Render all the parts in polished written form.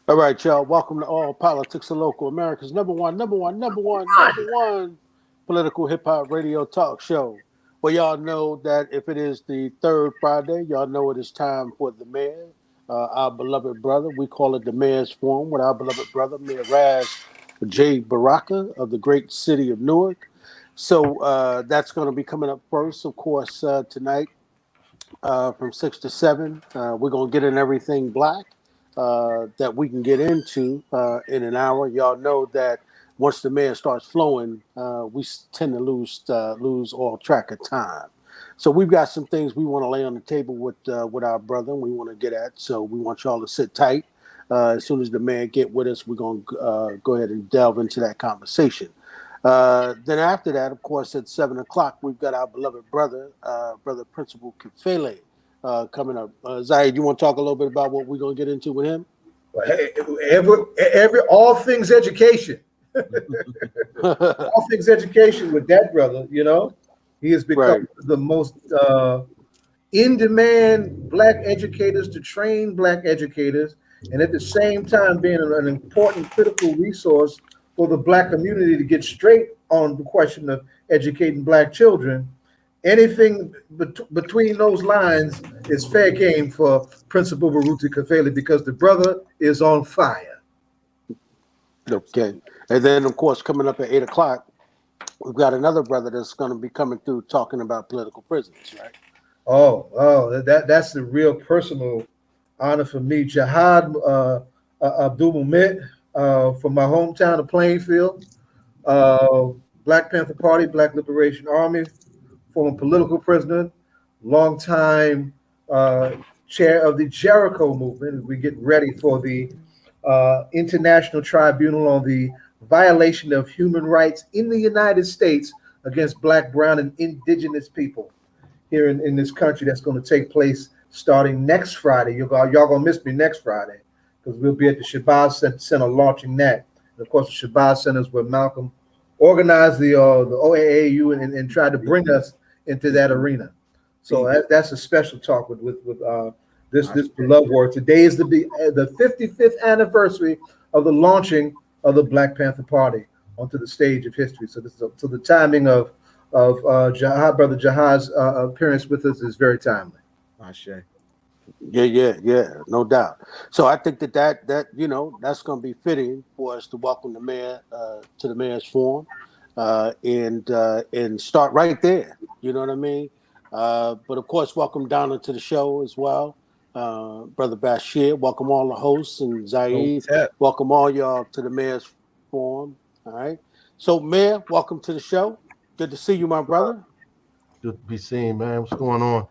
All right, y'all. Welcome to All Politics and Local America's number one political hip hop radio talk show. Well, y'all know that if it is the third Friday, y'all know it is time for the mayor, our beloved brother. We call it the Mayor's Forum with our beloved brother, Mayor Raz J. Baraka of the great city of Newark. So that's going to be coming up first, of course, tonight from 6 to 7. We're going to get in everything black that we can get into in an hour. Y'all know that once the man starts flowing, we tend to lose all track of time. So we've got some things we want to lay on the table with our brother. And we want to get at. So we want y'all to sit tight. As soon as the man get with us, we're gonna go ahead and delve into that conversation. Then after that, of course, at 7 o'clock, we've got our beloved brother, brother Principal Kafele, coming up. Zayed, you want to talk a little bit about what we're gonna get into with him? Well, hey, all things education, all things education with that brother. He has become Right. the most in-demand black educators to train black educators, and at the same time being an important critical resource for the black community to get straight on the question of educating black children. Anything between those lines is fair game for Principal Baruti Kafele because the brother is on fire. Okay. And then, of course, coming up at 8 o'clock, we've got another brother that's going to be coming through talking about political prisons, right? That's the real personal honor for me. Jihad Abdul Mumit from my hometown of Plainfield, uh, Black Panther Party, Black Liberation Army, former political prisoner, longtime uh, chair of the Jericho movement as we get ready for the International Tribunal on the violation of human rights in the United States against Black, Brown, and Indigenous people here in this country. That's going to take place starting next Friday. Y'all going to miss me next Friday because we'll be at the Shabazz Center launching that. And of course, the Shabazz Center is where Malcolm organized the OAAU and tried to bring us into that arena. So that's a special talk with this beloved word. Today is the 55th anniversary of the launching of the Black Panther Party onto the stage of history. So the timing of brother Jihad's appearance with us is very timely. Ashe. Yeah, no doubt. So I think that that's going to be fitting for us to welcome the mayor to the mayor's forum, and start right there. You know what I mean? But of course, welcome Donna to the show as well. Brother Bashir, welcome all the hosts, and Zaid, Hotep. welcome all y'all to the mayor's forum. All right. So, Mayor, welcome to the show. Good to see you, my brother. Good to be seen, man. What's going on?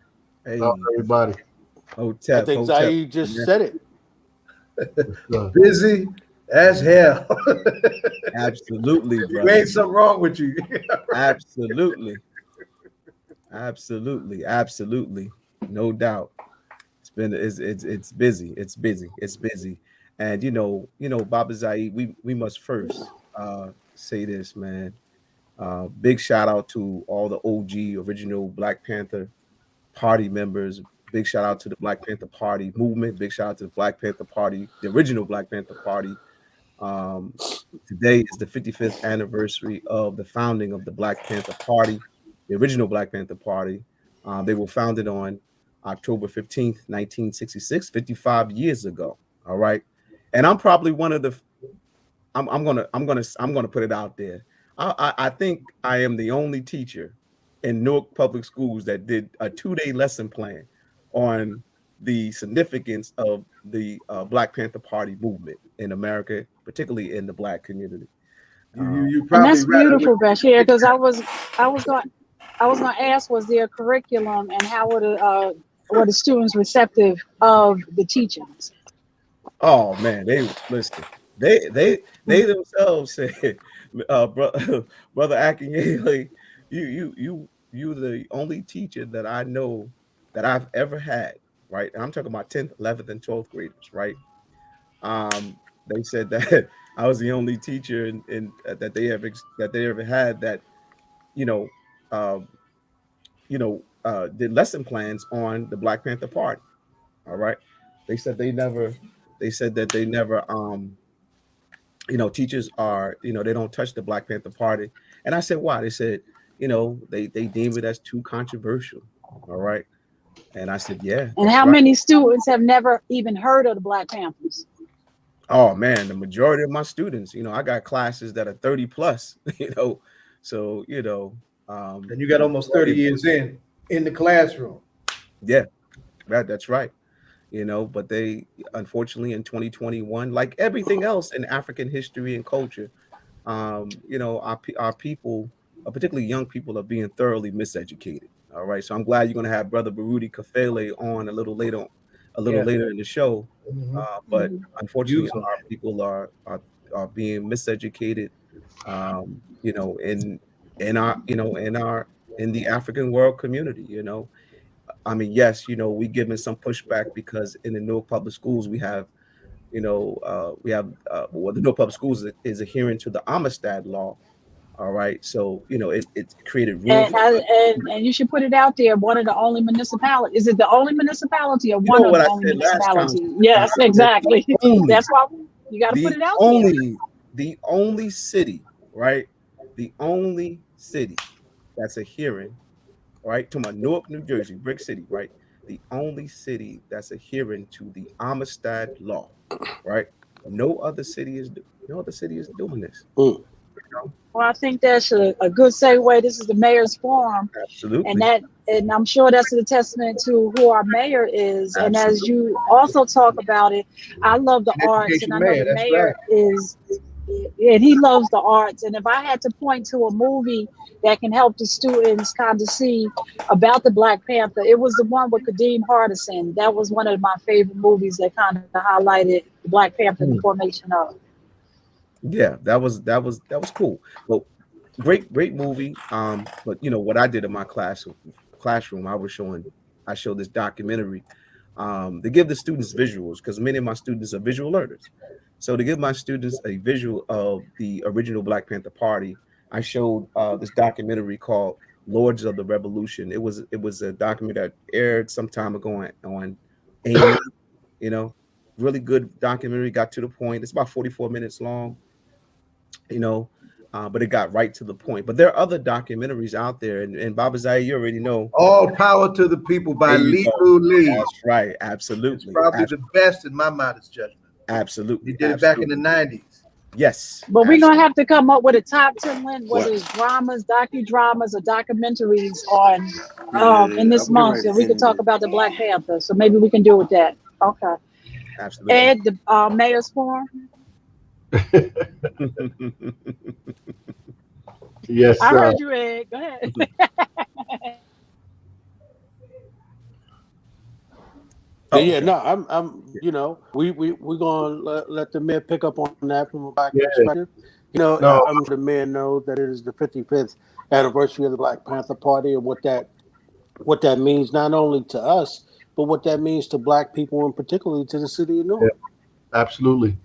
Hey, How's everybody? I Hotep, think Hotep. Zaid just said it. Busy as hell. Absolutely, There brother. ain't something wrong with you. Absolutely. Absolutely. No doubt. It's busy. It's busy. And Baba Zaid, we must first say this, man. Big shout out to all the OG original Black Panther Party members. Big shout out to the Black Panther Party movement. Big shout out to the Black Panther Party, the original Black Panther Party. Um, Today is the 55th anniversary of the founding of the Black Panther Party, the original Black Panther Party. They were founded on October 15th, 1966, 55 years ago. All right. And I'm probably one of the I'm gonna put it out there. I think I am the only teacher in Newark Public Schools that did a 2-day lesson plan on the significance of the Black Panther Party movement in America, particularly in the Black community. You And probably that's rather. beautiful, Bashir, because I was going to ask, was there a curriculum and how were the students receptive of the teachings? Oh man, they listen. They themselves said, brother Akinyele, you the only teacher that I know that I've ever had, right? And I'm talking about 10th, 11th, and 12th graders, right? They said that I was the only teacher that they ever had that you know um, did lesson plans on the Black Panther Party. All right, they said they never They said that they never teachers are, they don't touch the Black Panther Party. And I said, why? They said, they deem it as too controversial. All right. And I said, yeah, And that's how right. many students have never even heard of the Black Panthers? Oh man, the majority of my students, I got classes that are 30 plus, so And you got almost 30 years in the classroom. yeah, that's right. But they unfortunately in 2021, like everything else in African history and culture, our people, particularly young people, are being thoroughly miseducated. All right, so I'm glad you're going to have Brother Baruti Kafele on a little Yeah. later in the show. But unfortunately, Use them. our people are being miseducated. In our in the African world community. I mean, yes, we given some pushback because in the Newark public schools the Newark public schools is adhering to the Amistad law. All right, so it created room And, for and you should put it out there. One of the only municipality. Is it the only municipality or you know one of what the I only said last time. municipalities? Yes, I said exactly. only That's why you got to put the it out there. only city, right? The only city that's adhering, right, to my Newark, New Jersey, Brick City, right? The only city that's adhering to the Amistad law, right? No other city is doing this. Mm. Well, I think that's a good segue. This is the mayor's forum, Absolutely. and I'm sure that's a testament to who our mayor is. And as Absolutely. you also talk about it, I love the arts, and Education I know mayor, the that's mayor right. is, and he loves the arts. And if I had to point to a movie that can help the students kind of see about the Black Panther, it was the one with Kadeem Hardison. That was one of my favorite movies that kind of highlighted the Black Panther and the formation of. Yeah, that was cool. Well, great movie. But what I did in my classroom, I showed this documentary. To give the students visuals because many of my students are visual learners. So to give my students a visual of the original Black Panther Party, I showed this documentary called Lords of the Revolution. It was a documentary that aired some time ago on AME. Really good documentary. Got to the point. It's about 44 minutes long. But it got right to the point. But there are other documentaries out there, and Baba Zai, you already know. All Power to the People by There you Lee go. Lu Lee. That's right. It's Absolutely. probably the best in my modest judgment. Absolutely. He did it back in the 90s. Yes. But we're gonna have to come up with a top 10 list, whether What? it's dramas, docudramas, or documentaries on in this I'm getting month, ready so to we could end talk it. about the Black Panther. So maybe we can do with that. Okay. Absolutely. Ed, the mayor's forum. Yes, I heard you, Ed. Go ahead. Yeah, no, I'm, we're gonna let the mayor pick up on that from a Black yeah. perspective. No, I'm sure the mayor knows that it is the 55th anniversary of the Black Panther Party and what that means not only to us, but what that means to Black people and particularly to the city of yeah, Newark. absolutely.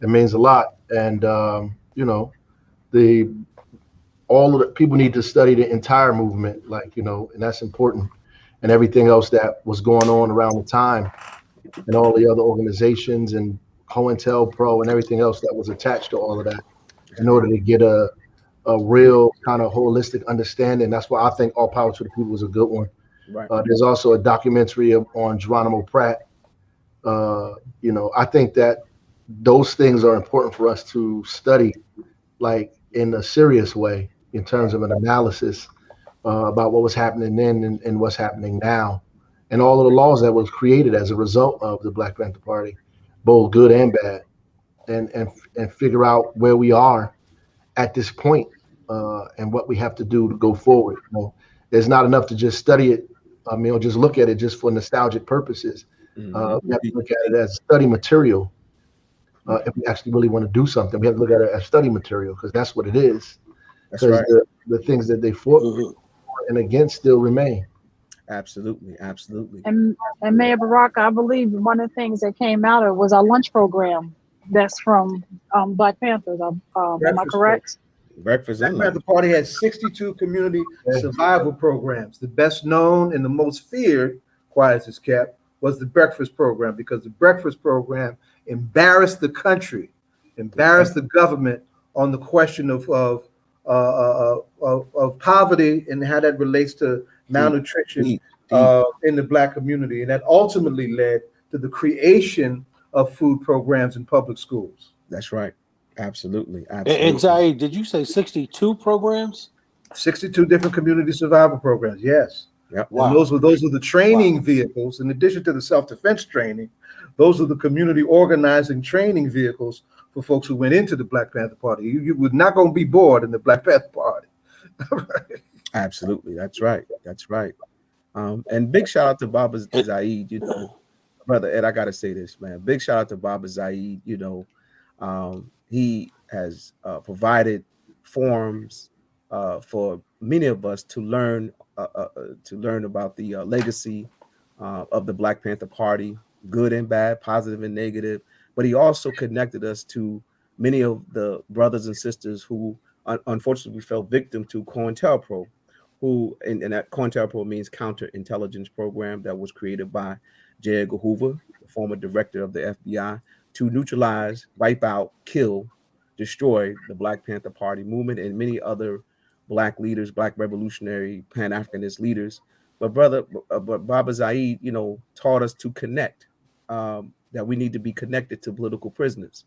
It means a lot. And the all of the people need to study the entire movement, and that's important. And everything else that was going on around the time and all the other organizations and COINTELPRO and everything else that was attached to all of that in order to get a real kind of holistic understanding. That's why I think All Power to the People is a good one. Right. There's also a documentary on Geronimo Pratt. I think that those things are important for us to study, like in a serious way, in terms of an analysis about what was happening then and what's happening now, and all of the laws that was created as a result of the Black Panther Party, both good and bad, and figure out where we are at this point, and what we have to do to go forward. There's not enough to just study it, or just look at it just for nostalgic purposes. We have to look at it as study material. If we actually really want to do something, we have to look at it as study material because that's what it is. That's Because right. the things that they fought and against still remain. Absolutely. And Mayor Baraka, I believe one of the things that came out of was our lunch program. That's from Black Panthers. Am I Breakfast correct? Breakfast Black and Panther lunch. Party has 62 community survival programs. The best known and the most feared, quiet as kept, was the breakfast program, because the breakfast program embarrassed the country, embarrassed the government on the question of poverty and how that relates to Deep, malnutrition deep, deep. in the Black community, and that ultimately led to the creation of food programs in public schools. That's right. Absolutely. And Absolutely. Zaid, did you say 62 programs? 62 different community survival programs, yes. Yep. And Wow. those are the training vehicles. In addition to the self-defense training, those are the community organizing training vehicles for folks who went into the Black Panther Party. You were not going to be bored in the Black Panther Party. Absolutely. That's right. That's right. And big shout out to Baba And- Zaid, brother Ed, I gotta say this, man. Big shout out to Baba Zaid. He has provided forums for many of us to learn about the legacy of the Black Panther Party, good and bad, positive and negative. But he also connected us to many of the brothers and sisters who unfortunately fell victim to COINTELPRO, who and that COINTELPRO means counterintelligence program that was created by J. Edgar Hoover, the former director of the FBI, to neutralize, wipe out, kill, destroy the Black Panther Party movement and many other Black leaders, Black revolutionary Pan-Africanist leaders. But but Baba Zaid, taught us to connect, that we need to be connected to political prisoners.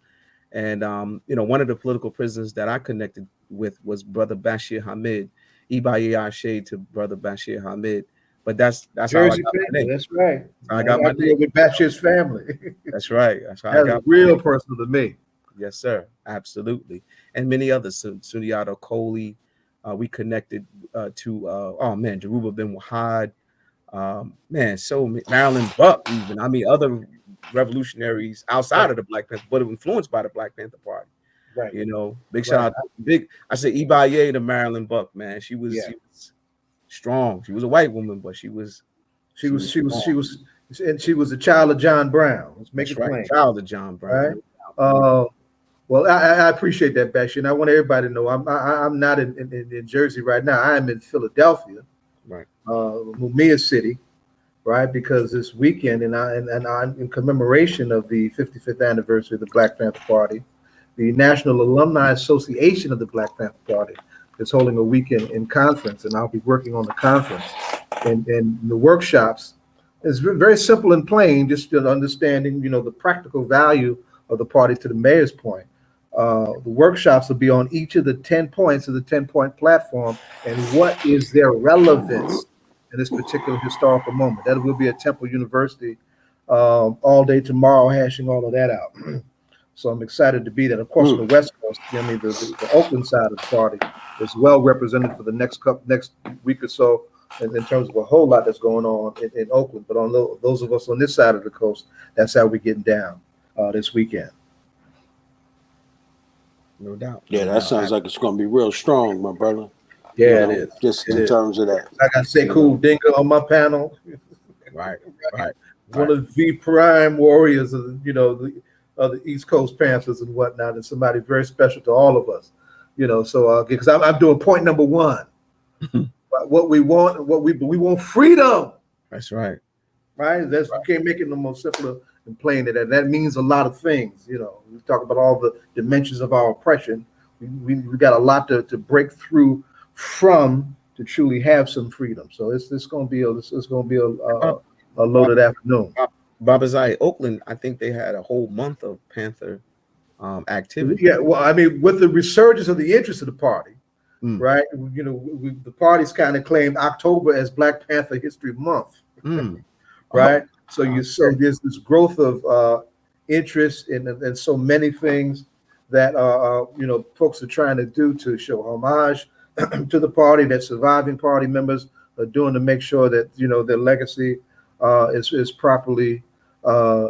And one of the political prisoners that I connected with was Brother Bashir Hamid. Ibaye Ashe to Brother Bashir Hamid. But that's how I Jersey got my family, name. that's right. I got my grew name. up with Bashir's family. That's right. That's how I That's got real personal to me. Yes, sir. Absolutely. And many others. Sundiata Kohli. We connected to Jaruba bin Wahad. Marilyn Buck, even. I mean, other revolutionaries outside of the Black Panther, but influenced by the Black Panther Party. Right. Big shout out. I say Ibaye to Marilyn Buck, man. She was strong. She was a white woman, but she was a child of John Brown. Let's make it plain. Child of John Brown. Right? Well, I appreciate that, Bashir. And I want everybody to know I'm not in Jersey right now. I am in Philadelphia, right, Mumia City, right? Because this weekend, and in commemoration of the 55th anniversary of the Black Panther Party, the National Alumni Association of the Black Panther Party is holding a weekend in conference, and I'll be working on the conference and the workshops. It's very simple and plain, just understanding, the practical value of the party to the mayor's point. The workshops will be on each of the 10 points of the 10-point platform and what is their relevance in this particular historical moment. That will be at Temple University all day tomorrow, hashing all of that out. So I'm excited to be there. Of course, on the West Coast, the Oakland side of the party is well represented for the next week or so in terms of a whole lot that's going on in Oakland. But on those of us on this side of the coast, that's how we're getting down this weekend. No doubt. Yeah, that sounds like it's going to be real strong, my brother. Yeah, it is. Just in terms of that. I got Sekou Dinga on my panel. Right. One of the prime warriors of the East Coast Panthers and whatnot, and somebody very special to all of us. So because I'm doing point number one. What we want, we want freedom. That's right. Right. You can't make it no more simpler and plain that that means a lot of things. We talk about all the dimensions of our oppression. We got a lot to break through from to truly have some freedom. So it's going to be a loaded afternoon. Baba Zaid, Oakland, I think they had a whole month of Panther activity. Yeah, well, I mean, with the resurgence of the interest of the party, right? The party's kind of claimed October as Black Panther History Month, right? So there's this growth of interest in so many things that folks are trying to do to show homage to the party, that surviving party members are doing to make sure that their legacy is properly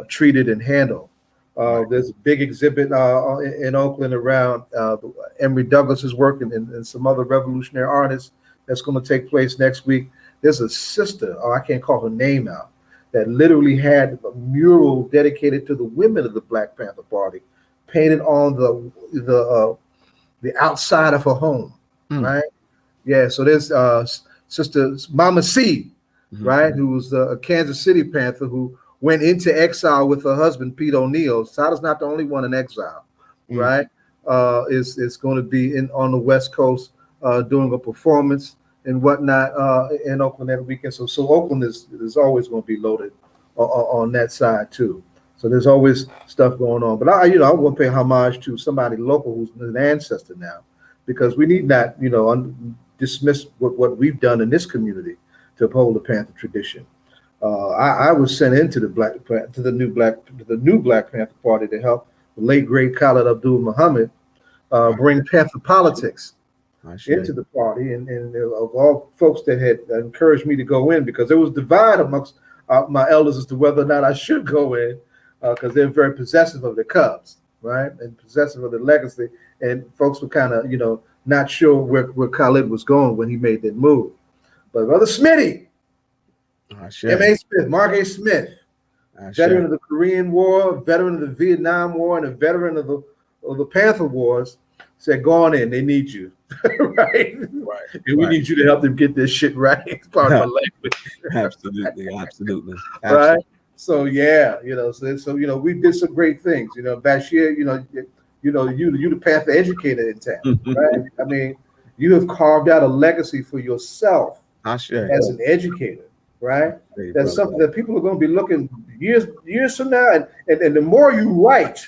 treated and handled. There's a big exhibit in Oakland around Emory Douglas's work and some other revolutionary artists that's going to take place next week. There's a sister, I can't call her name out, that literally had a mural dedicated to the women of the Black Panther Party, painted on the outside of her home, right? Yeah, so there's Sister Mama C, right, who was a Kansas City Panther who went into exile with her husband, Pete O'Neill. Sada's not the only one in exile, right? Is going to be on the West Coast doing a performance and whatnot in Oakland that weekend. So Oakland is always going to be loaded on that side too. So there's always stuff going on. But I want to pay homage to somebody local who's an ancestor now, because we need not, dismiss what we've done in this community to uphold the Panther tradition. I was sent into the new Black Panther Party to help the late great Khalid Abdul Muhammad bring Panther politics into the party, and of all folks that had encouraged me to go in, because there was divide amongst my elders as to whether or not I should go in, because they're very possessive of the Cubs, right, and possessive of the legacy, and folks were kind of not sure where Khalid was going when he made that move. But Brother Smitty, M.A. Smith, Mark A. Smith, veteran of the Korean War, veteran of the Vietnam War, and a veteran of the Panther Wars, said, "Go on in. They need you, right? And we need you to help them get this shit right." It's part of my language. Absolutely. Right. So so we did some great things. Bashir, you the Panther educator in town, right? I mean, you have carved out a legacy for yourself as an educator. Right, that's something that people are going to be looking years from now, and the more you write,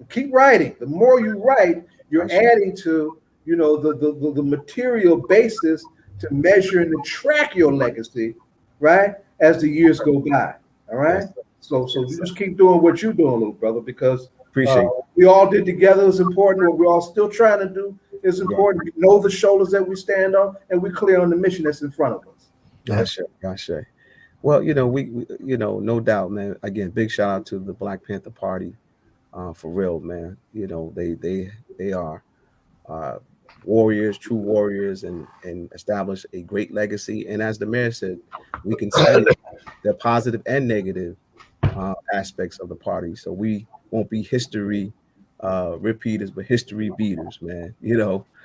keep writing. The more you write, you're adding to the material basis to measure and to track your legacy, right, as the years go by. All right, so you just keep doing what you're doing, little brother, because we all did together is important. What we're all still trying to do is important. We know the shoulders that we stand on, and we're clear on the mission that's in front of us. Gotcha. Well, we no doubt, man. Again, big shout out to the Black Panther Party, for real, man. They are warriors, true warriors, and establish a great legacy. And as the mayor said, we can study the positive and negative aspects of the party. So we won't be history repeaters, but history beaters, man.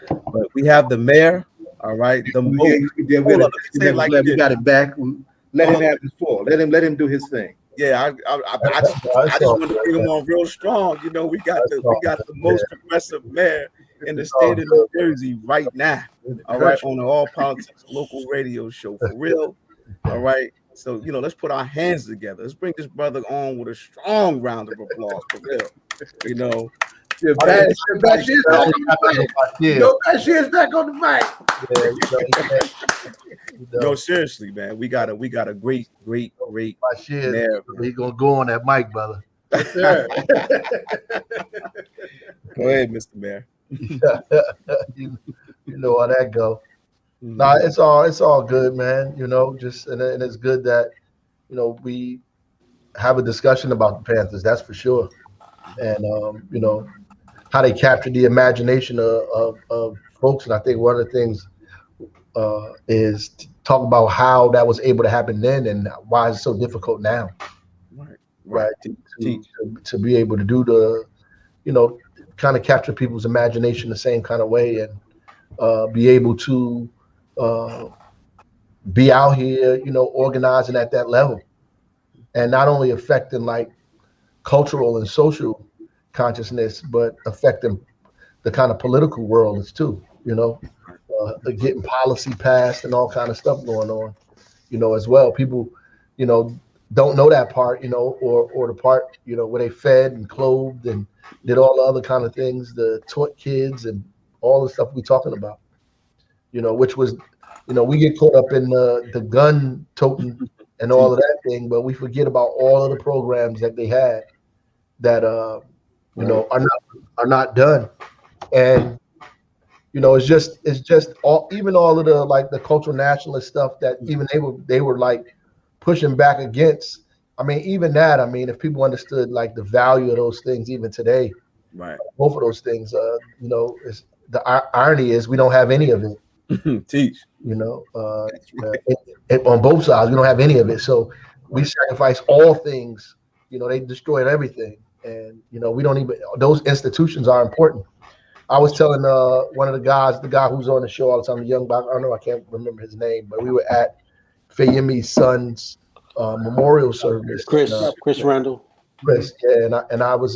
But we have the mayor. All right, we got it back. Let him have his floor. Let him do his thing. Yeah, I just want to bring him on real strong. We got the most progressive mayor in the state of New Jersey right now. All right, on the All Politics local radio show, for real. All right, so let's put our hands together. Let's bring this brother on with a strong round of applause, for real. Bashir's back on the mic. No, seriously, man. We got a great Bashir, he gonna go on that mic, brother. Yes, sir. Go ahead, Mr. Mayor. you know how that go. Nah, it's all good, man. And it's good that we have a discussion about the Panthers. That's for sure. And how they captured the imagination of folks. And I think one of the things is to talk about how that was able to happen then and why it's so difficult now. Right. To be able to do the, kind of capture people's imagination the same kind of way, and be able to be out here, organizing at that level, and not only affecting like cultural and social consciousness, but affecting the kind of political world is too, getting policy passed and all kind of stuff going on, as well. People, don't know that part, or the part, where they fed and clothed and did all the other kind of things, the taught kids and all the stuff we're talking about, which was, we get caught up in the gun toting and all of that thing, but we forget about all of the programs that they had that, are not done. And it's just all of the like the cultural nationalist stuff that even they were like pushing back against. I mean, even that, if people understood like the value of those things even today, right, both of those things, is the irony is we don't have any of it. Teach. On both sides we don't have any of it, so we sacrifice all things. They destroyed everything. And we don't even, those institutions are important. I was telling one of the guy who's on the show all the time, the young guy, I don't know, I can't remember his name, but we were at Fayemi's son's memorial service. Chris Randall. Chris, yeah, and I was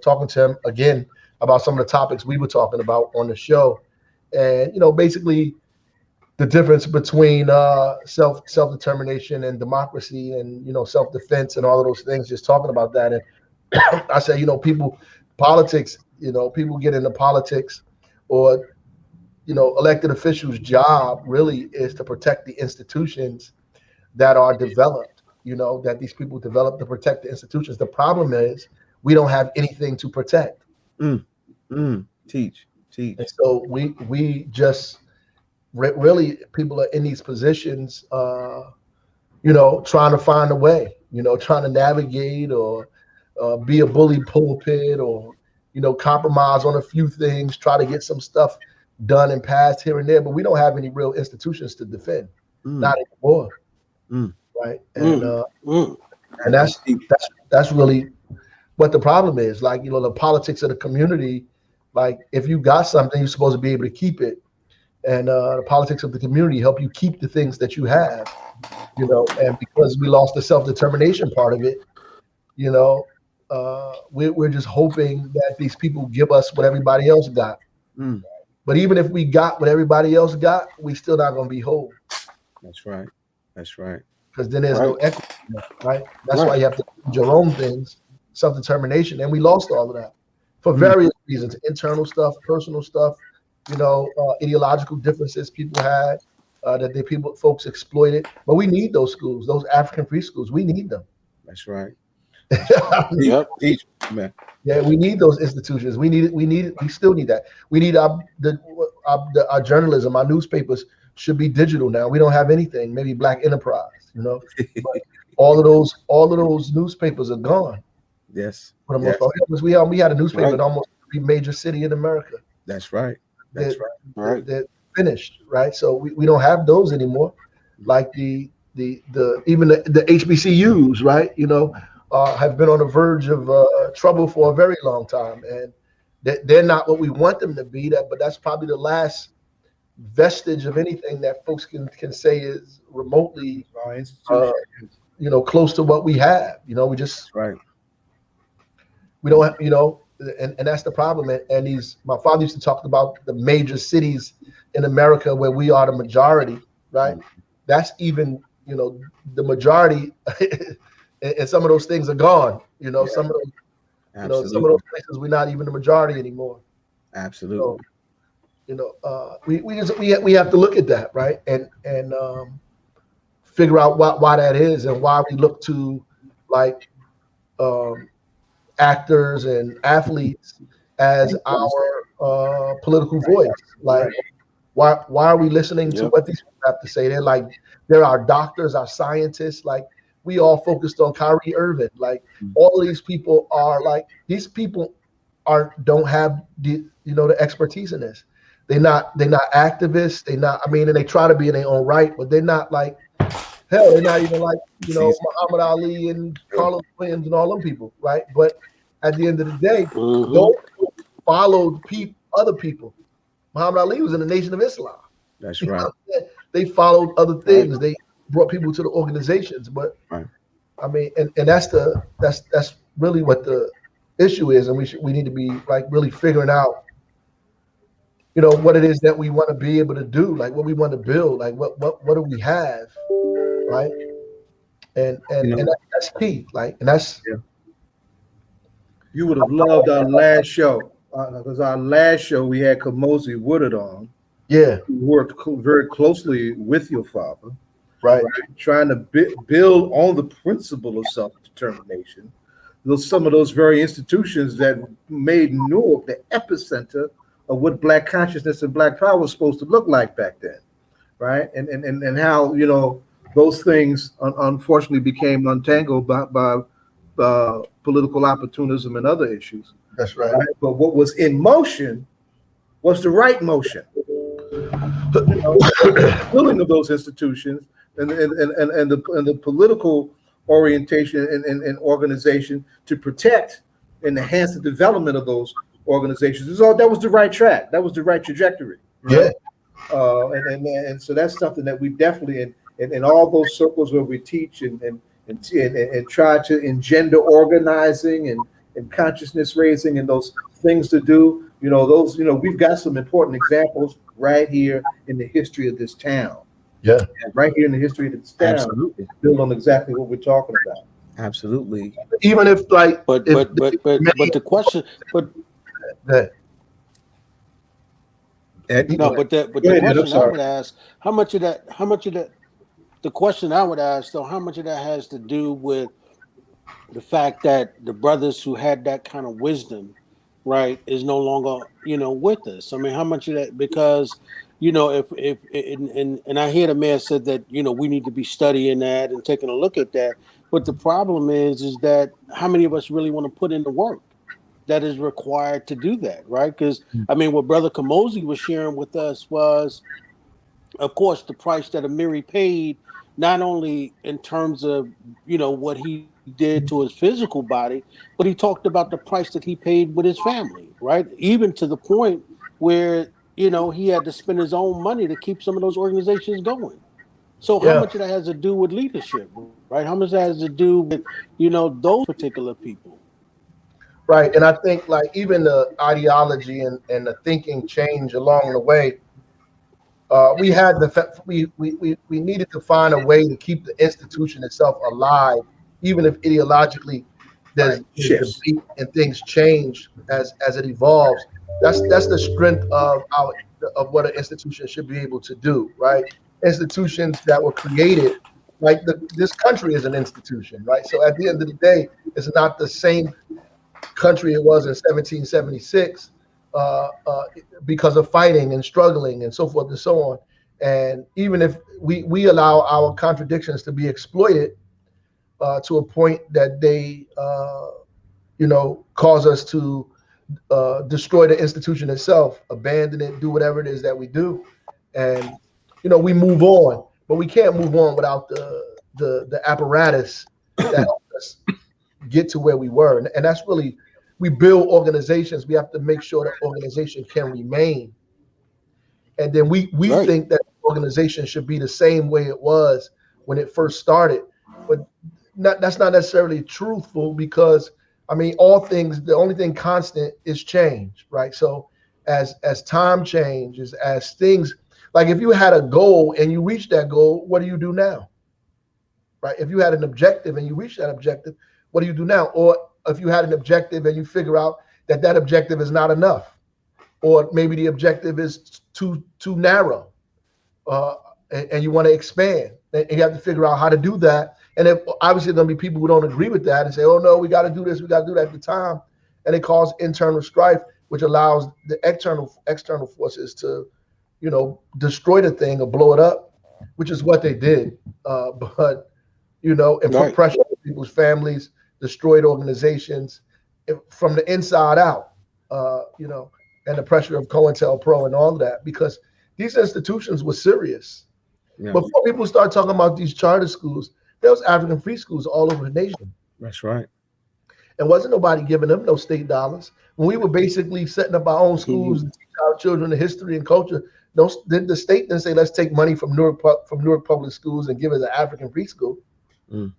talking to him again about some of the topics we were talking about on the show, and basically the difference between self determination and democracy, and self defense and all of those things. Just talking about that, and I said, politics. People get into politics, or elected officials' job really is to protect the institutions that are developed. That these people develop to protect the institutions. The problem is we don't have anything to protect. Teach. And so we just really, people are in these positions, trying to find a way, trying to navigate, or be a bully pulpit, or compromise on a few things, try to get some stuff done and passed here and there. But we don't have any real institutions to defend, not anymore. Right. And and that's really what the problem is. Like, the politics of the community, like if you got something, you're supposed to be able to keep it. And the politics of the community help you keep the things that you have, and because we lost the self-determination part of it, we're just hoping that these people give us what everybody else got. But even if we got what everybody else got, we still not going to be whole. That's right. Because then there's no equity, right? That's why you have to do your own things, self-determination. And we lost all of that for various reasons: internal stuff, personal stuff, ideological differences people had, that folks exploited. But we need those schools, those African free schools. We need them. That's right. Yep. Teach, man. Yeah, we need those institutions. We need it. We still need that. We need our journalism, our newspapers should be digital now. We don't have anything. Maybe Black Enterprise, but all of those newspapers are gone. Yes. For the most part. We had a newspaper in almost every major city in America. That's right. They're finished, right? So we don't have those anymore. Like even the HBCUs, right? Have been on the verge of trouble for a very long time, and they're not what we want them to be. But that's probably the last vestige of anything that folks can say is remotely, close to what we have. We just we don't have, and that's the problem. And my father used to talk about the major cities in America where we are the majority, right? That's even, the majority, and some of those things are gone. Some of those, some of those places we're not even the majority anymore. Absolutely. So, we have to look at that, right? And figure out why that is, and why we look to like actors and athletes as our political voice. Like, why are we listening to what these people have to say? They're our doctors, our scientists. Like, we all focused on Kyrie Irving. Like, all of these people are these people don't have the expertise in this. They're not activists. And they try to be in their own right, but they're not they're not even Muhammad Ali and Carlos Williams and all them people, right? But at the end of the day, those people followed other people. Muhammad Ali was in the Nation of Islam. That's right. They followed other things. They brought people to the organizations, but and that's really what the issue is, and we need to be really figuring out, what it is that we want to be able to do, what we want to build, what do we have, right? And that's key, and that's. You would have loved our last show, because our last show we had Kamosi Woodard on. Yeah, who worked very closely with your father, right? Trying to build on the principle of self-determination. Some of those very institutions that made Newark the epicenter of what Black consciousness and Black power was supposed to look like back then, right? And how those things unfortunately became untangled by political opportunism and other issues. That's right. But what was in motion was the right motion. The building of those institutions and the political orientation and organization to protect and enhance the development of those organizations. That was the right track. That was the right trajectory. Right? Yeah. And so that's something that we definitely in all those circles where we teach and try to engender organizing and consciousness raising and those things to do. We've got some important examples right here in the history of this town. Yeah. And right here in the history of this town, Absolutely. build on exactly what we're talking about. Absolutely. Even if like, But the question, but that Ed, no, but the Go ahead, Ed, I'm question I sorry. would ask, how much of that, the question I would ask though, how much of that has to do with the fact that the brothers who had that kind of wisdom, right, is no longer, with us. I mean, how much of that, because, if and I hear the man said that, we need to be studying that and taking a look at that. But the problem is that how many of us really want to put in the work that is required to do that, right? Because I mean, what Brother Kamosi was sharing with us was, of course, the price that Amiri paid, not only in terms of what he did to his physical body, but he talked about the price that he paid with his family, right? Even to the point where he had to spend his own money to keep some of those organizations going. So how yeah, much of that has to do with leadership, right? How much of that has to do with those particular people? right. And I think like even the ideology and the thinking change along the way. We had we needed to find a way to keep the institution itself alive, even if ideologically Right. there's Shifts. debate and things change as it evolves. That's the strength of of what an institution should be able to do, right? Institutions that were created, like this country is an institution, right? So at the end of the day, it's not the same country it was in 1776 because of fighting and struggling and so forth and so on. And even if we allow our contradictions to be exploited to a point that they, cause us to destroy the institution itself, abandon it, do whatever it is that we do, and we move on. But we can't move on without the apparatus that helped us get to where we were, and that's really we build organizations. We have to make sure that organization can remain, and then we Right. think that organization should be the same way it was when it first started, but that's not necessarily truthful because I mean all things. The only thing constant is change, right? So as time changes, as things like if you had a goal and you reach that goal, what do you do now? Right? If you had an objective and you reach that objective, what do you do now? Or if you had an objective and you figure out that that objective is not enough, or maybe the objective is too narrow, uh, and you want to expand, and you have to figure out how to do that. And if obviously there'll be people who don't agree with that and say, "Oh no, we got to do this, we got to do that" at the time, and it causes internal strife, which allows the external forces to, destroy the thing or blow it up, which is what they did. But and put Right. pressure on people's families, destroyed organizations from the inside out, and the pressure of COINTELPRO and all of that, because these institutions were serious. yeah, Before people start talking about these charter schools, there was African free schools all over the nation, that's right. and wasn't nobody giving them no state dollars. When we were basically setting up our own schools Mhm. to teach our children the history and culture, the state didn't say let's take money from Newark public schools and give it to African free school. Mm,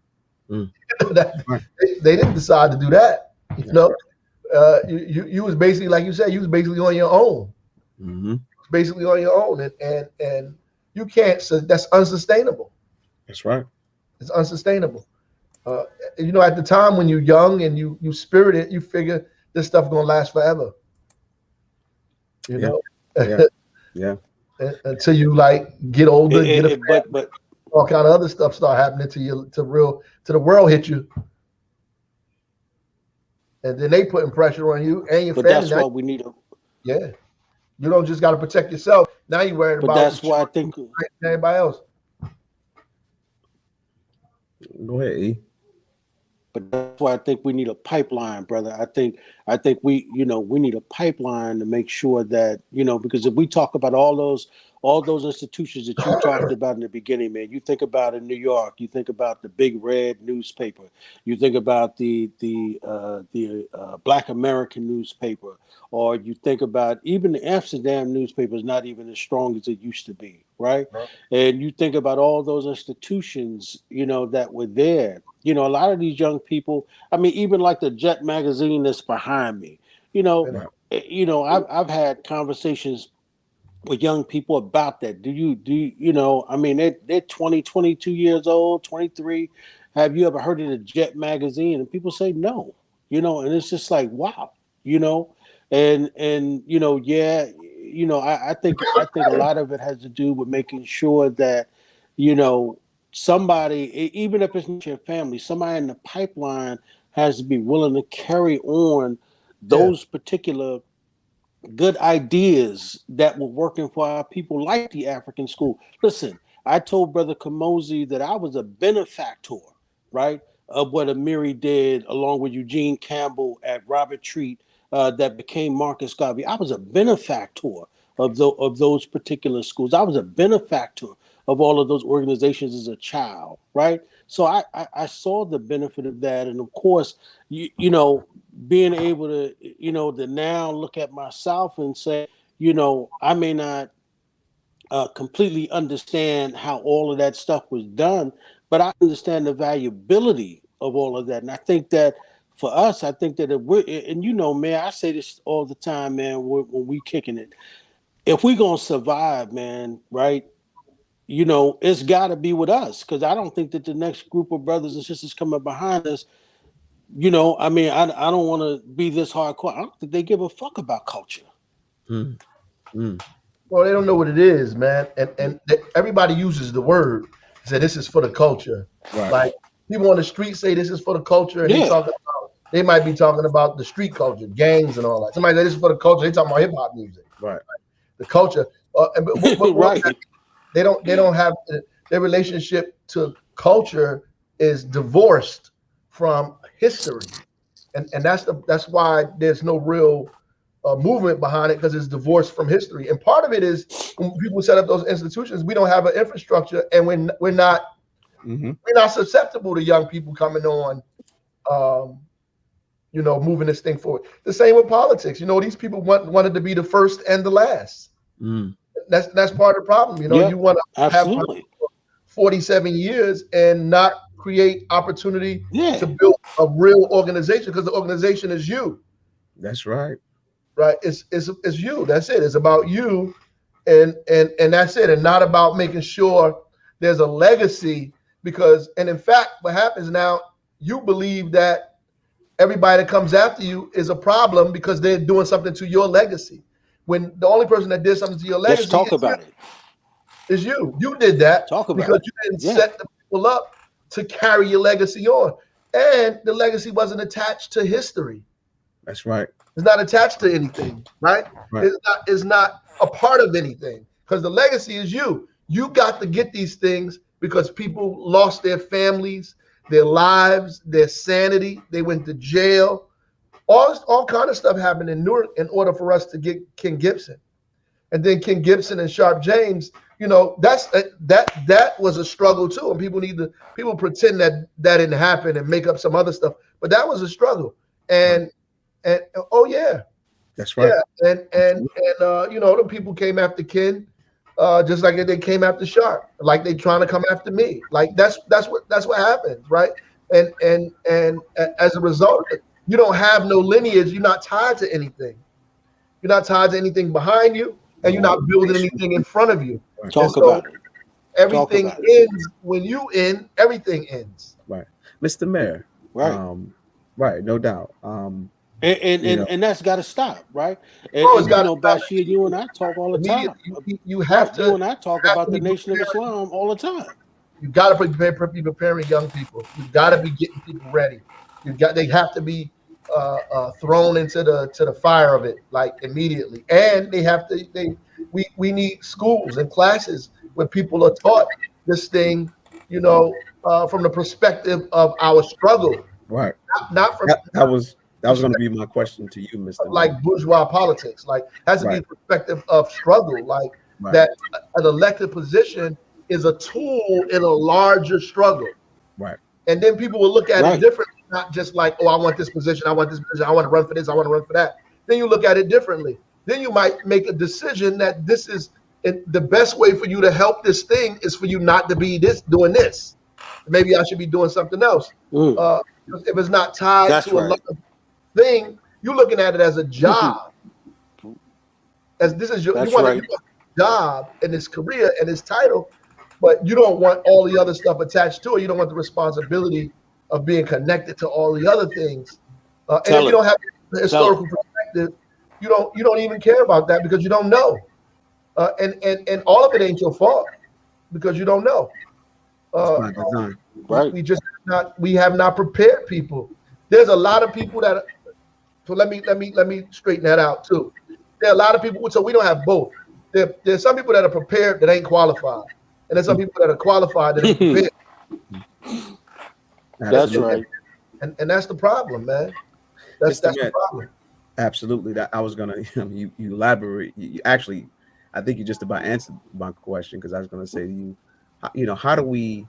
mm, That- right. they didn't decide to do that. That's right. You was basically like you said, you was basically on your own. Mm-hmm. Basically on your own, and you can't. So that's unsustainable. That's right. It's unsustainable. At the time when you're young and you spirited, you figure this stuff gonna last forever. You Yeah. know, Yeah. Yeah. until you like get older, get a But all kind of other stuff start happening to you, to the world hit you, and then they putting pressure on you and your family. that's Now, why we need a. yeah, you don't just got to protect yourself. Now you're worried But about that's the why I children think. and everybody else. Go ahead, E. But that's why I think we need a pipeline, brother. I think we need a pipeline to make sure that because if we talk about all all those institutions that you talked about in the beginning, man. You think about in New York, you think about the Big Red newspaper, you think about the Black American newspaper, or you think about even the Amsterdam newspaper is not even as strong as it used to be, right? And you think about all those institutions, that were there. A lot of these young people. I mean, even like the Jet magazine that's behind me. You know, Right. I've had conversations with young people about that. I mean, they're 20, 22 years old, 23. Have you ever heard of the Jet magazine? And people say no, and it's just like, wow, you know, and yeah, I think a lot of it has to do with making sure that, you know, even if it's not your family, somebody in the pipeline has to be willing to carry on Yeah. those particular good ideas that were working for our people, like the African school. Listen, I told Brother Kamosi that I was a benefactor, right, of what Amiri did along with Eugene Campbell at Robert Treat, that became Marcus Garvey. I was a benefactor of those particular schools. I was a benefactor of all of those organizations as a child, right? So I saw the benefit of that, and of course, being able to, to now look at myself and say, I may not completely understand how all of that stuff was done, but I understand the valuability of all of that. And I think that for us, I think that if we're, and man, I say this all the time, man, when we kicking it, if we're going to survive, man, right? It's got to be with us, because I don't think that the next group of brothers and sisters coming behind us, I mean, I don't want to be this hardcore. I don't think they give a fuck about culture. Mm, mm, Well, they don't know what it is, man, and everybody uses the word. Say this is for the culture. right. Like people on the street say this is for the culture, and Yeah, they might be talking about the street culture, gangs, and all that. Somebody say this is for the culture. They talking about hip hop music, Right. the culture. right. They don't have their relationship to culture is divorced from history, and that's why there's no real movement behind it, because it's divorced from history. And part of it is when people set up those institutions, we don't have an infrastructure, and we're not Mm-hmm. susceptible to young people coming on, moving this thing forward. The same with politics. These people wanted to be the first and the last. Mm. That's part of the problem. Yeah, You want to have absolutely. 47 years and not create opportunity Yeah, to build a real organization, because the organization is you, That's right. right? It's you. That's it. It's about you, and that's it, and not about making sure there's a legacy. And in fact, what happens now, you believe that everybody that comes after you is a problem because they're doing something to your legacy, when the only person that did something to your let's legacy talk about it. is you. You did that Talk about because it. you didn't Yeah, set the people up to carry your legacy on. And the legacy wasn't attached to history. That's right. It's not attached to anything, right? Right. It's not a part of anything, because the legacy is you. You got to get these things because people lost their families, their lives, their sanity. They went to jail. All kind of stuff happened in Newark in order for us to get King Gibson. And then King Gibson and Sharp James, that was a struggle too. And people pretend that didn't happen and make up some other stuff, but that was a struggle. And oh yeah, That's right. yeah, and the people came after Ken, just like they came after Sharp, like they trying to come after me. Like that's what happens, right? And as a result, you don't have no lineage. You're not tied to anything. You're not tied to anything behind you, and you're not building anything in front of you. And talk so about it. Talk everything about it. ends when you end. Everything ends. Right. Mr. Mayor. Right. Right, no doubt. And that's got to stop, right? Bro, it's got to stop Bashir, you and I talk all the time. immediately. You have Right, to. you and I talk have about to the be Nation of preparing. Islam all the time. You got to be preparing young people. You got to be getting people ready. They have to be thrown into the fire of it, like immediately. And they have to. We need schools and classes where people are taught this thing, from the perspective of our struggle, Right. not from That was going to be my question to you, Mr. like Mayor. bourgeois politics. Like has to be Right. the perspective of struggle. Like Right. that an elected position is a tool in a larger struggle. Right. And then people will look at it Right. differently, not just like, oh, I want this position, I want this position, I want to run for this, I want to run for that. Then you look at it differently. Then you might make a decision that this is the best way for you to help this thing is for you not to be doing this. Maybe I should be doing something else. Mm. If it's not tied That's to a right. thing, you're looking at it as a job. As this is you That's want right. a job and this career and this title, but you don't want all the other stuff attached to it. You don't want the responsibility of being connected to all the other things. And if you don't have the historical perspective, you don't even care about that because you don't know. And all of it ain't your fault because you don't know. By design. Right. We have not prepared people. There's a lot of people that. So let me straighten that out too. There are a lot of people. So we don't have both. There's some people that are prepared that ain't qualified, and there's some people that are qualified that ain't prepared. That's right. And that's the problem, man. That's the problem. Absolutely. That I was gonna you elaborate. You actually, I think you just about answered my question because I was gonna say to you, how do we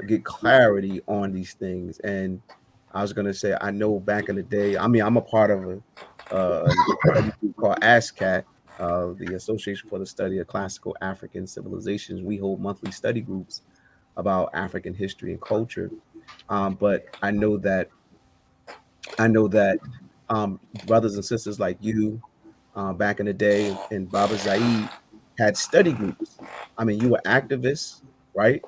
get clarity on these things? And I was gonna say, I know back in the day, I mean, I'm a part of a group called ASCAT, the Association for the Study of Classical African Civilizations. We hold monthly study groups about African history and culture. But I know that brothers and sisters like you back in the day and Baba Zaid had study groups. I mean, you were activists, right?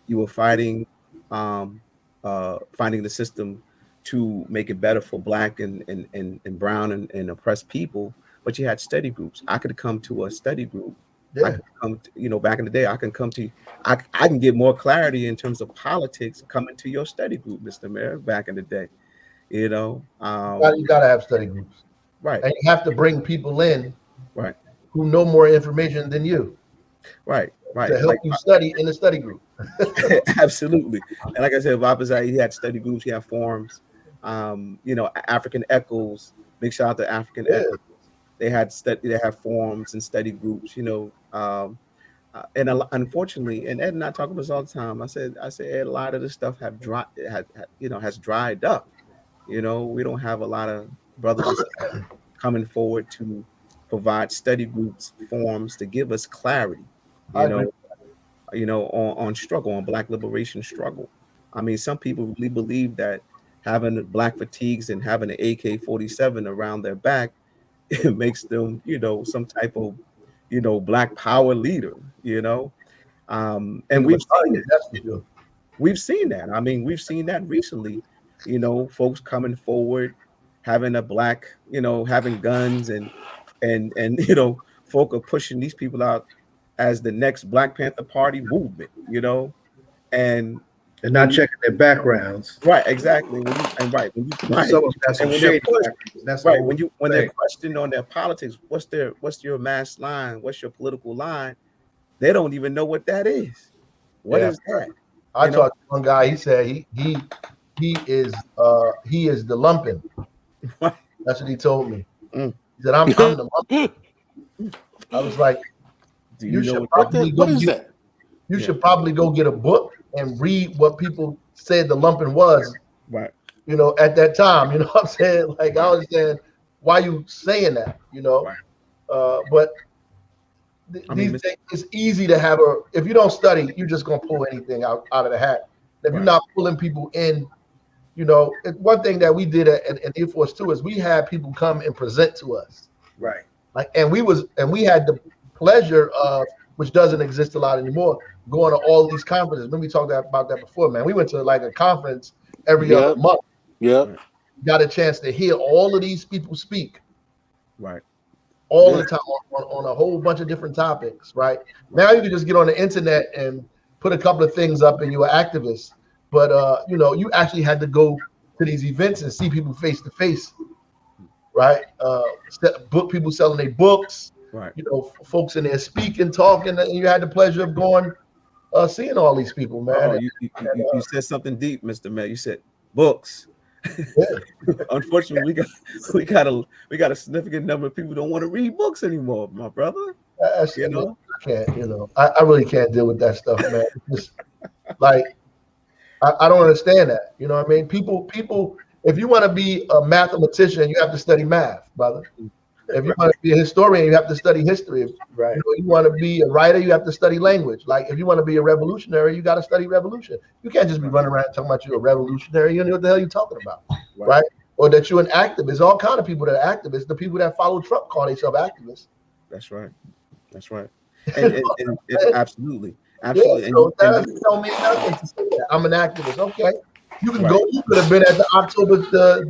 You were fighting the system to make it better for Black and brown and oppressed people, but you had study groups. I could come to a study group. Yeah. I could come to, back in the day, I can come to, I can get more clarity in terms of politics coming to your study group, Mr. Mayor, back in the day. You gotta have study groups, right? And you have to bring people in, right, who know more information than you, right, to help you study in the study group. Absolutely. And like I said, Baba Zaid, he had study groups, he had forums. African Echoes. Big shout out to African Echoes. They had forums and study groups. Unfortunately, and Ed and I talk about this all the time. I said, Ed, a lot of this stuff has dried up. We don't have a lot of brothers and sisters coming forward to provide study groups, forums to give us clarity. On struggle, on Black liberation struggle. I mean, some people really believe that having Black fatigues and having an AK-47 around their back, it makes them, some type of, Black power leader, and we've seen that. I mean, we've seen that recently, folks coming forward, having a Black, having guns and folk are pushing these people out as the next Black Panther Party movement, and not checking their backgrounds. Right, exactly. When they're questioned on their politics, what's your mass line? What's your political line? They don't even know what that is. What is that? I talked to one guy. He said he is the lumping. That's what he told me. He said I'm the lumping. I was like, you should probably go get a book and read what people said the lumping was. Right. At that time, you know what I'm saying? Like, I was saying, why you saying that? Right. But these days it's easy to have if you don't study, you're just gonna pull anything out of the hat. If you're not pulling people in, one thing that we did at Air Force too is we had people come and present to us. Right. Like, and we had the pleasure of, which doesn't exist a lot anymore, going to all these conferences. Remember we talked about that before, man. We went to like a conference every other month. Yeah. Got a chance to hear all of these people speak. Right. All the time on a whole bunch of different topics, right? Now you can just get on the internet and put a couple of things up and you're an activist. But you actually had to go to these events and see people face to face, right? Book people selling their books, right? Folks in there speaking, talking, and you had the pleasure of going, seeing all these people, man. You said something deep, Mr. Mayor. You said books. Unfortunately, we got a significant number of people who don't want to read books anymore, my brother. You know, I can't, I really can't deal with that stuff, man. It's just like I don't understand that. You know what I mean? People, if you want to be a mathematician, you have to study math, brother. If you want to be a historian, you have to study history. If Right. you want to be a writer, you have to study language. Like if you want to be a revolutionary, you got to study revolution. You can't just be running around talking about you're a revolutionary. You know what the hell you're talking about, right, right? Or that you're an activist. All kind of people that are activists. The people that follow Trump call themselves activists. that's right, that's right, You and know? absolutely, Yeah, absolutely, and so that and doesn't tell me nothing to say that. I'm an activist. Okay. You can go, right, you could have been at the October,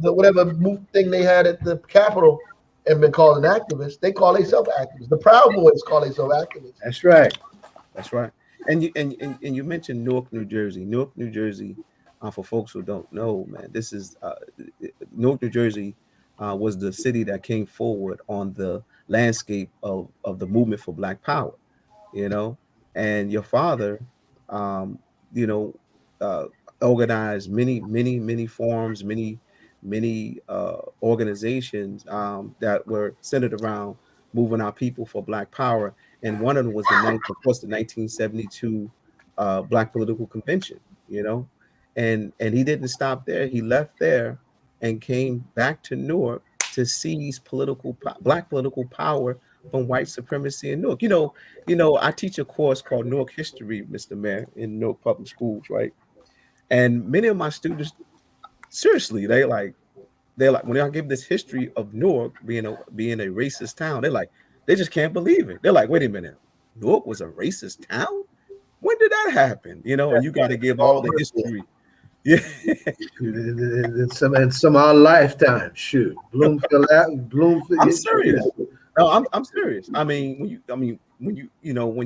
the whatever move thing they had at the Capitol and been called an activist. They call themselves activists. The Proud Boys call themselves activists. That's right. that's right. And you mentioned Newark, New Jersey. Newark, New Jersey. For folks who don't know, man, this is Newark, New Jersey. Was the city that came forward on the landscape of the movement for Black Power. You know, and your father, um, you know, uh, organized many forums, many organizations that were centered around moving our people for Black Power, and one of them was of course, the 1972 Black Political Convention. You know, and he didn't stop there. He left there and came back to Newark to seize Black political power from white supremacy in Newark. I teach a course called Newark History, Mr. Mayor, in Newark Public Schools, right? And many of my students, seriously, they're like when I give this history of Newark being a racist town, they just can't believe it. They're like, wait a minute, Newark was a racist town? When did that happen? And you got to give all the history. Yeah, In some of our lifetime, shoot. Bloomfield. I'm serious. No, I'm serious. When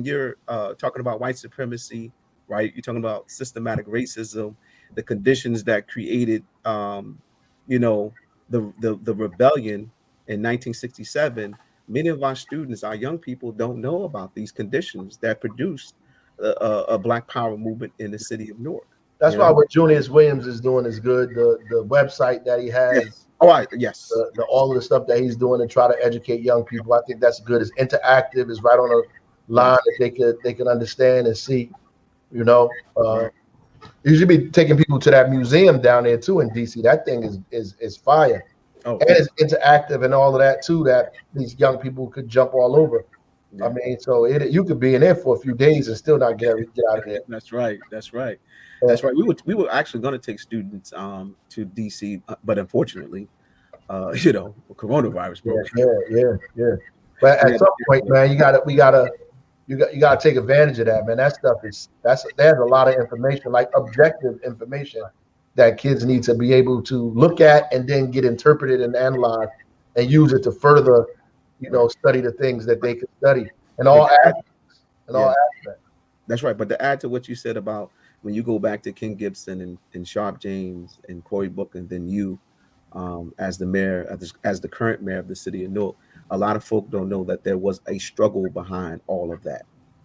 you're talking about white supremacy, right? You're talking about systematic racism, the conditions that created, you know, the rebellion in 1967. Many of our students, our young people, don't know about these conditions that produced a Black Power movement in the city of Newark. That's You why know, what Junius Williams is doing is good. The website that he yeah. has, All right. Yes. the all of the stuff that he's doing to try to educate young people, I think that's good. It's interactive. It's right on a line Yes. that they can understand and see. You know, Right. you should be taking people to that museum down there too in DC. That thing is fire, Oh and yeah. it's interactive and all of that too. That these young people could jump all over. I Yeah. mean, so you could be in there for a few days and still not get out of there. That's right. That's right. Uh, That's right. We were actually going to take students to DC, but unfortunately, coronavirus yeah, broke. yeah. But We at had to some point, cancel it. man, you gotta take advantage of that, man. That stuff there's a lot of information, like objective information that kids need to be able to look at and then get interpreted and analyzed and use it to further, Right. study the things that they could study in But all to add, aspects, in all yeah, aspects. that's right. But to add to what you said about when you go back to King Gibson and Sharp James and Cory Booker, and then you, as the mayor, as the current mayor of the city of Newark, a lot of folk don't know that there was a struggle behind all of that.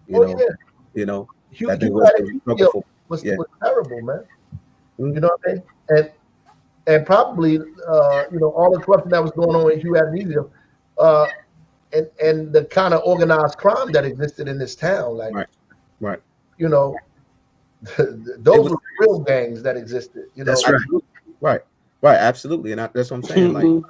You Oh know, yeah, you know Hugh that there Hugh was had a a struggle for. Yeah. was terrible, man. You Mhm. know what I mean? And probably all the corruption that was going on with Hugh Amnesia, uh, and the kind of organized crime that existed in this town, like Right. Right. you know, It those was were real gangs that existed. That's right. absolutely right. Right. Absolutely. And that's what I'm saying. Like, Mhm.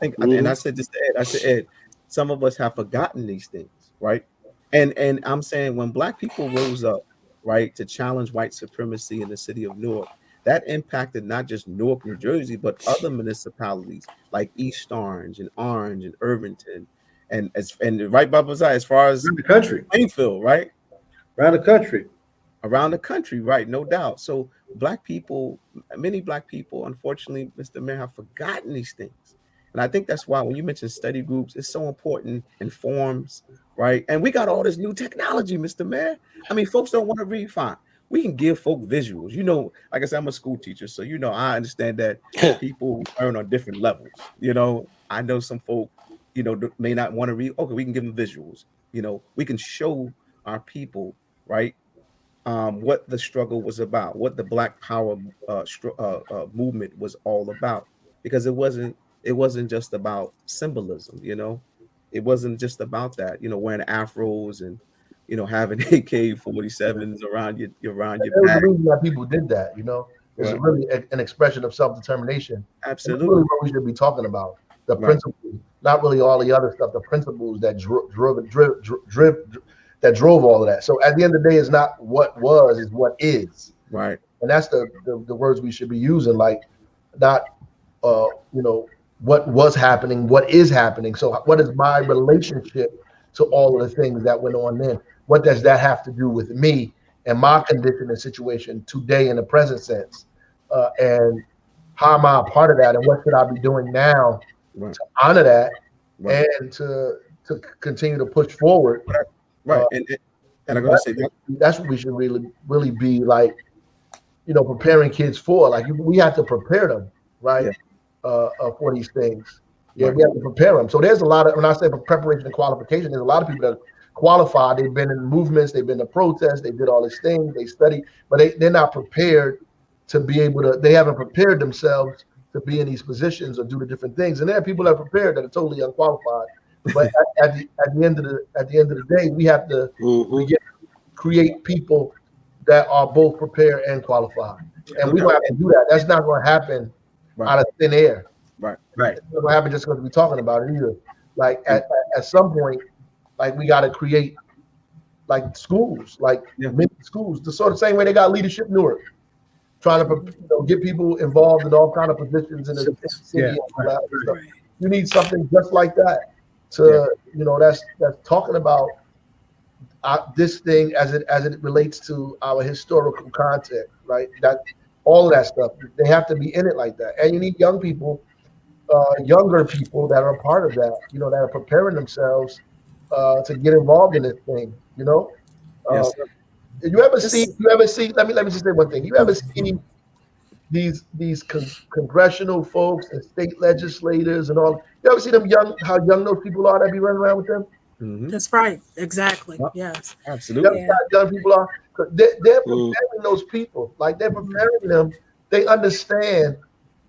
and I Mhm. said this to Ed. I said, Ed, some of us have forgotten these things, right? And I'm saying when Black people rose up, right, to challenge white supremacy in the city of Newark, that impacted not just Newark, New Jersey, but other municipalities like East Orange and Irvington, and right by Bazaar, as far as Around the country. Plainfield, right? Around the country. Around the country, right? No doubt. So Black people, many Black people, unfortunately, Mr. Mayor, have forgotten these things. And I think that's why when you mention study groups, it's so important in forums, right? And we got all this new technology, Mr. Mayor. I mean, folks don't want to read fine. We can give folk visuals. Like I said, I'm a school teacher, so I understand that people learn on different levels. I know some folk, may not want to read. Okay, we can give them visuals. We can show our people, right? What the struggle was about, what the Black Power movement was all about, because it wasn't just about symbolism. it wasn't just about that. Wearing afros and having AK-47s around your There was a back. reason why people did that. It's Right. really an expression of self-determination. And that's Absolutely. really what we should be talking about. The Right. principles, not really all the other stuff. The principles that that drove all of that. So at the end of the day, it's not what was, it's what is. Right. And that's the words we should be using, like not what was happening, what is happening. So what is my relationship to all of the things that went on then? What does that have to do with me and my condition and situation today in the present sense? And how am I a part of that? And what should I be doing now Right. to honor that Right. and to continue to push forward? Right. And I'm gonna say that. That's what we should really be like, preparing kids for. Like we have to prepare them, right, for these things. Yeah, Right. we have to prepare them. So there's a lot of, when I say preparation and qualification, there's a lot of people that qualified. They've been in movements, they've been to protests, they did all these things, they study, but they're not prepared to be able to. They haven't prepared themselves to be in these positions or do the different things. And there are people that are prepared that are totally unqualified. But at the end of the day, we have to create people that are both prepared and qualified, and we don't have to do that. That's not going to happen out of thin air. Right. It's not going to happen just because we're talking about it either. Like at some point, like we got to create like schools, like mini schools, the sort of same way they got leadership Newark, trying to get people involved in all kind of positions in the city. And all that stuff. You need something just like that to that's talking about this thing as it relates to our historical content, right? That all of that stuff, they have to be in it like that. And you need young people, younger people that are a part of that, that are preparing themselves to get involved in this thing. Yes. You ever see? Let me just say one thing. You ever see these congressional folks and state legislators and all? You ever see how young those people are that be running around with them? Mm-hmm. That's right. Exactly. Yes. Absolutely. Young people are. They're preparing those people. Like they're preparing them. They understand,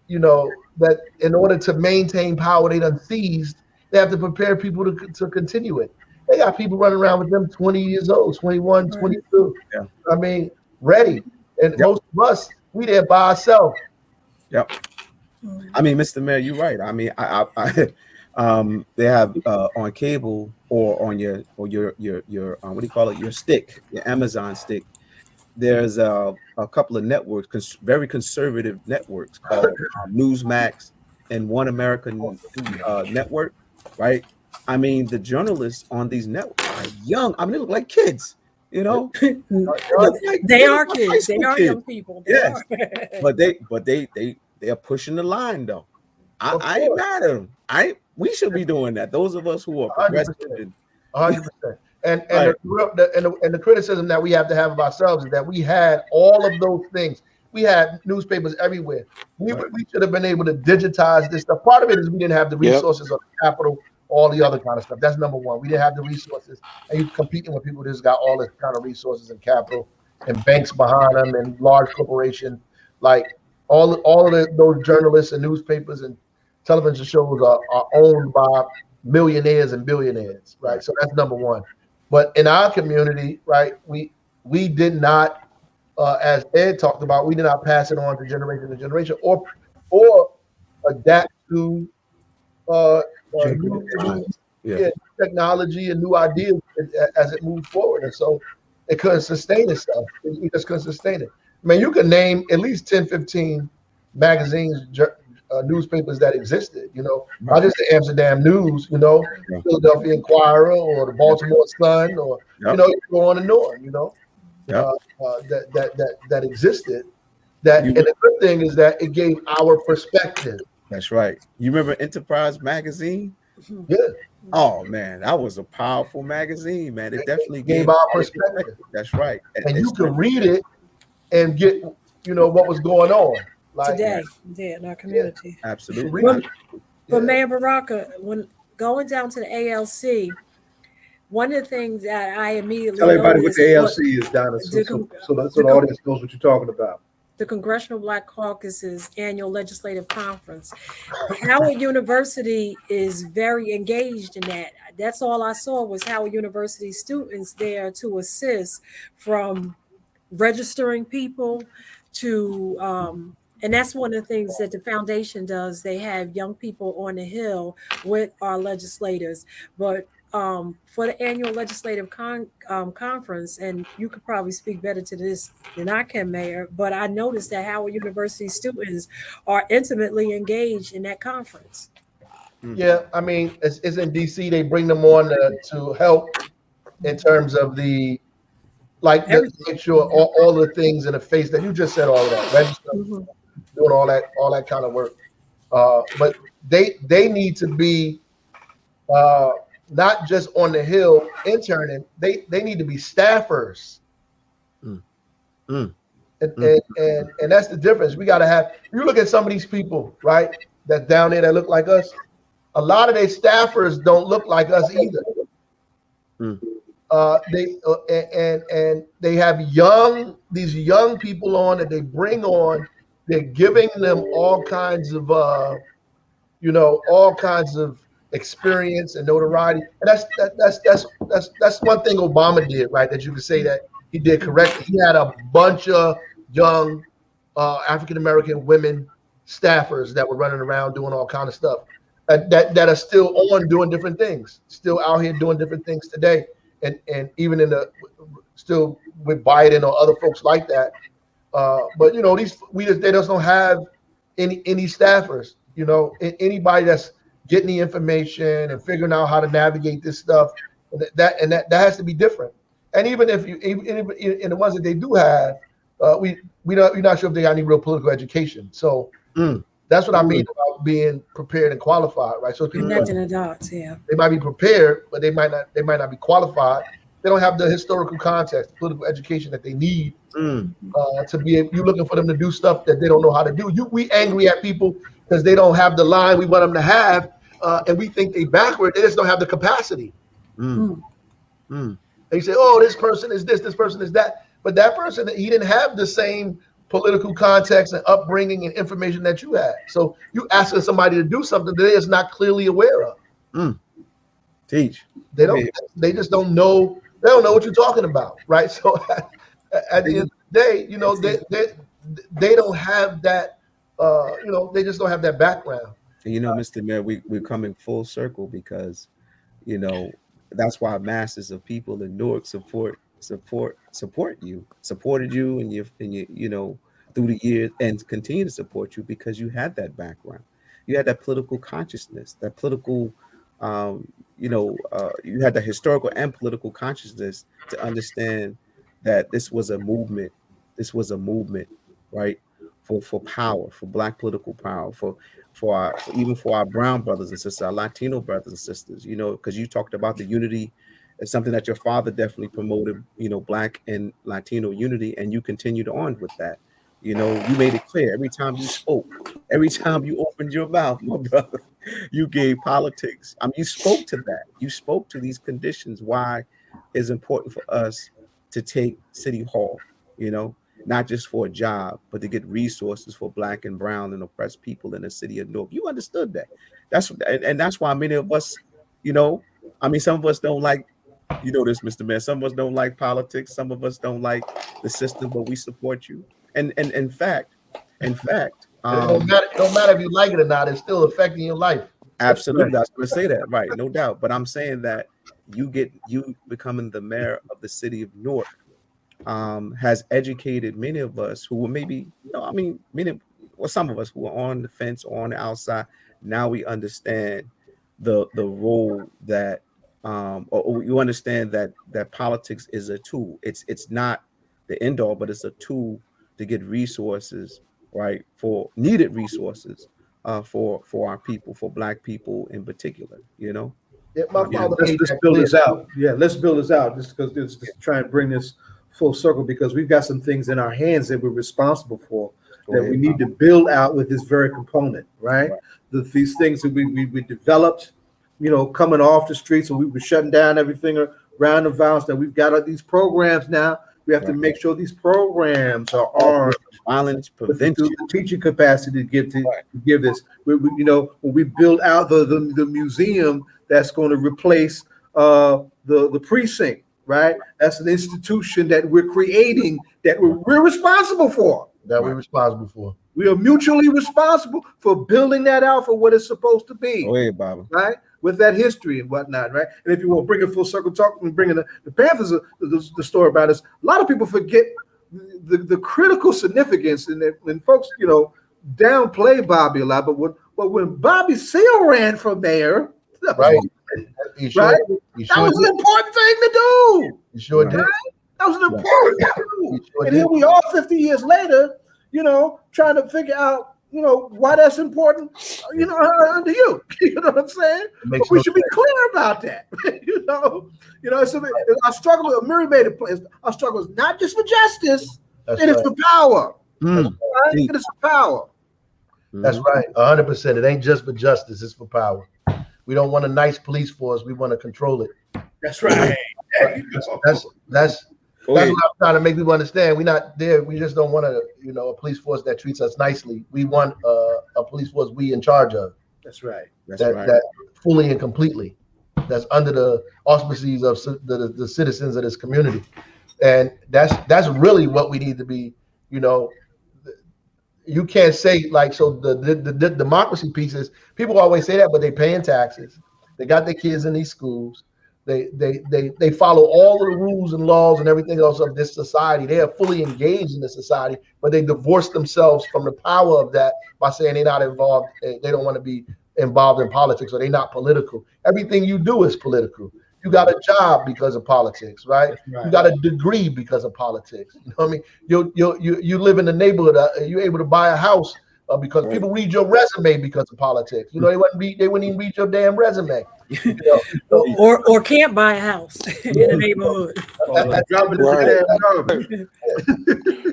that in order to maintain power they done seized, they have to prepare people to continue it. They got people running around with them 20 years old, 21, 22. Yeah. I mean, ready. And most of us, we there by ourselves. Yep. I mean, Mr. Mayor, you're right. I mean, they have on cable or on your what do you call it? Your stick, your Amazon stick. There's a couple of networks, very conservative networks called Newsmax and One American Network, right? I mean, the journalists on these networks are young. I mean, they look like kids, They are kids. They are young people. but they are pushing the line though. I ain't mad at them. We should be doing that. Those of us who are progressive. 100%. And the criticism that we have to have of ourselves is that we had all of those things. We had newspapers everywhere. We should have been able to digitize this stuff. Part of it is we didn't have the resources or the capital, all the other kind of stuff. That's number one. We didn't have the resources. And you're competing with people who's got all this kind of resources and capital and banks behind them and large corporations. Like all of those journalists and newspapers and television shows are owned by millionaires and billionaires, right? So that's number one. But in our community, right, we did not, as Ed talked about, we did not pass it on to generation or adapt to new technology and new ideas as it moved forward. And so it couldn't sustain itself. It just couldn't sustain it. I mean, you can name at least 10, 15 magazines, newspapers that existed, not just the Amsterdam News, Philadelphia Inquirer or the Baltimore Sun, or you go on and on, that existed. And the good thing is that it gave our perspective. That's right. You remember Enterprise magazine? Yeah. Oh man, that was a powerful magazine, man. It definitely gave our perspective. That's right. And you could read it and get, what was going on. Like, today in our community. Absolutely. But Mayor Baraka, when going down to the ALC, one of the things that I immediately tell everybody what the ALC is, Donna, so the audience knows what you're talking about. the Congressional Black Caucus's annual legislative conference. Howard University is very engaged in that. That's all I saw was Howard University students there to assist, from registering people to and that's one of the things that the foundation does. They have young people on the Hill with our legislators. But for the annual legislative conference, and you could probably speak better to this than I can, Mayor, but I noticed that Howard University students are intimately engaged in that conference. Yeah, I mean, it's in DC. They bring them on to help in terms of the make sure all the things in the face that you just said, all of that, register, doing all that kind of work. But they need to be not just on the Hill interning. They need to be staffers. And that's the difference. We got to have. You look at some of these people, right? That's down there that look like us. A lot of their staffers don't look like us either. They have these young people on that they bring on. They're giving them all kinds of all kinds of experience and notoriety. And that's one thing Obama did, right? That you could say that he did correctly. He had a bunch of young African American women staffers that were running around doing all kind of stuff that are still on doing different things, still out here doing different things today. And even still with Biden or other folks like that, but they just don't have any staffers. Anybody that's getting the information and figuring out how to navigate this stuff, that has to be different. And even if in the ones that they do have, we're not sure if they got any real political education. So that's what I mean about being prepared and qualified, right? So people, connecting the dots, yeah. They might be prepared, but they might not be qualified. They don't have the historical context, the political education that they need to be. You're looking for them to do stuff that they don't know how to do. We angry at people because they don't have the line we want them to have, and we think they backward. They just don't have the capacity. They say, "Oh, this person is this person is that," but that person, he didn't have the same political context and upbringing and information that you had. So you asking somebody to do something that they is not clearly aware of. Teach. They don't. They just don't know. They don't know what you're talking about, right? So at the end of the day, they don't have that. They just don't have that background. And Mr. Mayor, we're coming full circle because, that's why masses of people in Newark supported you, and you through the years, and continue to support you because you had that background, you had that political consciousness, that political, you had the historical and political consciousness to understand that this was a movement, right, for power, for Black political power, for our brown brothers and sisters, our Latino brothers and sisters, because you talked about the unity. It's something that your father definitely promoted, Black and Latino unity, and you continued on with that. You made it clear every time you spoke, every time you opened your mouth, my brother, you gave politics. You spoke to that. You spoke to these conditions, why it's important for us to take City Hall, not just for a job, but to get resources for Black and brown and oppressed people in the city of Newark. You understood that. That's why many of us, some of us don't like, this, Mr. Mayor. Some of us don't like politics. Some of us don't like the system, but we support you. And in fact, it don't matter if you like it or not. It's still affecting your life. Absolutely, I was going to say that, right? No doubt. But I'm saying that you becoming the mayor of the city of Newark has educated many of us who were maybe, some of us who are on the fence or on the outside. Now we understand the role that, or you understand that politics is a tool. It's not the end all, but it's a tool to get resources, right, for needed resources for our people, for Black people in particular. Yeah, my father let's build this out. Yeah, let's build this out. Just because just try and bring this full circle, because we've got some things in our hands that we're responsible for that we need to build out with this very component, right? These things that we developed, coming off the streets, and we were shutting down everything around the violence. That we've got these programs now We have to Right. make sure these programs are All armed violence with the prevention. teaching capacity to Right. give this. You know, when we build out the museum that's going to replace the precinct, right? That's an institution that we're creating that we're responsible for. That we're Right. responsible for. We are mutually responsible for building that out for what it's supposed to be, Go ahead, Baba. right? With that history and whatnot, right? And if you want to bring it full circle, talk and bring in the Panthers, the story about us. A lot of people forget the critical significance, and folks, you know, downplay Bobby a lot. But when Bobby Seale ran for mayor, Right. He sure, right? he That sure was an did. important thing to do. He sure Right. did. That was an important thing to do. He sure And here did. we are 50 years later, you know, trying to figure out, you know, why that's important, you know, under you. You know what I'm saying? It makes But we no should be sense. clear about that. It's our struggle. Mary made it plain. Our struggle is not just for justice; That's it is right. for power. Mm. Right? Deep. It is for power. That's Mhm. right. 100%. It ain't just for justice, it's for power. We don't want a nice police force. We want to control it. That's right. That's Go That's ahead. what I'm trying to make people understand. We're not there. We just don't want a police force that treats us nicely. We want a police force we in charge of. That's right. That's that, right. that fully and completely. That's under the auspices of the citizens of this community, and that's really what we need to be. You can't say like so. The democracy pieces. People always say that, but they paying taxes. They got their kids in these schools. They follow all of the rules and laws and everything else of this society. They are fully engaged in the society, but they divorce themselves from the power of that by saying they're not involved. They don't want to be involved in politics, or they're not political. Everything you do is political. You got a job because of politics, right? Right. You got a degree because of politics. You know what I mean? You live in the neighborhood. You're able to buy a house because Right. people read your resume because of politics. They wouldn't even read your damn resume. Or can't buy a house in a neighborhood. Drop it in Right. the damn garbage.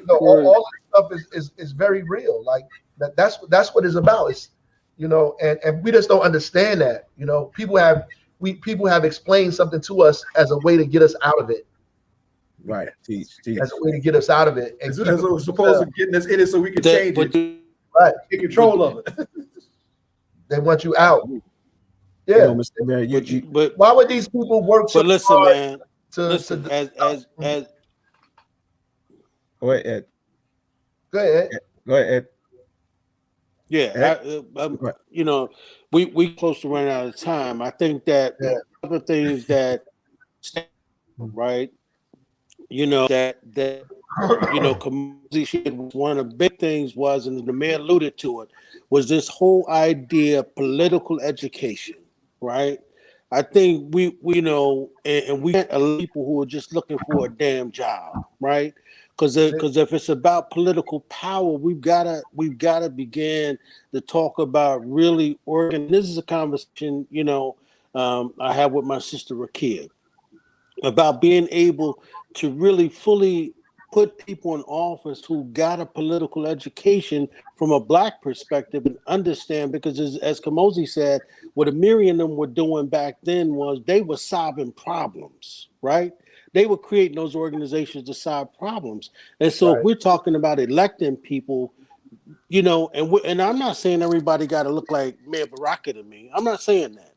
All this stuff is very real. Like that's what it's about. It's and we just don't understand that. People have explained something to us as a way to get us out of it. Right. Teach. As a way to get us out of it. And As keep as it we're supposed to get us in it so we can change But it, take control of it. They want you out. You Yeah. know, Mr. Mayor, but Why would these people work so listen, hard man. to Listen, as go ahead, Ed. go ahead. Go ahead, Ed. yeah, Right. we close to running out of time. I think that Yeah. other things that right, community shit was one of the big things was, and the mayor alluded to it, was this whole idea of political education, right? I think we and we can't allow people who are just looking for a damn job, right? Because if it's about political power, we've gotta begin to talk about really This is a conversation I have with my sister Rakia about being able to really fully put people in office who got a political education from a Black perspective and understand, because as Kamosi said, what Amiri and them were doing back then was they were solving problems, right? They were creating those organizations to solve problems. And so if Right. we're talking about electing people, and I'm not saying everybody got to look like Mayor Baraka to me. I'm not saying that.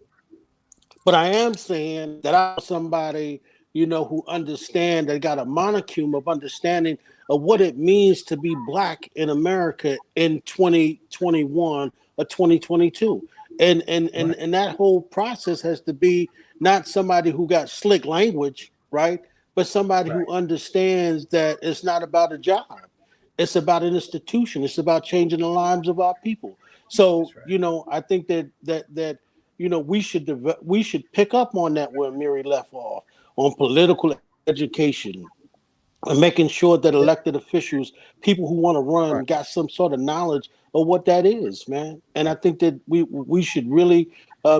But I am saying that I'm somebody, who understand, that got a monocule of understanding of what it means to be Black in America in 2021 or 2022. And that whole process has to be not somebody who got slick language, right? But somebody who understands that it's not about a job. It's about an institution. It's about changing the lives of our people. So, I think that we should pick up on that where Mary left off on political education and making sure that elected officials, people who want to run, got some sort of knowledge of what that is, man. And I think that we should really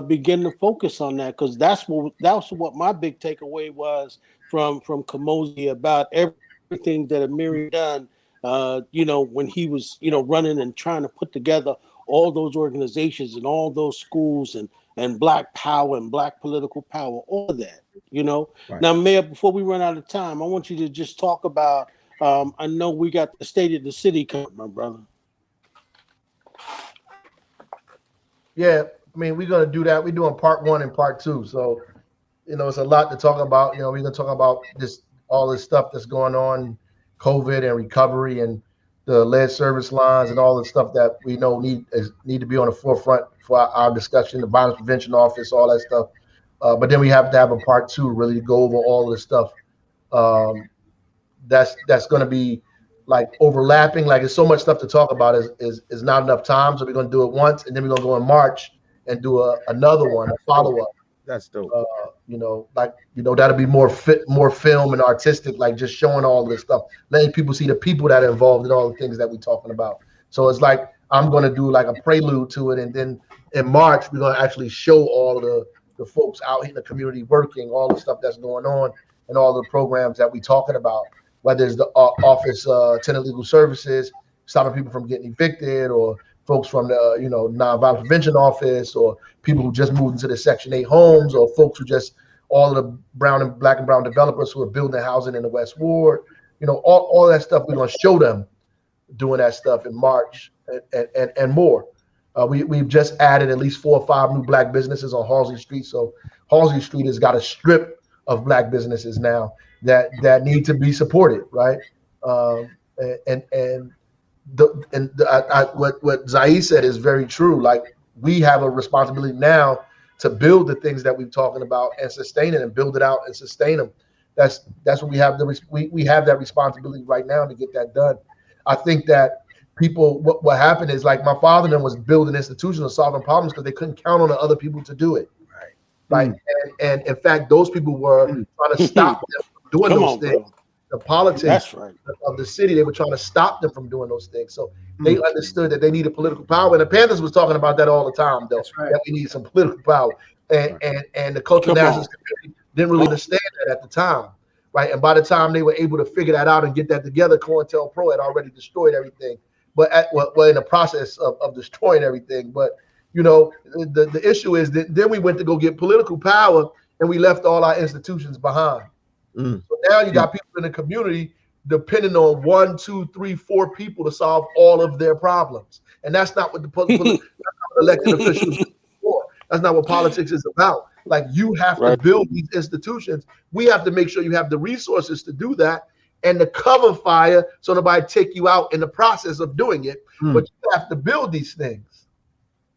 begin to focus on that, because that's what my big takeaway was from Kamosi about everything that Amiri done. When he was running and trying to put together all those organizations and all those schools and black power and black political power, all of that, you know. Right. Now, Mayor, before we run out of time, I want you to just talk about, I know we got the State of the City coming, my brother. Yeah, I mean, we're gonna do that. We're doing part 1 and part 2, so it's a lot to talk about. We're gonna talk about this all this stuff that's going on, COVID and recovery, and the lead service lines, and all the stuff that we know need to be on the forefront for our discussion. The violence prevention office, all that stuff. But then we have to have a part 2 really to go over all of the stuff. That's going to be like overlapping. Like, there's so much stuff to talk about. Is not enough time. So we're going to do it once, and then we're going to go in March and do another one, a follow up. That's dope. That'll be more film and artistic, like just showing all this stuff, letting people see the people that are involved in all the things that we're talking about. So it's like I'm going to do like a prelude to it, and then in March we're going to actually show all the folks out in the community working, all the stuff that's going on, and all the programs that we're talking about, whether it's the office, tenant legal services, stopping people from getting evicted, or folks from the nonviolent prevention office, or people who just moved into the Section 8 homes, or folks who just all of the black and brown developers who are building housing in the West Ward. All that stuff, we're going to show them doing that stuff in March and more. We've just added at least 4 or 5 new black businesses on Halsey Street. So Halsey Street has got a strip of black businesses now that need to be supported, right? What Zai said is very true. Like, we have a responsibility now to build the things that we're talking about and sustain it, and build it out and sustain them. That's what we have. We have that responsibility right now to get that done. I think that people, what happened is, like, my father then was building institutions and solving problems because they couldn't count on the other people to do it. Right. And in fact, those people were trying to stop them from doing those things. Bro. The politics of the city, they were trying to stop them from doing those things. So they understood that they needed political power. And the Panthers was talking about that all the time, though, that we need some political power. And the cultural nationalist community didn't really understand that at the time. Right. And by the time they were able to figure that out and get that together, COINTELPRO had already destroyed everything. But in the process of destroying everything. But the issue is that then we went to go get political power, and we left all our institutions behind. So now you got people in the community depending on 1, 2, 3, 4 people to solve all of their problems, and that's not what the elected officials are for. That's not what politics is about. Like, you have to build these institutions. We have to make sure you have the resources to do that, and the cover fire so nobody take you out in the process of doing it. But you have to build these things.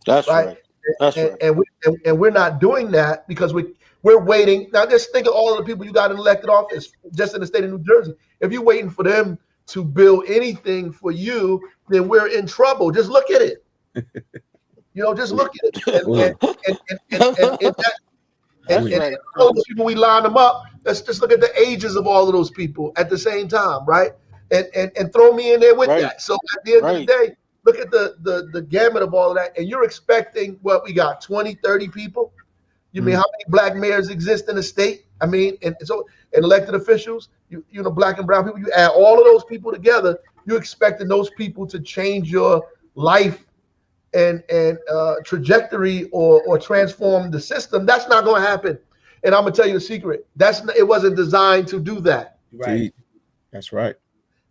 That's right. That's right. And we're not doing that because we're waiting. Now, just think of all of the people you got in elected office just in the state of New Jersey. If you're waiting for them to build anything for you, then we're in trouble. Just look at it. Just look at it. And all those people, we line them up. Let's just look at the ages of all of those people at the same time, right? And throw me in there with that. So at the end of the day, look at the gamut of all of that. And you're expecting what we got, 20, 30 people? You mean how many black mayors exist in the state? I mean, and elected officials, black and brown people, you add all of those people together, you're expecting those people to change your life and trajectory or transform the system. That's not going to happen. And I'm going to tell you the secret. It wasn't designed to do that. Right. That's right.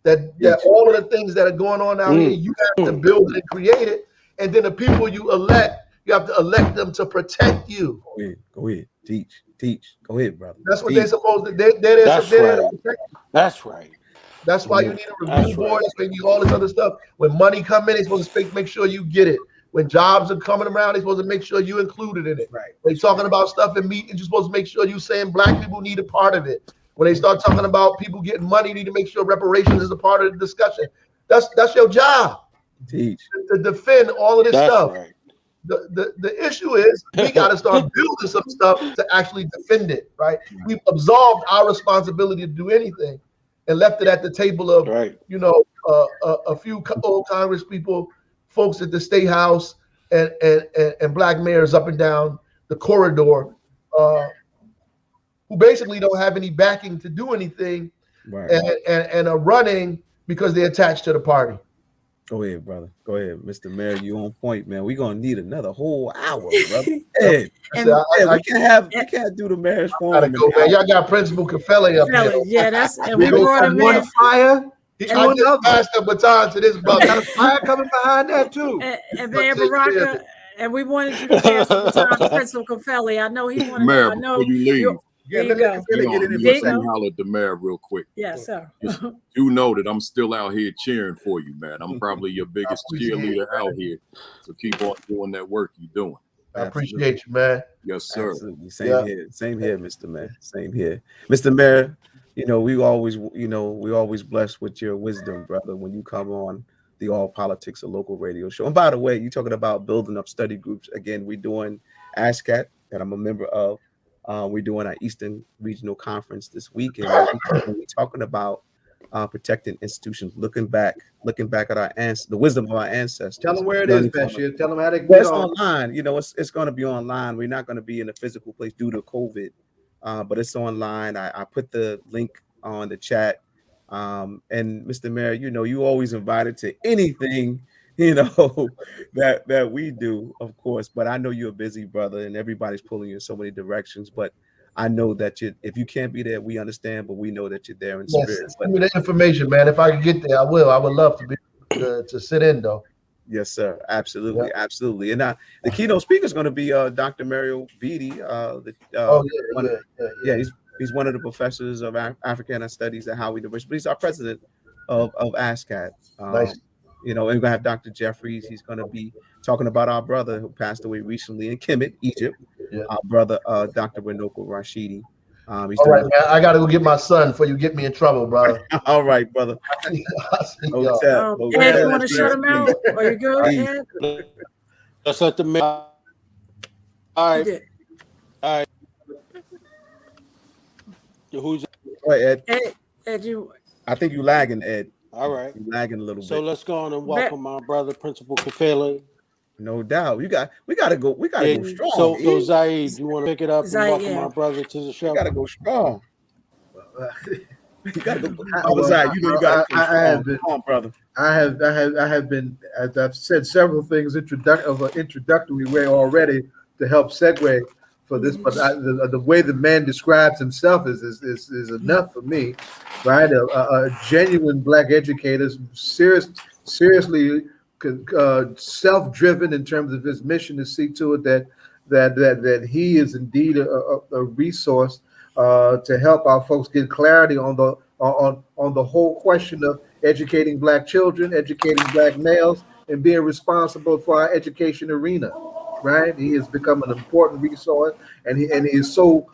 That all of the things that are going on out here, you have to build it and create it. And then the people you elect, you have to elect them to protect you. Go ahead. Teach. Go ahead, brother. That's what they're supposed to do. That's right. That's why you need a review board. That's why you need all this other stuff. When money come in, they're supposed to make sure you get it. When jobs are coming around, they're supposed to make sure you included in it. Right. When they're talking about stuff in meetings, you're supposed to make sure you saying black people need a part of it. When they start talking about people getting money, you need to make sure reparations is a part of the discussion. That's your job. Teach. To defend all of this stuff. Right. The issue is we got to start building some stuff to actually defend it, right? We've absolved our responsibility to do anything and left it at the table of, a few old Congress people, folks at the State House, and black mayors up and down the corridor who basically don't have any backing to do anything and are running because they're attached to the party. Go ahead, brother. Go ahead, Mr. Mayor. You on point, man. We're gonna need another whole hour, brother. Ed, I said, And Ed, I we can't do the mayor's gotta forum in go, an man. hour. Y'all got Principal Kafele up here. fellas, yeah, that's and We we gonna brought got him one in. fire, I two just another. passed the baton to this brother. Got a fire coming behind that too. And But Mayor take care of Baraka, it. and we wanted you to pass the baton to Principal Confelli. I know he wanted. Mayor, I before know you you. leave, Yeah, There you let go. Kafele get in here you for a There you let second. me go. holler at the mayor real quick. Yes, sir. Just do know that I'm still out here cheering for you, man. I'm probably your biggest appreciate cheerleader it, out man. here. So keep on doing that work you're doing. I Absolutely. appreciate you, man. Yes, sir. Absolutely. Same Yeah. here. Same here, Mr. Mayor. Same here. Mr. Mayor, we always blessed with your wisdom, brother, when you come on the All Politics, a local radio show. And by the way, you're talking about building up study groups. Again, we're doing ASCAT, that I'm a member of. We're doing our Eastern Regional Conference this weekend. We're talking about protecting institutions, looking back at the wisdom of our ancestors. Tell them where it is, learning from Bashir. Tell them how they can Well, get it's on. online. It's going to be online. We're not going to be in a physical place due to COVID, but it's online. I put the link on the chat. And Mr. Mayor, you always invited to anything, that we do, of course. But I know you're a busy brother, and everybody's pulling you in so many directions. But I know that if you can't be there, we understand. But we know that you're there in Yes, spirit. send me the information, man. If I can get there, I will. I would love to be to sit in though. Yes, sir. Absolutely, Yeah. absolutely. And the keynote speaker is going to be Dr. Mario Beatty. Oh Yeah, he's one of the professors of Africana Studies at Howard University, but he's our president of ASCAT. Nice. And we're gonna have Dr. Jeffries. He's gonna be talking about our brother who passed away recently in Kemet, Egypt. Yeah. Our brother, Dr. Renoko Rashidi. He's All doing right, man. I gotta go get my son before you get me in trouble, brother. all right, brother. I'll see y'all. Hotel, Ed, you hotel. want to shut him out? Are you good, Please. Ed? Let's let the mayor. All You right. did. Who's Go ahead, Ed. Ed, you. I think you lagging, Ed. all right? You lagging a little So bit. let's go on and welcome my brother, Principal Kafele. No doubt. We gotta go. We gotta go strong. So E. Zaid, you want to pick it up and Zaid, welcome yeah. my brother to the show? We gotta go strong. You gotta go. Well, Zaid, you gotta go I strong. have been- Come on, brother. I have been, as I've said several things of an introductory way already to help segue for this, but the way the man describes himself is enough for me, right? A genuine black educator, seriously self-driven in terms of his mission to see to it that he is indeed a resource to help our folks get clarity on the whole question of educating black children, educating black males, and being responsible for our education arena. Right? He has become an important resource, and he is so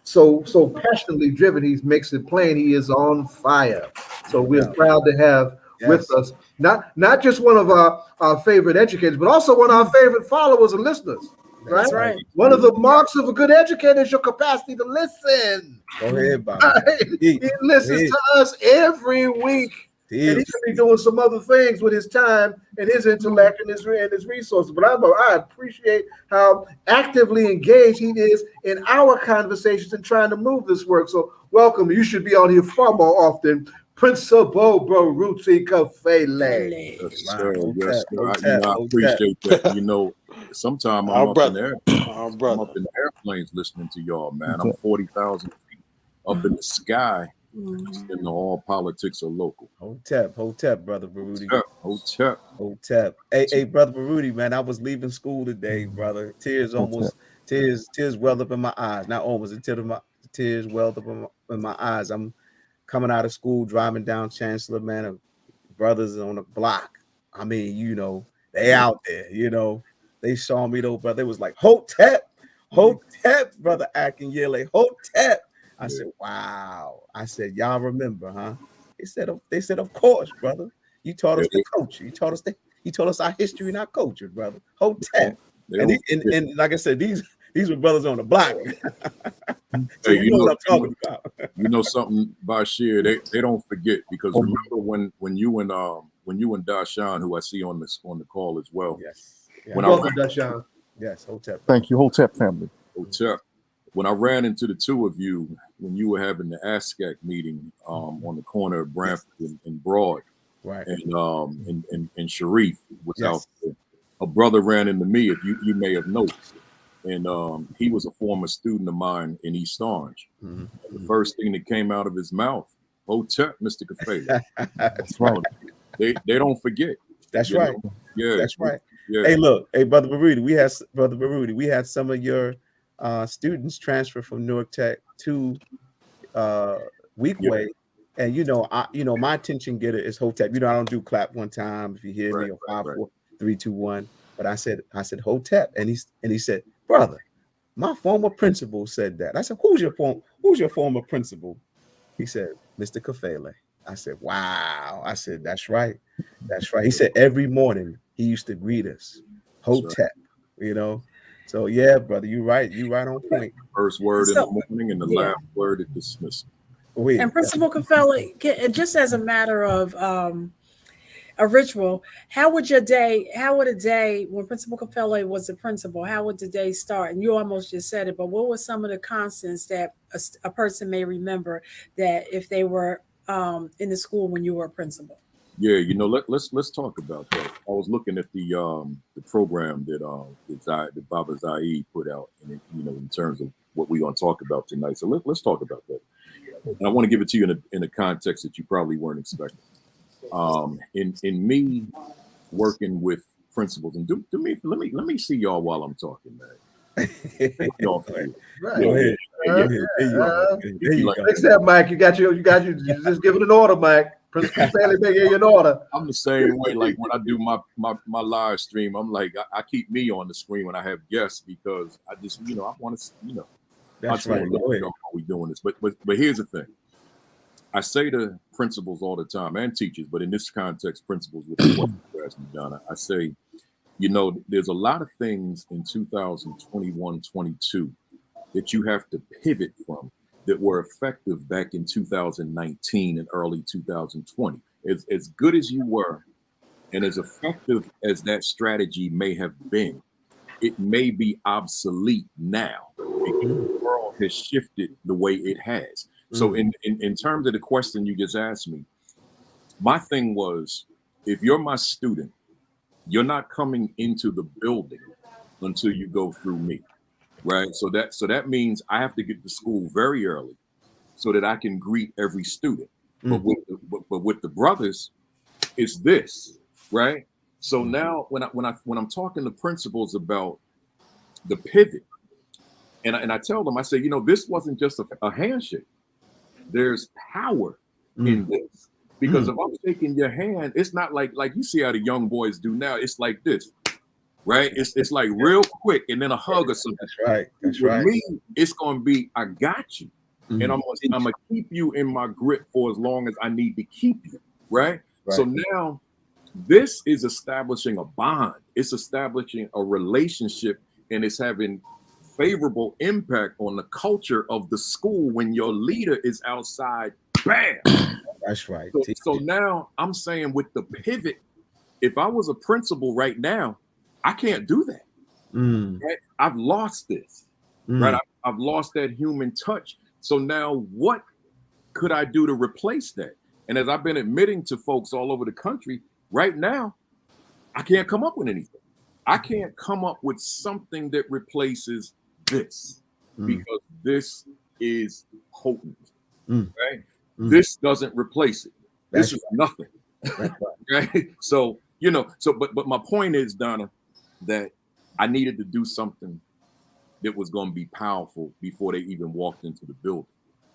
passionately driven. He makes it plain he is on fire. So we're proud to have with us not just one of our favorite educators, but also one of our favorite followers and listeners. Right? That's right. One of the marks of a good educator is your capacity to listen. Go ahead, Bob. Right? He listens to us every week. And he could be doing some other things with his time and his intellect and his resources. But I appreciate how actively engaged he is in our conversations and trying to move this work. So welcome. You should be on here far more often. Principal Baruti Kafele. Yes, sir. Yes, sir. I appreciate that. Sometimes Our I'm up brother. I'm up in the airplanes listening to y'all, man. I'm 40,000 feet up in the sky. In the All Politics are Local. Hotep, brother Baruti. Hotep. Hey, brother Baruti, man. I was leaving school today, brother. Tears welled up in my eyes. Not almost, tears welled up in my eyes. I'm coming out of school, driving down Chancellor, man. Brothers on the block. I mean, they out there. They saw me though, brother. It was like Hotep, brother Akinyele, Hotep. I said, wow. I said, y'all remember, huh? They said, of course, brother. You taught us the culture. You taught us our history and our culture, brother. Hotep. And like I said, these were brothers on the block. So hey, what I'm talking about. You know something, Bashir, they don't forget, because remember when you and Dashan, who I see on the call as well. Yes. Welcome, Dashan. Yes, Hotep. Thank you, Hotep family. Hotep. When I ran into the two of you when you were having the ASCAC meeting on the corner of Branford and Broad, Right. And Sharif was Yes. out there. A brother ran into me, if you may have noticed, and he was a former student of mine in East Orange. Mhm. And the first thing that came out of his mouth, "Hotep, Mr. Kafele." That's right. They don't forget. That's you right. know? Yeah, That's right. yeah. Hey, look, hey, Brother Baruti, we had some of your students transfer from Newark Tech to Weekway. And my attention getter is Hotep. I don't do clap one time if you hear me, or 5, 4, 3, 2, 1. But I said Hotep, and he said, brother, my former principal said that. I said, who's your former principal? He said, Mr. Kafele. I said, wow. I said, that's right. That's right. He said every morning he used to greet us, Hotep, So yeah, brother, you're right. You're right on point. First word in the morning and the last word at dismissal. And Principal Kafele, just as a matter of a ritual, how would a day when Principal Kafele was the principal, how would the day start? And you almost just said it, but what were some of the constants that a person may remember that if they were in the school when you were a principal? Yeah, let's talk about that. I was looking at the program that Baba Zaid put out, and in terms of what we're going to talk about tonight. So let's talk about that. And I want to give it to you in a context that you probably weren't expecting. In me working with principals, and let me see y'all while I'm talking, man. Y'all Right. Fix that, Mike. You got you just give it an order, Mike. Principal Kafele, make it an order. I'm the same way. Like when I do my live stream, I'm like I keep me on the screen when I have guests, because I just I want to That's right. How we doing this, but here's the thing. I say to principals all the time, and teachers, but in this context, principals with what you asked me, Donna, I say, there's a lot of things in 2021, 22 that you have to pivot from that were effective back in 2019 and early 2020. As good as you were, and as effective as that strategy may have been, it may be obsolete now because the world has shifted the way it has. So in terms of the question you just asked me, my thing was, if you're my student, you're not coming into the building until you go through me, right? So that means I have to get to school very early so that I can greet every student. But with the brothers, it's this, right? So now when I'm talking to principals about the pivot, and I tell them, I say, this wasn't just a handshake. There's power in this, because if I'm shaking your hand, it's not like you see how the young boys do now. It's like this, right? It's like real quick, and then a hug or something. That's right. That's For right. me, it's gonna be, I got you, and I'm gonna keep you in my grip for as long as I need to keep you, right? So now this is establishing a bond. It's establishing a relationship, and it's having favorable impact on the culture of the school when your leader is outside. Bam. That's right. So now I'm saying, with the pivot, if I was a principal right now, I can't do that. Right? I've lost this. Right? I've lost that human touch. So now what could I do to replace that? And as I've been admitting to folks all over the country, right now, I can't come up with anything. I can't come up with something that replaces this, because this is potent, right? This doesn't replace it. This is nothing, right? So, but my point is, Donna, that I needed to do something that was going to be powerful before they even walked into the building,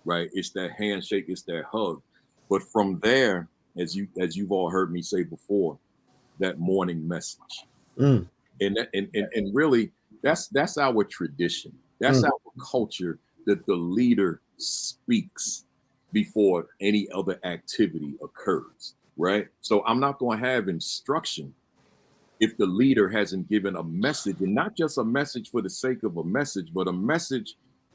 right? It's that handshake, it's that hug. But from there, as you've all heard me say before, that morning message. And really, that's our tradition. That's our culture, that the leader speaks before any other activity occurs, right? So I'm not going to have instruction if the leader hasn't given a message, and not just a message for the sake of a message, but a message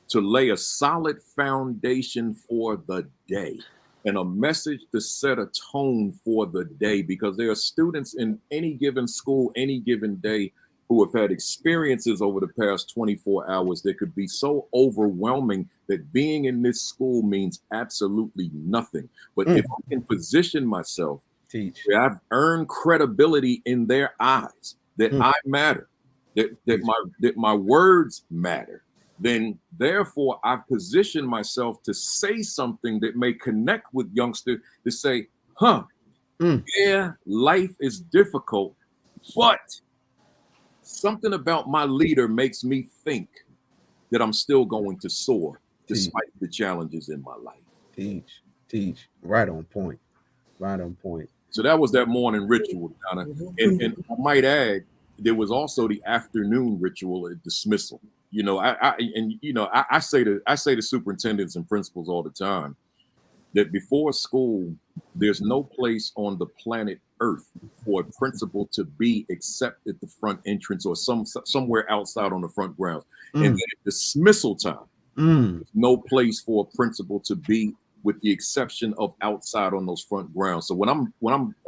to lay a solid foundation for the day, and a message to set a tone for the day, because there are students in any given school, any given day, who have had experiences over the past 24 hours that could be so overwhelming that being in this school means absolutely nothing. But if I can position myself Teach. where I've earned credibility in their eyes that I matter, that my words matter, then therefore I've positioned myself to say something that may connect with youngsters to say, yeah, life is difficult, but something about my leader makes me think that I'm still going to soar despite the challenges in my life. Teach. Right on point. Right on point. So that was that morning ritual, Donna. And I might add, there was also the afternoon ritual at dismissal. You know, I say to superintendents and principals all the time that before school, there's no place on the planet Earth for a principal to be except at the front entrance or somewhere outside on the front grounds. And then at dismissal time, there's no place for a principal to be with the exception of outside on those front grounds. So when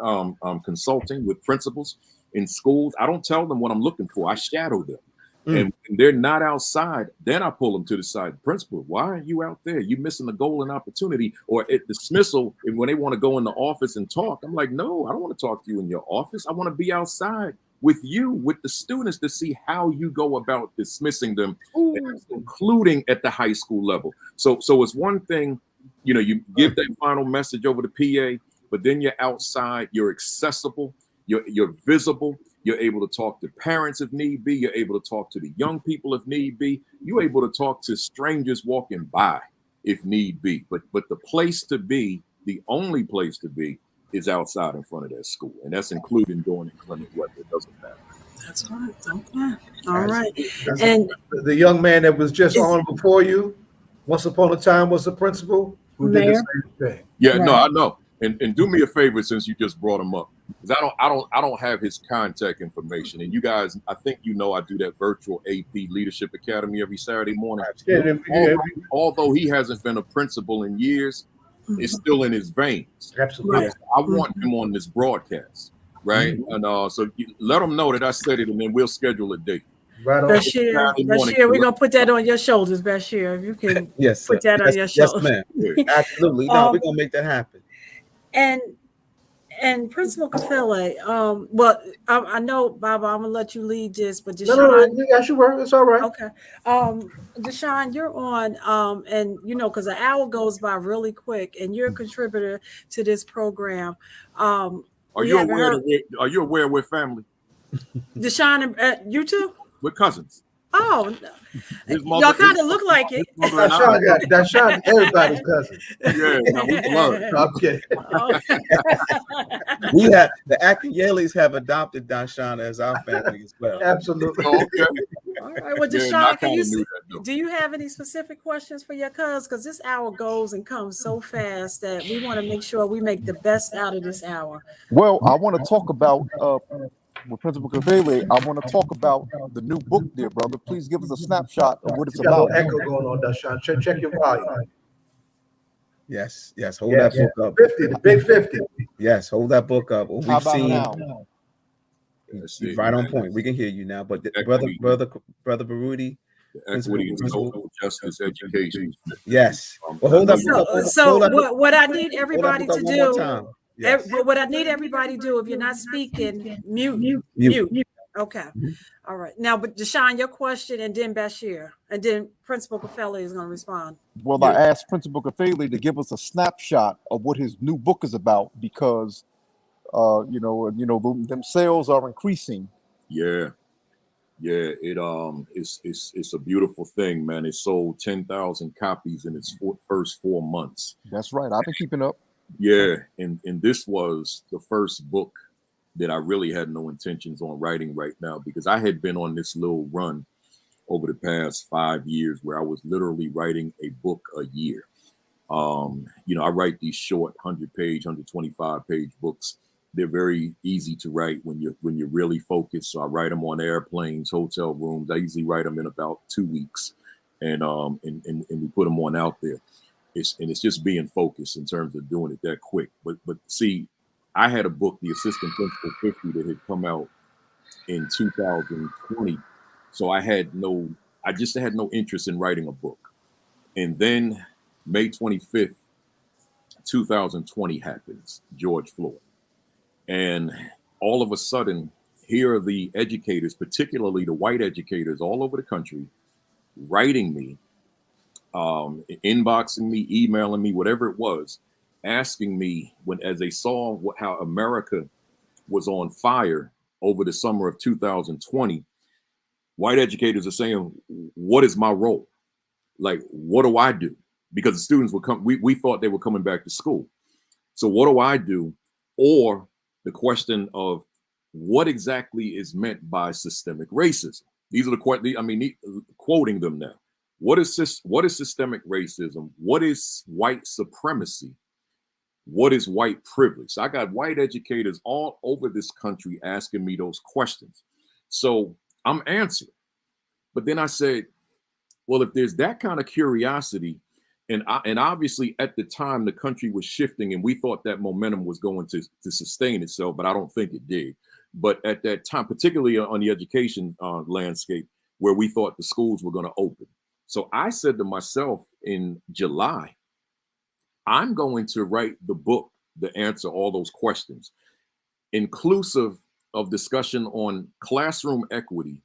I'm consulting with principals in schools, I don't tell them what I'm looking for. I shadow them. And when they're not outside, then I pull them to the side. Principal, why aren't you out there? You're missing a golden opportunity. Or at dismissal, and when they want to go in the office and talk, I'm like, no, I don't want to talk to you in your office. I want to be outside with you, with the students, to see how you go about dismissing them, including at the high school level. So it's one thing, you know, you give that final message over the PA, but then you're outside, you're accessible, you're visible. You're able to talk to parents if need be. You're able to talk to the young people if need be. You're able to talk to strangers walking by if need be. But the place to be, the only place to be, is outside in front of that school. And that's including during inclement weather. It doesn't matter. That's right. Okay. All right. That's And the young man that was just on before you, once upon a time was the principal who did the Mayor? same thing. Yeah, Right. no, I know. And do me a favor, since you just brought him up, because I don't have his contact information. And you guys, I think you know I do that virtual AP Leadership Academy every Saturday morning. Although he hasn't been a principal in years, it's still in his veins. Absolutely. I want him on this broadcast, right? And so let him know that I said it, and then we'll schedule a date. Right on. Bashir, we're gonna put that on your shoulders, Bashir. If you can Yes, put that on your shoulders. Yes, ma'am. Absolutely. No, we're gonna make that happen. And Principal Kafele, well, I know, Baba, I'm gonna let you lead this, but Deshaun, No, you got your word. It's all right. okay. Deshaun, you're on, and you know, because an hour goes by really quick, and you're a contributor to this program. Are you aware we're family? Deshaun, and you too? We're cousins. Oh, y'all kind of look like it. Dashawn, everybody's cousin. Yeah, no, we blood. I'm kidding. Oh. We have the Akiyelis have adopted Dashawn as our family as well. Absolutely. Oh, okay. All right. Well, Deshaun, do you have any specific questions for your cuz? Because this hour goes and comes so fast that we want to make sure we make the best out of this hour. Well, I want to talk about with Principal Kafele. I want to talk about the new book, dear brother. Please give us a snapshot of what it's You got a about. little echo going on, Dashawn. Check your volume. Yes, hold that book up. 50, the big 50. Yes, hold that book up. What How we've about seen, now? right on point. We can hear you now. But brother Baruti, Equity and social justice education. Yes. Well, hold up. So what I need everybody to do. Yes. What I need everybody to do, if you're not speaking, mute. Okay. All right. Now, but Deshaun, your question, and then Bashir, and then Principal Kafele is going to respond. Well, I asked Principal Kafele to give us a snapshot of what his new book is about because, them sales are increasing. Yeah. It's a beautiful thing, man. It sold 10,000 copies in its first 4 months. That's right. I've been keeping up. Yeah, and this was the first book that I really had no intentions on writing right now, because I had been on this little run over the past 5 years where I was literally writing a book a year. I write these short 100-page, 125-page books. They're very easy to write when you're really focused. So I write them on airplanes, hotel rooms. I usually write them in about 2 weeks, and we put them on out there. It's just being focused in terms of doing it that quick. But see, I had a book, The Assistant Principal 50, that had come out in 2020. So I just had no interest in writing a book. And then May 25th, 2020 happens, George Floyd. And all of a sudden, here are the educators, particularly the white educators all over the country, writing me, inboxing me, emailing me, whatever it was, asking me as they saw how America was on fire over the summer of 2020. White educators are saying, what is my role? Like, what do I do? Because the students would come, we thought they were coming back to school. So what do I do? Or the question of what exactly is meant by systemic racism? These are quoting them now. What is systemic racism? What is white supremacy? What is white privilege? So I got white educators all over this country asking me those questions. So I'm answering. But then I said, well, if there's that kind of curiosity, and obviously at the time the country was shifting and we thought that momentum was going to sustain itself, but I don't think it did. But at that time, particularly on the education landscape, where we thought the schools were going to open. So I said to myself in July, I'm going to write the book to answer all those questions, inclusive of discussion on classroom equity,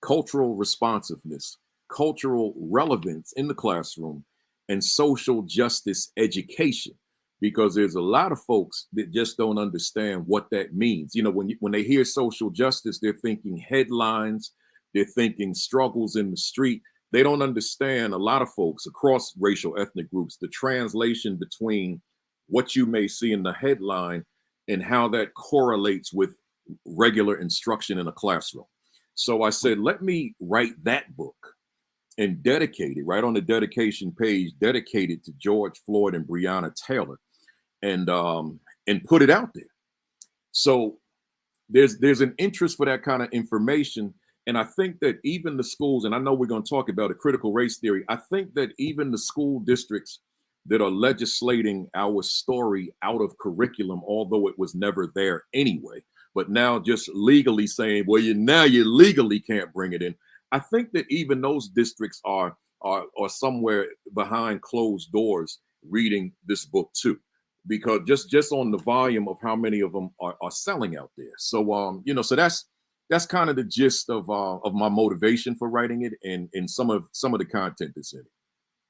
cultural responsiveness, cultural relevance in the classroom, and social justice education. Because there's a lot of folks that just don't understand what that means. You know, when they hear social justice, they're thinking headlines, they're thinking struggles in the street. They don't understand, a lot of folks across racial ethnic groups, the translation between what you may see in the headline and how that correlates with regular instruction in a classroom. So I said, let me write that book and dedicate it, right on the dedication page, dedicated to George Floyd and Breonna Taylor, and put it out there. So there's an interest for that kind of information. And I think that even the schools, and I know we're going to talk about a critical race theory, I think that even the school districts that are legislating our story out of curriculum, although it was never there anyway, but now just legally saying, well, you legally can't bring it in. I think that even those districts are somewhere behind closed doors reading this book too, because just on the volume of how many of them are selling out there. So so that's kind of the gist of my motivation for writing it, and some of the content that's in it.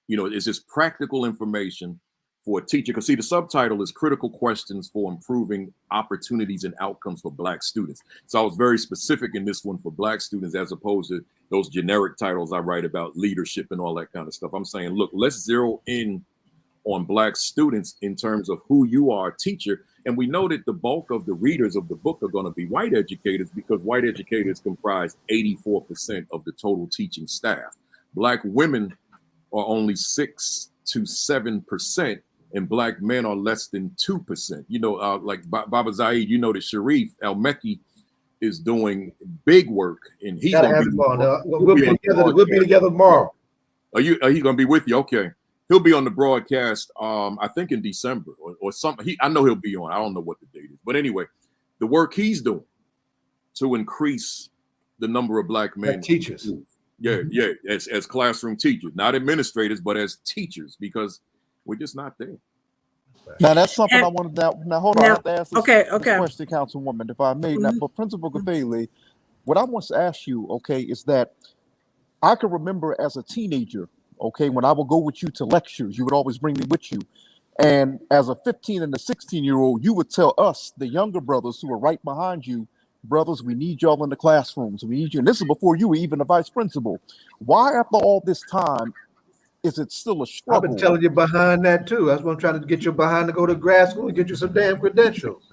You know, it's just practical information for a teacher. Because see, the subtitle is Critical Questions for Improving Opportunities and Outcomes for Black Students. So I was very specific in this one for Black students, as opposed to those generic titles I write about leadership and all that kind of stuff. I'm saying, look, let's zero in on Black students in terms of who you are, a teacher. And we know that the bulk of the readers of the book are going to be white educators, because white educators comprise 84% of the total teaching staff. Black women are only 6 to 7%, and Black men are less than 2%. You know, like Baba Zaid, you know that Sharif Al-Mekki is doing big work, and he's going to be on. We'll be together tomorrow. Are you going to be with you? Okay. He'll be on the broadcast, I think in December or something. I know he'll be on. I don't know what the date is. But anyway, the work he's doing to increase the number of Black men. Like teachers. Yeah, as classroom teachers, not administrators, but as teachers, because we're just not there. Now that's something I wanted to. Now hold on, I have to ask this okay. question, Councilwoman, if I may. Now, but Principal Kafele, what I want to ask you, okay, is that I can remember as a teenager, okay, when I would go with you to lectures, you would always bring me with you. And as a 15 and a 16-year-old, you would tell us, the younger brothers who were right behind you, brothers, we need y'all in the classrooms. We need you. And this is before you were even the vice principal. Why, after all this time, is it still a struggle? I've been telling you behind that too. That's what I'm trying to get you behind to go to grad school and get you some damn credentials.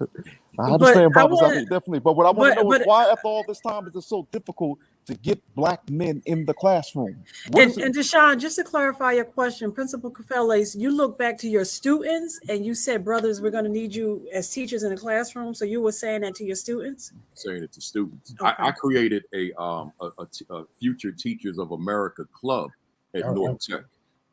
I understand, Bob, definitely. But what I want to know is why, after all this time, is it so difficult to get Black men in the classroom? And Deshaun, just to clarify your question, Principal Kafele, you look back to your students and you said, brothers, we're going to need you as teachers in the classroom. So you were saying that to your students? Saying it to students. Okay. I created a Future Teachers of America club at North Tech.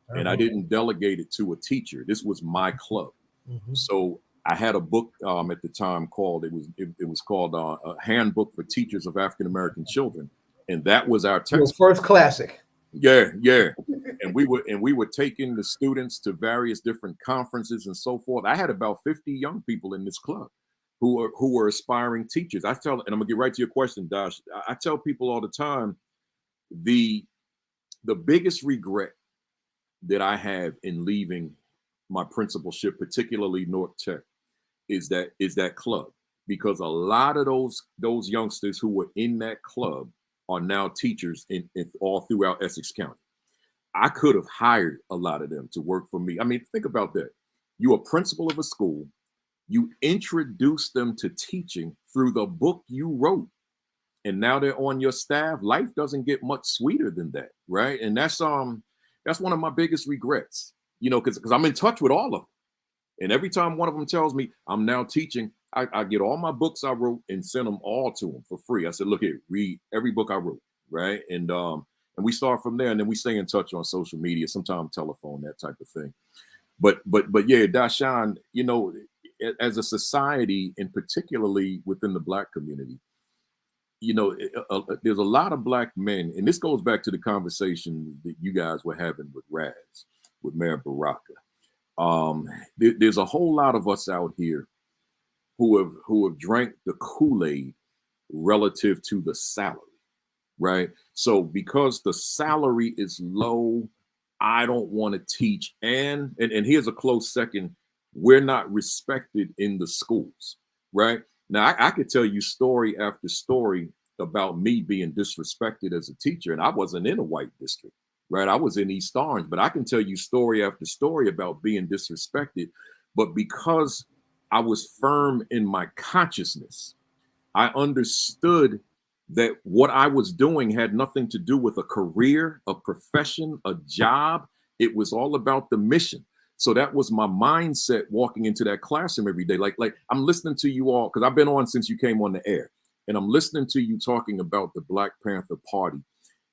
And I didn't delegate it to a teacher. This was my club. Mm-hmm. So I had a book at the time called it was called a Handbook for Teachers of African American Children, and that was our text. Your first classic. Yeah. And we were taking the students to various different conferences and so forth. I had about 50 young people in this club, who are aspiring teachers. I tell, and I'm gonna get right to your question, Dash. I tell people all the time, the biggest regret that I have in leaving my principalship, particularly North Tech, is that club, because a lot of those youngsters who were in that club are now teachers in all throughout Essex County. I could have hired a lot of them to work for me. I mean, think about that. You're a principal of a school. You introduce them to teaching through the book you wrote, and now they're on your staff. Life doesn't get much sweeter than that, right? And that's one of my biggest regrets, because I'm in touch with all of them. And every time one of them tells me I'm now teaching, I get all my books I wrote and send them all to them for free. I said, look here, read every book I wrote, right? And we start from there, and then we stay in touch on social media, sometimes telephone, that type of thing. But yeah, Dashawn, as a society, and particularly within the Black community, there's a lot of Black men, and this goes back to the conversation that you guys were having with Raz, with Mayor Baraka. There's a whole lot of us out here who have drank the Kool-Aid relative to the salary, right? So because the salary is low, I don't want to teach. And here's a close second, we're not respected in the schools, right? Now, I could tell you story after story about me being disrespected as a teacher, and I wasn't in a white district, right? I was in East Orange, but I can tell you story after story about being disrespected. But because I was firm in my consciousness, I understood that what I was doing had nothing to do with a career, a profession, a job. It was all about the mission. So that was my mindset walking into that classroom every day. Like I'm listening to you all, because I've been on since you came on the air, and I'm listening to you talking about the Black Panther Party.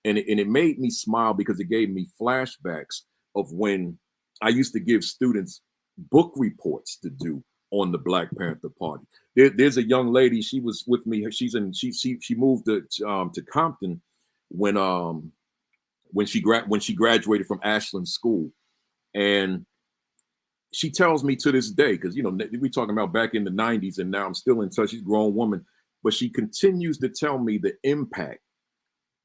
And it made me smile, because it gave me flashbacks of when I used to give students book reports to do on the Black Panther Party. There's a young lady, she was with me. She moved to Compton when she graduated from Ashland School, and she tells me to this day, because we're talking about back in the 90s, and now I'm still in touch. She's a grown woman, but she continues to tell me the impact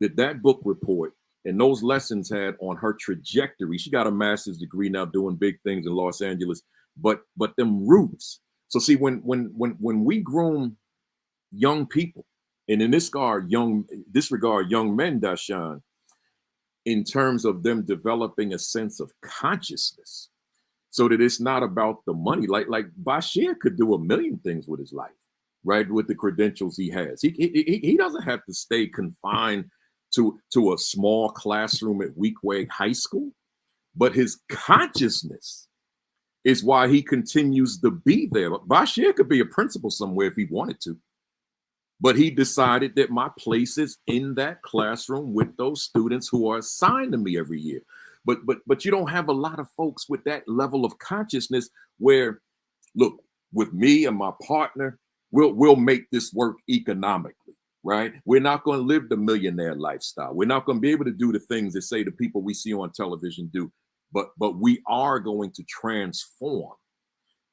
that book report and those lessons had on her trajectory. She got a master's degree now, doing big things in Los Angeles, but them roots. So see, when we groom young people, and in this regard young men, Dashawn, in terms of them developing a sense of consciousness, so that it's not about the money. Like Bashir could do a million things with his life, right? With the credentials he has, he doesn't have to stay confined to a small classroom at Weequahic High School, but his consciousness is why he continues to be there. Bashir could be a principal somewhere if he wanted to, but he decided that my place is in that classroom with those students who are assigned to me every year. But you don't have a lot of folks with that level of consciousness where, look, with me and my partner, we'll make this work economically, right? We're not going to live the millionaire lifestyle. We're not going to be able to do the things that, say, the people we see on television do, but we are going to transform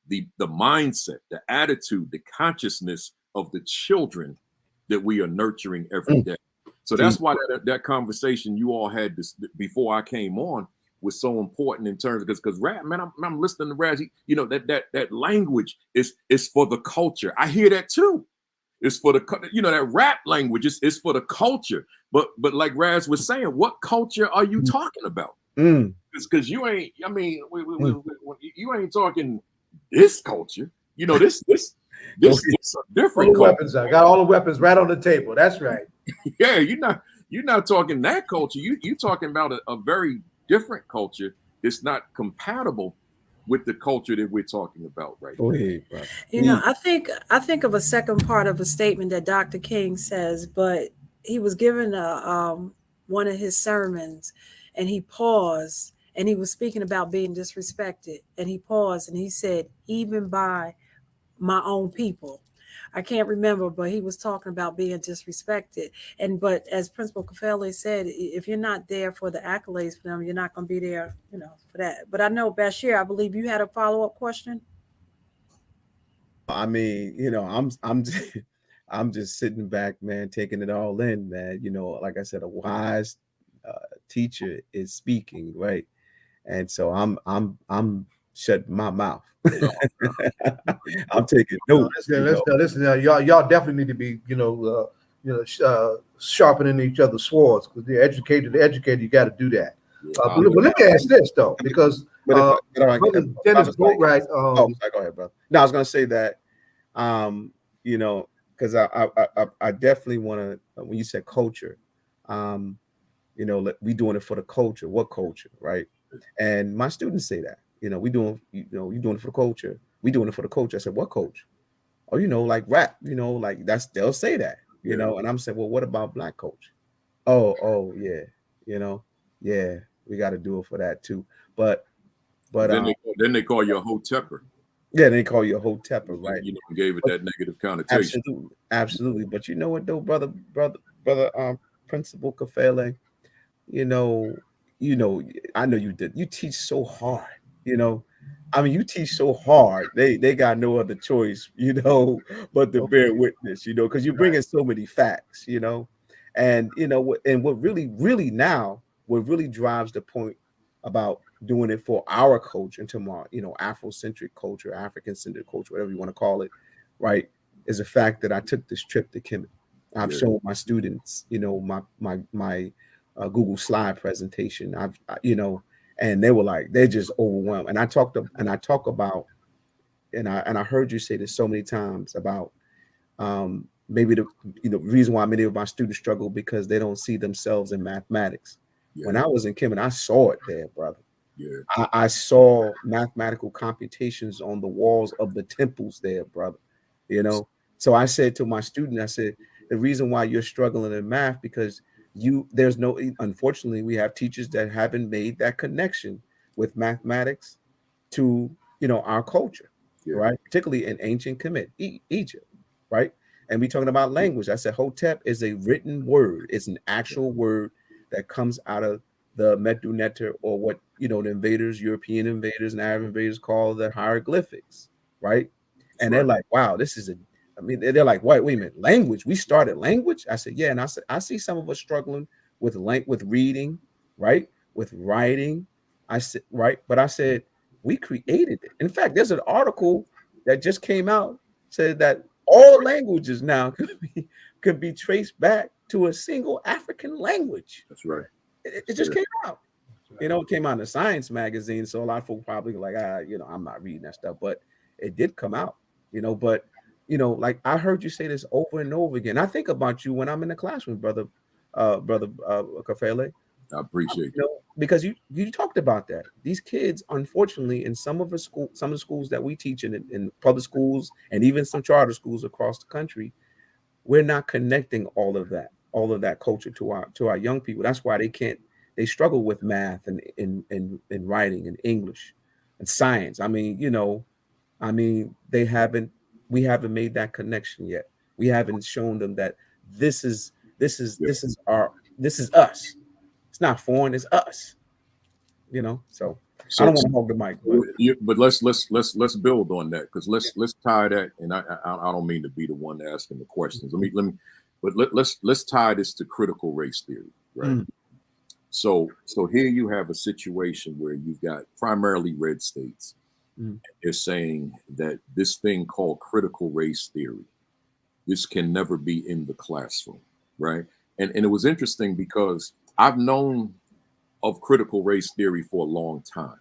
the mindset, the attitude, the consciousness of the children that we are nurturing every day. So that's why that conversation you all had this before I came on was so important, in terms of, because man, I'm listening to Raz. That language is for the culture. I hear that too. It's for the that rap language. It's for the culture. But like Raz was saying, what culture are you talking about? Because you ain't. I mean, you ain't talking this culture. This different weapons. I got all the weapons right on the table. That's right. Yeah, you're not talking that culture. You talking about a very different culture that's not compatible with the culture that we're talking about right now. I think of a second part of a statement that Dr. King says, but he was given one of his sermons, and he paused, and he was speaking about being disrespected, and he paused, and he said, even by my own people. I can't remember, but he was talking about being disrespected. But as Principal Kafele said, if you're not there for the accolades for them, you're not going to be there, for that. But I know, Bashir, I believe you had a follow-up question. I mean, I'm I'm just sitting back, man, taking it all in, man. Like I said, a wise teacher is speaking, right? And so I'm shutting my mouth. No, I'm taking notes, Listen, y'all definitely need to be, sharpening each other's swords because the educated, you got to do that. But let me ask this though, because But Brother if I Dennis was like, Boatwright, oh, sorry, go ahead, bro. No, I was gonna say that, um, because I definitely want to. When you said culture, um, we doing it for the culture. What culture, right? And my students say that, we doing, you doing it for the culture. We doing it for the culture. I said, what culture? Oh, like rap, like they'll say that, and I'm saying, well, what about black culture? Oh, yeah, you know, yeah, we got to do it for that too. But then they call you a hotepper. yeah, they call you a hotepper, right? Gave it But that negative connotation. absolutely. But you know what though, brother, Principal Kafele, you know, I know you did. You teach so hard, you know. I mean, you teach so hard. They got no other choice, but to bear witness, because you bring in so many facts, and what really now, what really drives the point about doing it for our culture and tomorrow, Afrocentric culture, African-centered culture, whatever you want to call it, right, is the fact that I took this trip to Kemet. I've shown my students, my Google slide presentation. And they were like, they're just overwhelmed. And I talk about, and I heard you say this so many times about maybe the reason why many of my students struggle because they don't see themselves in mathematics. When I was in Kemet, I saw it there, brother. I saw mathematical computations on the walls of the temples there, brother. So I said to my student, I said, the reason why you're struggling in math because there's no, unfortunately, we have teachers that haven't made that connection with mathematics to our culture, right? Particularly in ancient Kemet, Egypt, right? And we talking about language. I said Hotep is a written word. It's an actual word that comes out of the Medu Neter, or what the invaders, European invaders and Arab invaders call the hieroglyphics, right? And they're like, wow, this is I mean, they're like, wait a minute, language. We started language. I said, yeah, and I said, I see some of us struggling with with reading, right, with writing. I said, right, but I said we created it. In fact, there's an article that just came out said that all languages now could be traced back to a single African language. That's right. It just came out. It came out in a science magazine, so a lot of folks probably like, I'm not reading that stuff, but it did come out, but like I heard you say this over and over again. I think about you when I'm in the classroom, brother Kafele. I appreciate it. Because you talked about that. These kids, unfortunately, in some of the schools that we teach in public schools and even some charter schools across the country, we're not connecting all of that culture to our young people. That's why they struggle with math and in writing and English and science. I mean, we haven't made that connection yet. We haven't shown them that this is us. It's not foreign, it's us. So I don't want to hold the mic, but let's build on that, because let's tie that. And I don't mean to be the one asking the questions. Let's tie this to critical race theory, right? So here you have a situation where you've got primarily red states. They're saying that this thing called critical race theory, this can never be in the classroom, right? And it was interesting because I've known of critical race theory for a long time,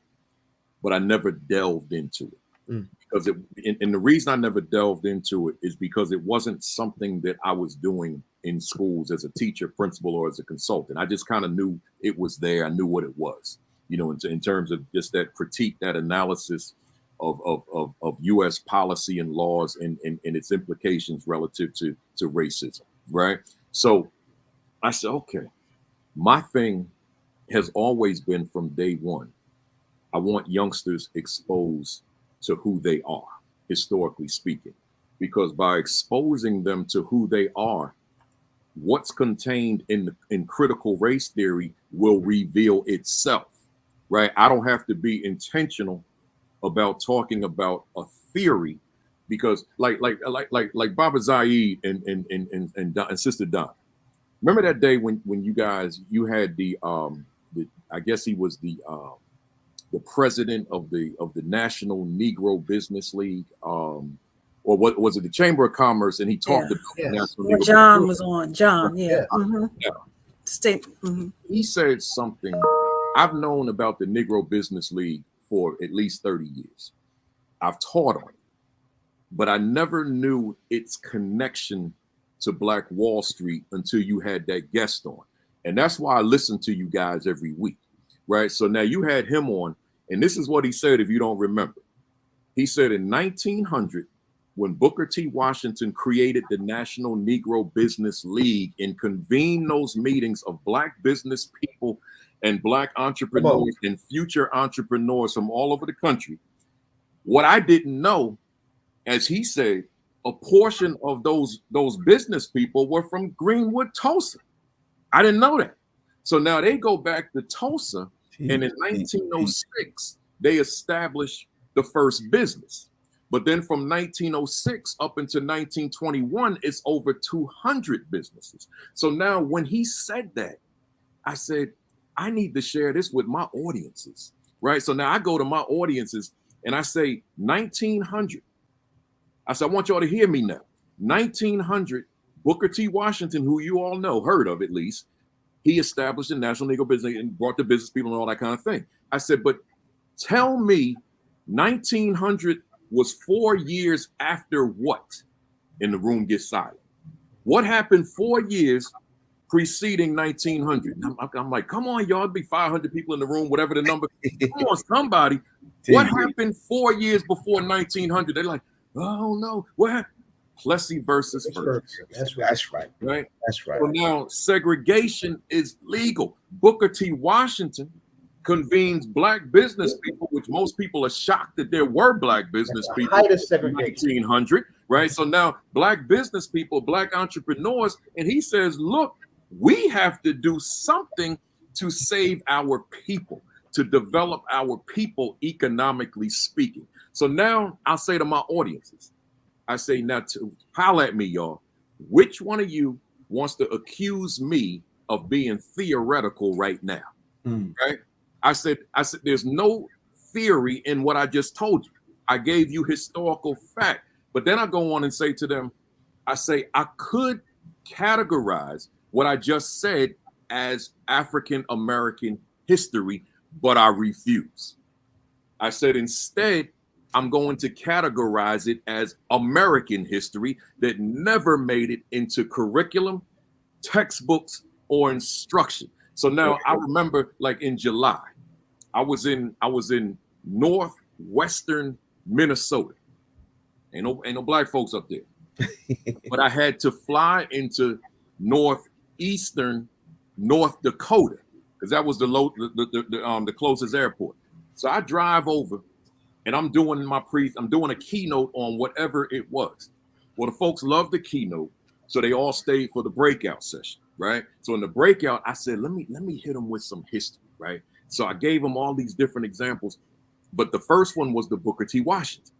but I never delved into it. Because and the reason I never delved into it is because it wasn't something that I was doing in schools as a teacher, principal, or as a consultant. I just kind of knew it was there. I knew what it was, in terms of just that critique, that analysis of U.S. policy and laws and its implications relative to racism, right? So I said, okay, my thing has always been from day one, I want youngsters exposed to who they are, historically speaking, because by exposing them to who they are, what's contained in critical race theory will reveal itself, right? I don't have to be intentional about talking about a theory because like Baba Zaid and Sister Don. Remember that day when you had the I guess he was the president of the National Negro Business League, or what was it, the Chamber of Commerce, and he talked about the National Well, Negro John was on. John, yeah. Yeah. State. He said something. I've known about the Negro Business League for at least 30 years. I've taught on it, but I never knew its connection to Black Wall Street until you had that guest on. And that's why I listen to you guys every week, right? So now you had him on, and this is what he said, if you don't remember. He said in 1900, when Booker T. Washington created the National Negro Business League and convened those meetings of Black business people and Black entrepreneurs and future entrepreneurs from all over the country, what I didn't know, as he said, a portion of those business people were from Greenwood, Tulsa. I didn't know that. So now they go back to Tulsa, and in 1906, they established the first business. But then from 1906 up until 1921, it's over 200 businesses. So now when he said that, I said, I need to share this with my audiences, right? So now I go to my audiences and I say 1900. I said, I want y'all to hear me now. 1900, Booker T. Washington, who you all know, heard of at least, he established the National Negro Business and brought the business people and all that kind of thing. I said, but tell me 1900 was 4 years after what? And the room gets silent. What happened 4 years preceding 1900? I'm like, come on, y'all, it'd be 500 people in the room, whatever the number. Come on, somebody. What happened 4 years before 1900? They're like, oh no, what happened? Plessy versus Ferguson. That's right. Right? That's right. So now segregation is legal. Booker T. Washington convenes Black business people, which most people are shocked that there were Black business people in 1900, right? So now Black business people, Black entrepreneurs, and he says, look, we have to do something to save our people, to develop our people economically speaking. So now I'll say to my audiences, I say, now to holler at me, y'all. Which one of you wants to accuse me of being theoretical right now? Right? I said, there's no theory in what I just told you. I gave you historical fact. But then I go on and say to them, I say, I could categorize what I just said as African American history, but I refuse. I said, instead, I'm going to categorize it as American history that never made it into curriculum, textbooks, or instruction. So now I remember, like in July, I was in northwestern Minnesota. Ain't no Black folks up there. But I had to fly into northeastern North Dakota because that was the closest airport. So I drive over and I'm doing a keynote on whatever it was. Well, the folks loved the keynote, so they all stayed for the breakout session, right? So in the breakout, I said, let me hit them with some history, right? So I gave them all these different examples, but the first one was the Booker T. Washington.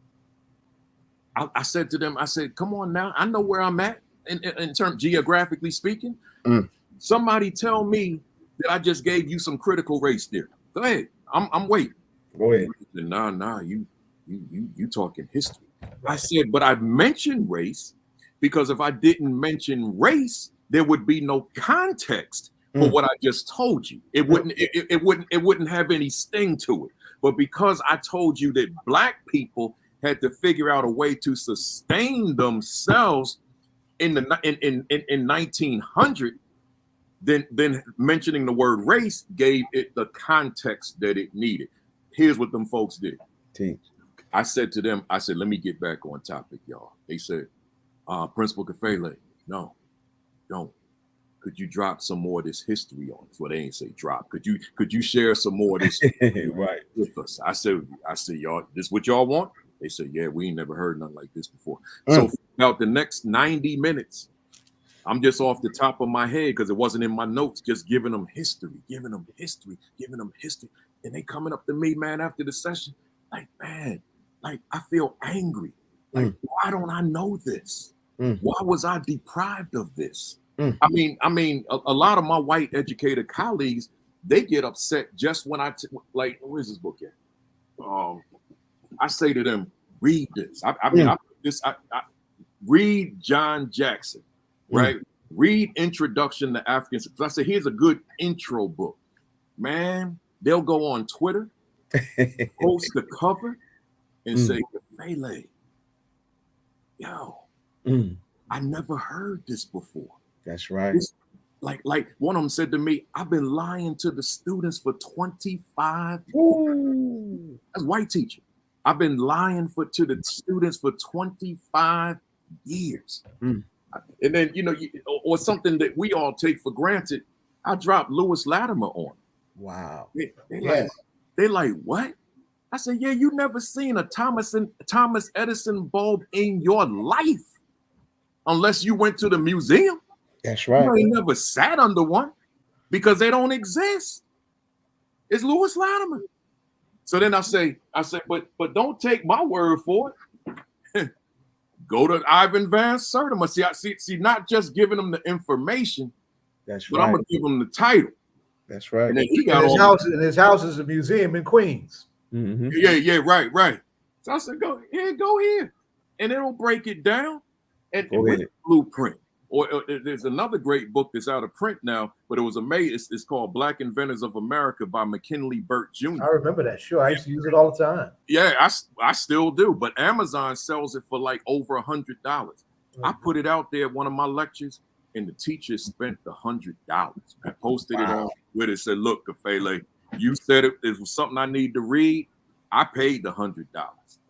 I said to them, I said, come on now, I know where I'm at in terms geographically speaking. Somebody tell me that I just gave you some critical race theory. Go ahead, I'm waiting. Go ahead. Nah, you talking history. I said, but I mentioned race because if I didn't mention race, there would be no context for what I just told you. It wouldn't have any sting to it. But because I told you that Black people had to figure out a way to sustain themselves in 1900, then mentioning the word race gave it the context that it needed. Here's what them folks did. I said to them, let me get back on topic, y'all. They said, Principal Kafele, no, don't. Could you drop some more of this history on us? Well, they ain't say drop. Could you share some more of this right with us? I said, y'all, this what y'all want? They said, yeah, we ain't never heard nothing like this before. So about the next 90 minutes, I'm just off the top of my head because it wasn't in my notes, just giving them history. And they coming up to me, man, after the session, like, man, like I feel angry. Like, why don't I know this? Why was I deprived of this? I mean, a lot of my white educated colleagues, they get upset just when like, where's this book at? I say to them, read this. I read John Jackson, right? Read Introduction to African. I say, here's a good intro book. Man, they'll go on Twitter, post the cover, and say, Kafele, yo, I never heard this before. That's right. This, like one of them said to me, I've been lying to the students for 25 years. That's white teacher. I've been lying to the students for 25 years. And then, or something that we all take for granted, I dropped Lewis Latimer on. Wow. They like, what? I said, yeah, you never seen a Thomas Edison bulb in your life unless you went to the museum. That's right. You ain't never sat under one because they don't exist. It's Lewis Latimer. So then I say, but don't take my word for it. Go to Ivan Van Sertima. See, not just giving them the information. That's but right. I'm gonna give them the title. That's right. And then he got his house is a museum in Queens. Yeah, right. So I said, go here, and it'll break it down and with blueprint. Or there's another great book that's out of print now, but it was amazing. It's called Black Inventors of America by McKinley Burt Jr. I remember that. Sure, I used to use it all the time. Yeah, I still do. But Amazon sells it for like over $100. I put it out there at one of my lectures, and the teacher spent $100. I posted it on with it. Said, "Look, Kafele, you said it was something I need to read. I paid the $100."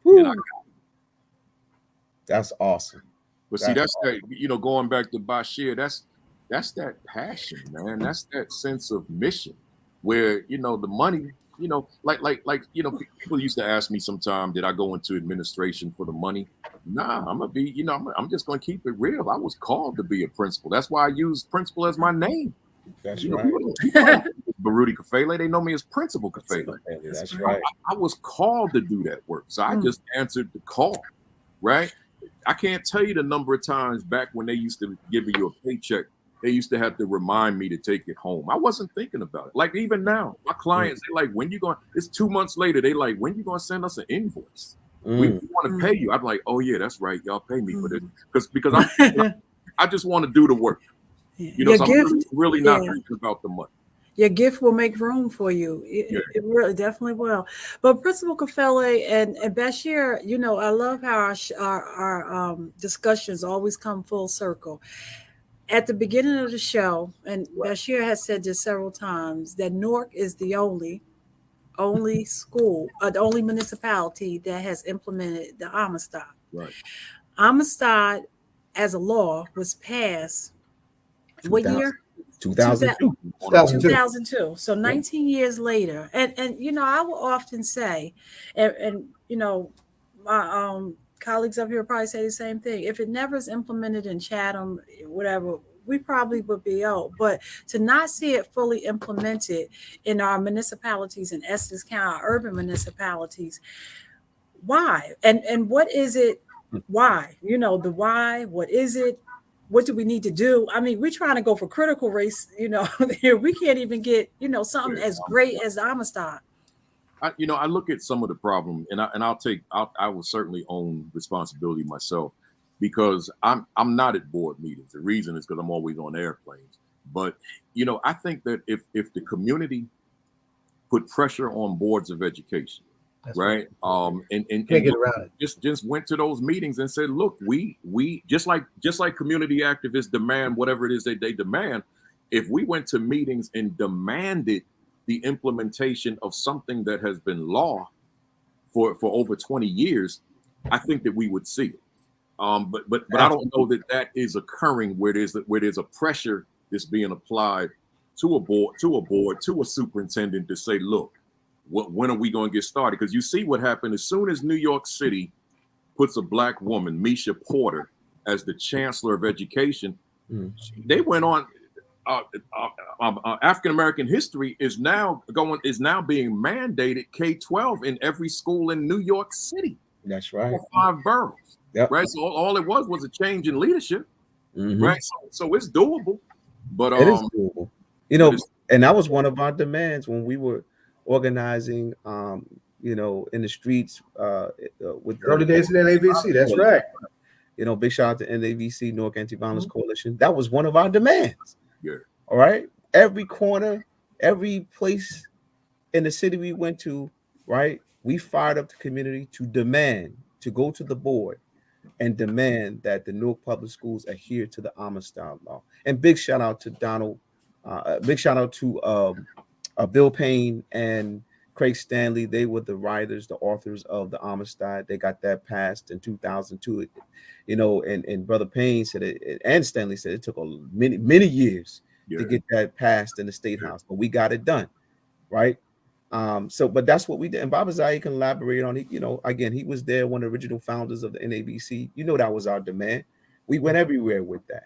And I got it. That's awesome. But see, that's that, going back to Bashir, that's that passion, man. That's that sense of mission where, the money, like people used to ask me sometime, did I go into administration for the money? Nah, I'm gonna be, I'm just gonna keep it real. I was called to be a principal. That's why I use principal as my name. That's right. Baruti Kafele, they know me as Principal Kafele. That's right. I was called to do that work. So I just answered the call, right? I can't tell you the number of times back when they used to give you a paycheck, they used to have to remind me to take it home. I wasn't thinking about it. Like even now, my clients, they like, when you going, it's 2 months later, they like, when you going to send us an invoice? We want to pay you. I'm like, oh yeah, that's right. Y'all pay me for this. Because I just want to do the work. So I'm really not thinking about the money. Your gift will make room for you. It really definitely will. But Principal Kafele and Bashir, I love how our discussions always come full circle. At the beginning of the show, and Bashir has said this several times, that Newark is the only school, the only municipality that has implemented the Amistad. Right. Amistad, as a law, was passed what year? 2002. 2002. So 19 years later, and I will often say, and my colleagues up here probably say the same thing. If it never is implemented in Chatham, whatever, we probably would be out. But to not see it fully implemented in our municipalities in Essex County, our urban municipalities, why? And what is it? Why? The why? What is it? What do we need to do? I mean, we're trying to go for critical race, here we can't even get, something as great as the Amistad. I look at some of the problem, and I will certainly own responsibility myself, because I'm not at board meetings. The reason is because I'm always on airplanes. But I think that if the community put pressure on boards of education, that's right. And can't get around it. Just went to those meetings and said, look, we just like community activists demand whatever it is they demand. If we went to meetings and demanded the implementation of something that has been law for over 20 years, I think that we would see it. But I don't know that is occurring where there's a pressure that's being applied to a board, to a superintendent to say, look, when are we going to get started? Because you see what happened as soon as New York City puts a black woman, Misha Porter, as the chancellor of education. They went on. African American history is now being mandated K-12 in every school in New York City. That's right. 5 boroughs. Yep. right? So all it was a change in leadership, Mhm. right? So it's doable, but It is doable. You know, but it's, and that was one of our demands when we were organizing, you know, in the streets with the Early days of the NAVC. That's right. You know, big shout out to NAVC, Newark Anti-Violence Coalition. That was one of our demands. yeah, All right. Every corner, every place in the city we went to, right? We fired up the community to demand, to go to the board and demand that the Newark Public Schools adhere to the Amistad law. And big shout out to Donald, big shout out to Bill Payne and Craig Stanley. They were the writers, the authors of the Amistad. They got that passed in 2002. You know, and Brother Payne said it, and Stanley said it took many years to get that passed in the State House, but we got it done, right? So, but that's what we did. And Baba Zai can elaborate on it. You know, again, he was there, one of the original founders of the NABC. You know, that was our demand. We went everywhere with that.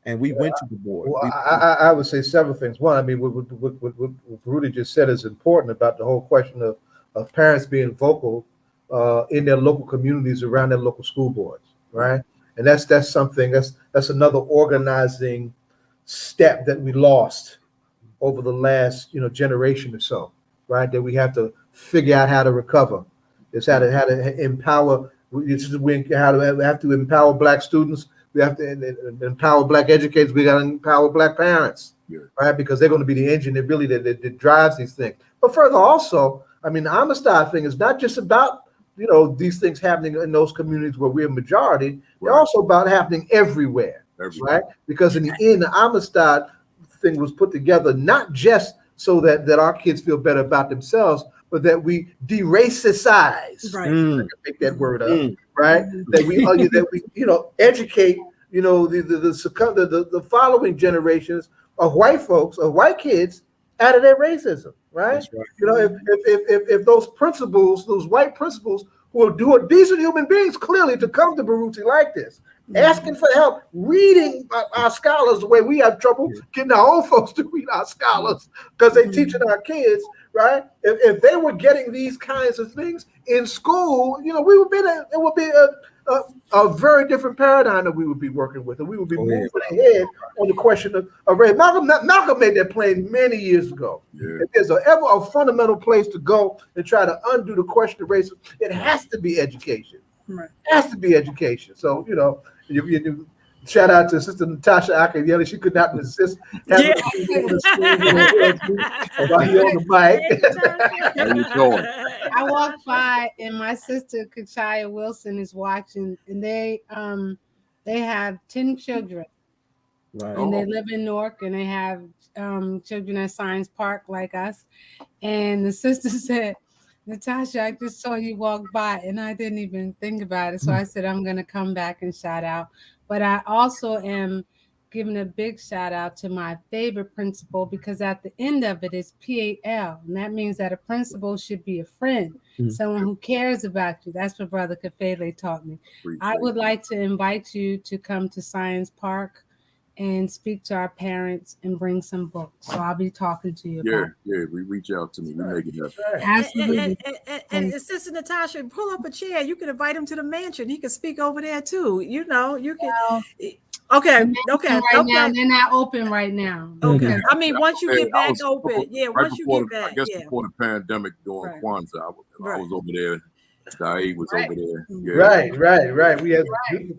And we went to the board. Well, I would say several things. One, I mean, what Baruti just said is important about the whole question of parents being vocal in their local communities around their local school boards, right? And that's something that's another organizing step that we lost over the last generation or so, right? That we have to figure out how to recover. It's how to empower. We have to empower Black students. We have to empower Black educators. We got to empower Black parents, right? Because they're going to be the engine that drives these things. But further, also, I mean, the Amistad thing is not just about these things happening in those communities where we're a majority. They're also about happening everywhere, right? Because in the end, the Amistad thing was put together not just so that our kids feel better about themselves, but that we de-racicize. Right. I can make that word up, right? That we educate the following generations of white folks, of white kids, out of their racism, right? That's right. If those principals, those white principals who are decent human beings, clearly to come to Baruti like this, asking for help, reading our scholars the way we have trouble getting our own folks to read our scholars because they're teaching our kids, right? If they were getting these kinds of things in school, it would be a very different paradigm that we would be working with, and we would be moving ahead on the question of race. Malcolm made that plain many years ago. If there's ever a fundamental place to go and try to undo the question of race, it has to be education. Right. It has to be education. So, you shout out to Sister Natasha Akayeli. She could not resist having on the mic. how you doing? I walked by and my sister Kachaya Wilson is watching, and they have 10 children. Right. And they live in Newark, and they have children at Science Park like us. And the sister said, Natasha, I just saw you walk by and I didn't even think about it. So I said, I'm going to come back and shout out. But I also am giving a big shout out to my favorite principal, because at the end of it is PAL. And that means that a principal should be a friend, someone who cares about you. That's what Brother Kafele taught me. I would like to invite you to come to Science Park and speak to our parents and bring some books. So I'll be talking to you about it. Yeah, reach out to me. We make it happen. Absolutely. And Sister Natasha, pull up a chair. You can invite him to the mansion. He can speak over there too. You can. Okay. Right now, they're not open right now. Okay. I mean, once you get back open, right once you get back. I guess before the pandemic during Kwanzaa, I was over there. Saeed was over there. Yeah. Right. We had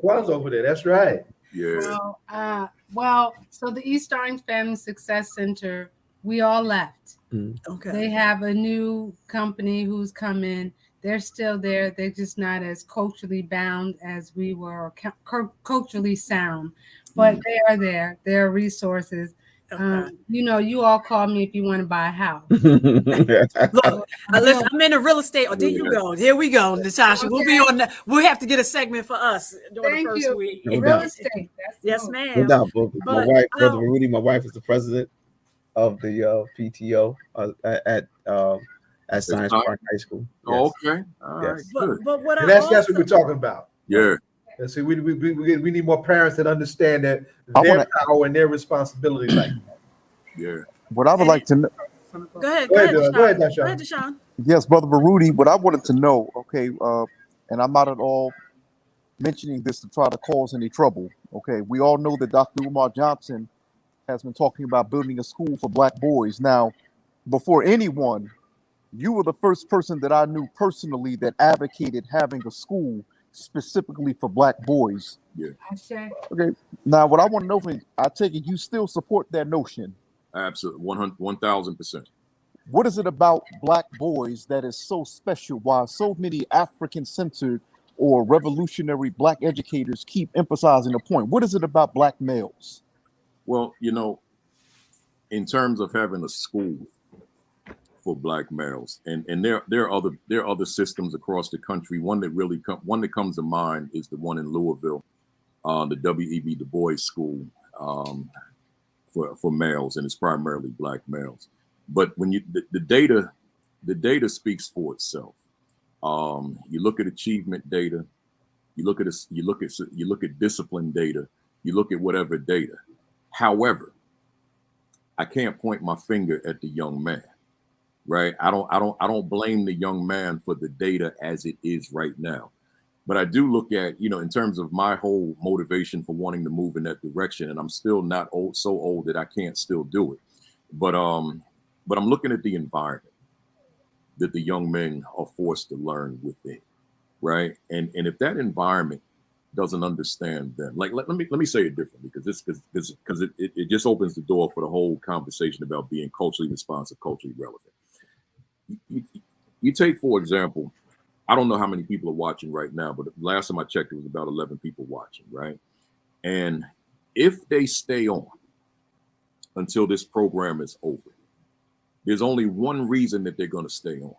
Kwanzaa over there. That's right. Yeah. Well, so the East Orange Family Success Center, we all left. Okay. They have a new company who's come in. They're still there. They're just not as culturally bound as we were, or culturally sound, but they are there. There are resources. You all call me if you want to buy a house. Look, listen, I'm in the real estate. Oh, there you go. Here we go, Natasha. We'll be on. We'll have to get a segment for us during the first week. Real estate. Yes, ma'am. No doubt. My wife, Brother Rudy, my wife is the president of the PTO at Science Park High School. Yes. Okay. All right. But what and that's what we're talking about. Yeah. And see, we need more parents that understand that their power and their responsibility like that. Yeah. What I would like to know. Go ahead, Deshaun. Yes, Brother Baruti, what I wanted to know, and I'm not at all mentioning this to try to cause any trouble. Okay, we all know that Dr. Umar Johnson has been talking about building a school for black boys. Now, before anyone, you were the first person that I knew personally that advocated having a school specifically for black boys. Yeah. Okay. Now, what I want to know from you, I take it you still support that notion. Absolutely, 1,000%. What is it about black boys that is so special? Why so many African-centered or revolutionary black educators keep emphasizing the point? What is it about black males? Well, in terms of having a school for black males, and there are other systems across the country. One that comes to mind is the one in Louisville, the W.E.B. Du Bois School for males, and it's primarily black males. But when the data speaks for itself. You look at achievement data, you look at discipline data, you look at whatever data. However, I can't point my finger at the young man, right? I don't blame the young man for the data as it is right now. But I do look at, in terms of my whole motivation for wanting to move in that direction, and I'm still not so old that I can't still do it. But I'm looking at the environment that the young men are forced to learn within, right? And if that environment doesn't understand them, like let me say it differently, because it just opens the door for the whole conversation about being culturally responsive, culturally relevant. You take, for example, I don't know how many people are watching right now, but last time I checked, it was about 11 people watching, right? And if they stay on until this program is over, there's only one reason that they're going to stay on.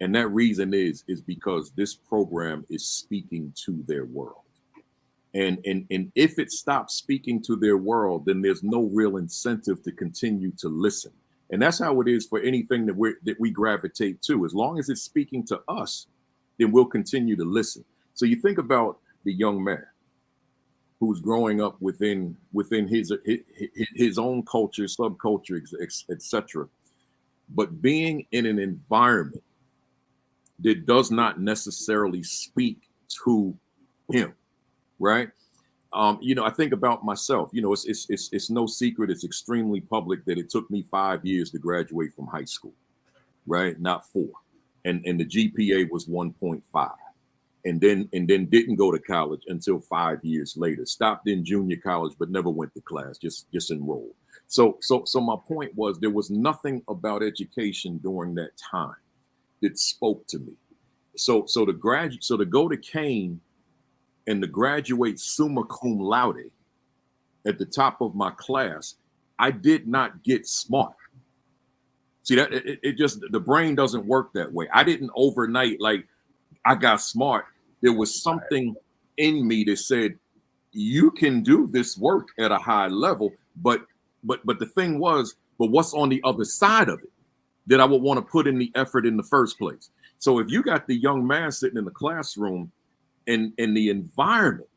And that reason is because this program is speaking to their world. And if it stops speaking to their world, then there's no real incentive to continue to listen. And that's how it is for anything that we gravitate to. As long as it's speaking to us, then we'll continue to listen. So you think about the young man who's growing up within his own culture, subculture, etc., but being in an environment that does not necessarily speak to him, right? I think about myself. It's no secret. It's extremely public that it took me 5 years to graduate from high school, right? Not 4, and the GPA was 1.5, and then didn't go to college until 5 years later. Stopped in junior college, but never went to class. Just enrolled. So my point was, there was nothing about education during that time that spoke to me. So to go to Kane and to graduate summa cum laude at the top of my class, I did not get smart. See, that it just, the brain doesn't work that way. I didn't overnight, like, I got smart. There was something in me that said, you can do this work at a high level, but the thing was, but what's on the other side of it that I would want to put in the effort in the first place? So if you got the young man sitting in the classroom and the environment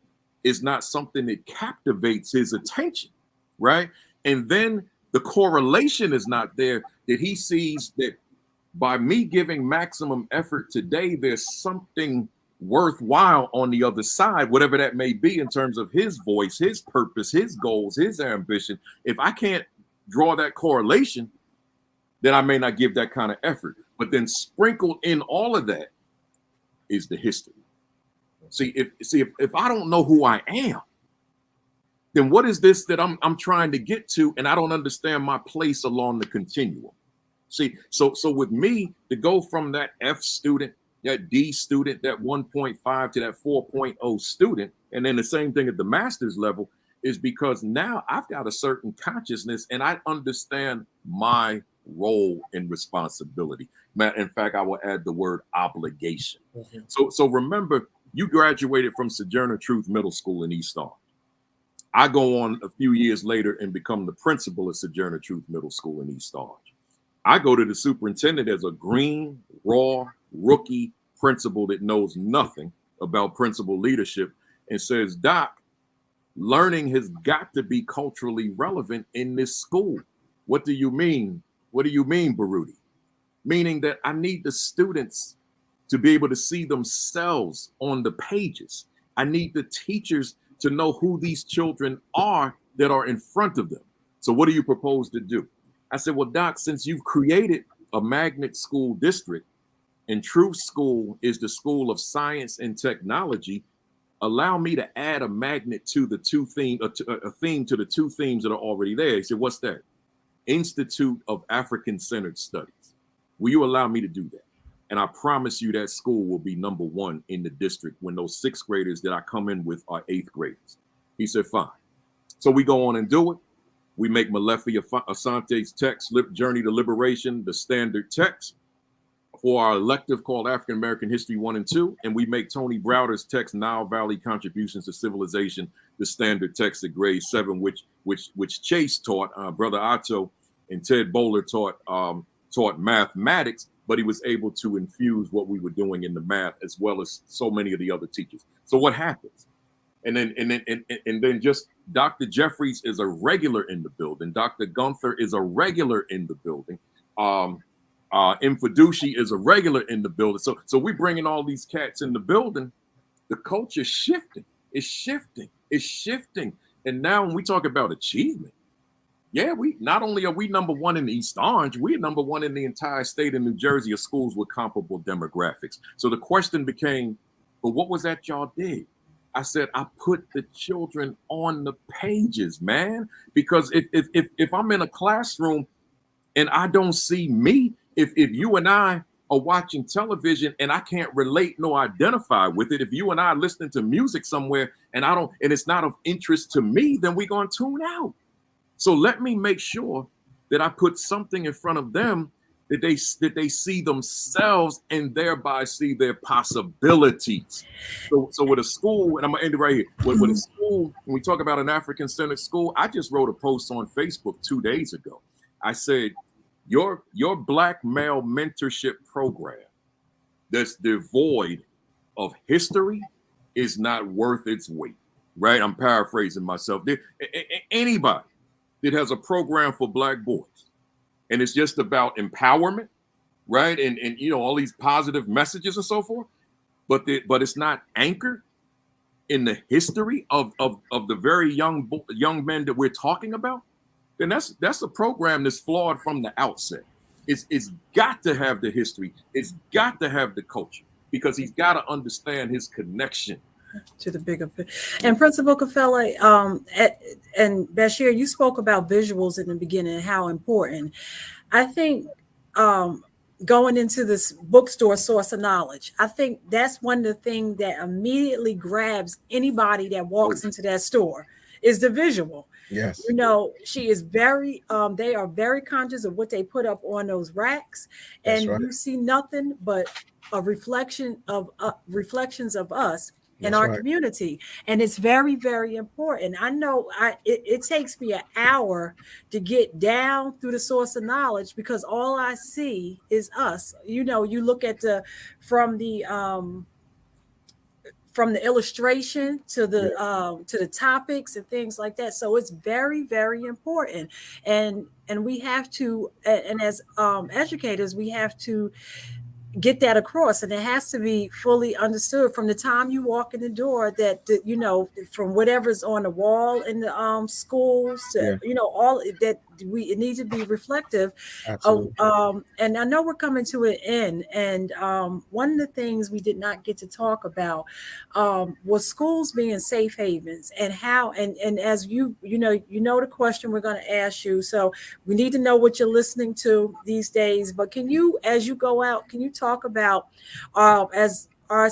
is not something that captivates his attention, right? And then the correlation is not there, that he sees that by me giving maximum effort today, there's something worthwhile on the other side, whatever that may be in terms of his voice, his purpose, his goals, his ambition. If I can't draw that correlation, then I may not give that kind of effort. But then sprinkled in all of that is the history. See, if I don't know who I am, then what is this that I'm trying to get to, and I don't understand my place along the continuum? See, so with me to go from that F student, that D student, that 1.5 to that 4.0 student, and then the same thing at the master's level, is because now I've got a certain consciousness and I understand my role and responsibility. In fact, I will add the word obligation. Mm-hmm. So remember, you graduated from Sojourner Truth Middle School in East Orange. I go on a few years later and become the principal of Sojourner Truth Middle School in East Orange. I go to the superintendent as a green, raw, rookie principal that knows nothing about principal leadership and says, Doc, learning has got to be culturally relevant in this school. What do you mean? What do you mean, Baruti? Meaning that I need the students to be able to see themselves on the pages. I need the teachers to know who these children are that are in front of them. So what do you propose to do? I said, well, Doc, since you've created a magnet school district and Truth School is the school of science and technology, allow me to add a magnet to the two theme, a theme to the two themes that are already there. He said, what's that? Institute of African-Centered Studies. Will you allow me to do that? And I promise you that school will be number one in the district when those sixth graders that I come in with are eighth graders. He said, fine. So we go on and do it. We make Malefi Asante's text, Journey to Liberation, the standard text for our elective called African American History 1 and 2. And we make Tony Browder's text, Nile Valley Contributions to Civilization, the standard text at grade 7, which Chase taught, Brother Otto, and Ted Bowler taught mathematics, but he was able to infuse what we were doing in the math as well as so many of the other teachers. So what happens? And then just Dr. Jeffries is a regular in the building. Dr. Gunther is a regular in the building. Infadushi is a regular in the building. So we bringing all these cats in the building. The culture is shifting. It's shifting. It's shifting. And now when we talk about achievement, yeah, we not only are we number one in the East Orange, we're number one in the entire state of New Jersey of schools with comparable demographics. So the question became, but what was that y'all did? I said, I put the children on the pages, man, because if I'm in a classroom and I don't see me, if you and I are watching television and I can't relate nor identify with it, if you and I are listening to music somewhere and it's not of interest to me, then we're going to tune out. So let me make sure that I put something in front of them that they see themselves and thereby see their possibilities. So with a school, and I'm gonna end it right here. With a school, when we talk about an African-centered school, I just wrote a post on Facebook 2 days ago. I said, your Black male mentorship program that's devoid of history is not worth its weight. Right? I'm paraphrasing myself. Anybody that has a program for Black boys, and it's just about empowerment, right? And all these positive messages and so forth, but it's not anchored in the history of the very young men that we're talking about, then that's a program that's flawed from the outset. It's got to have the history. It's got to have the culture, because he's got to understand his connection to the bigger. And Principal Kafele, and Bashir, you spoke about visuals in the beginning and how important. I think going into this bookstore source of knowledge, I think that's one of the things that immediately grabs anybody that walks into that store is the visual. Yes. She is very, they are very conscious of what they put up on those racks. And you see nothing but a reflections of us in our community. And it's very, very important. I know it takes me an hour to get down through the source of knowledge, because all I see is us. You look at from the illustration to the topics and things like that. So it's very, very important. And we have to, and as educators, we have to get that across, and it has to be fully understood from the time you walk in the door, that from whatever's on the wall in the schools to all that, it needs to be reflective. And I know we're coming to an end, and one of the things we did not get to talk about was schools being safe havens, and how, and as you know the question we're going to ask you, so we need to know what you're listening to these days. But can you, as you go out, can you talk about as our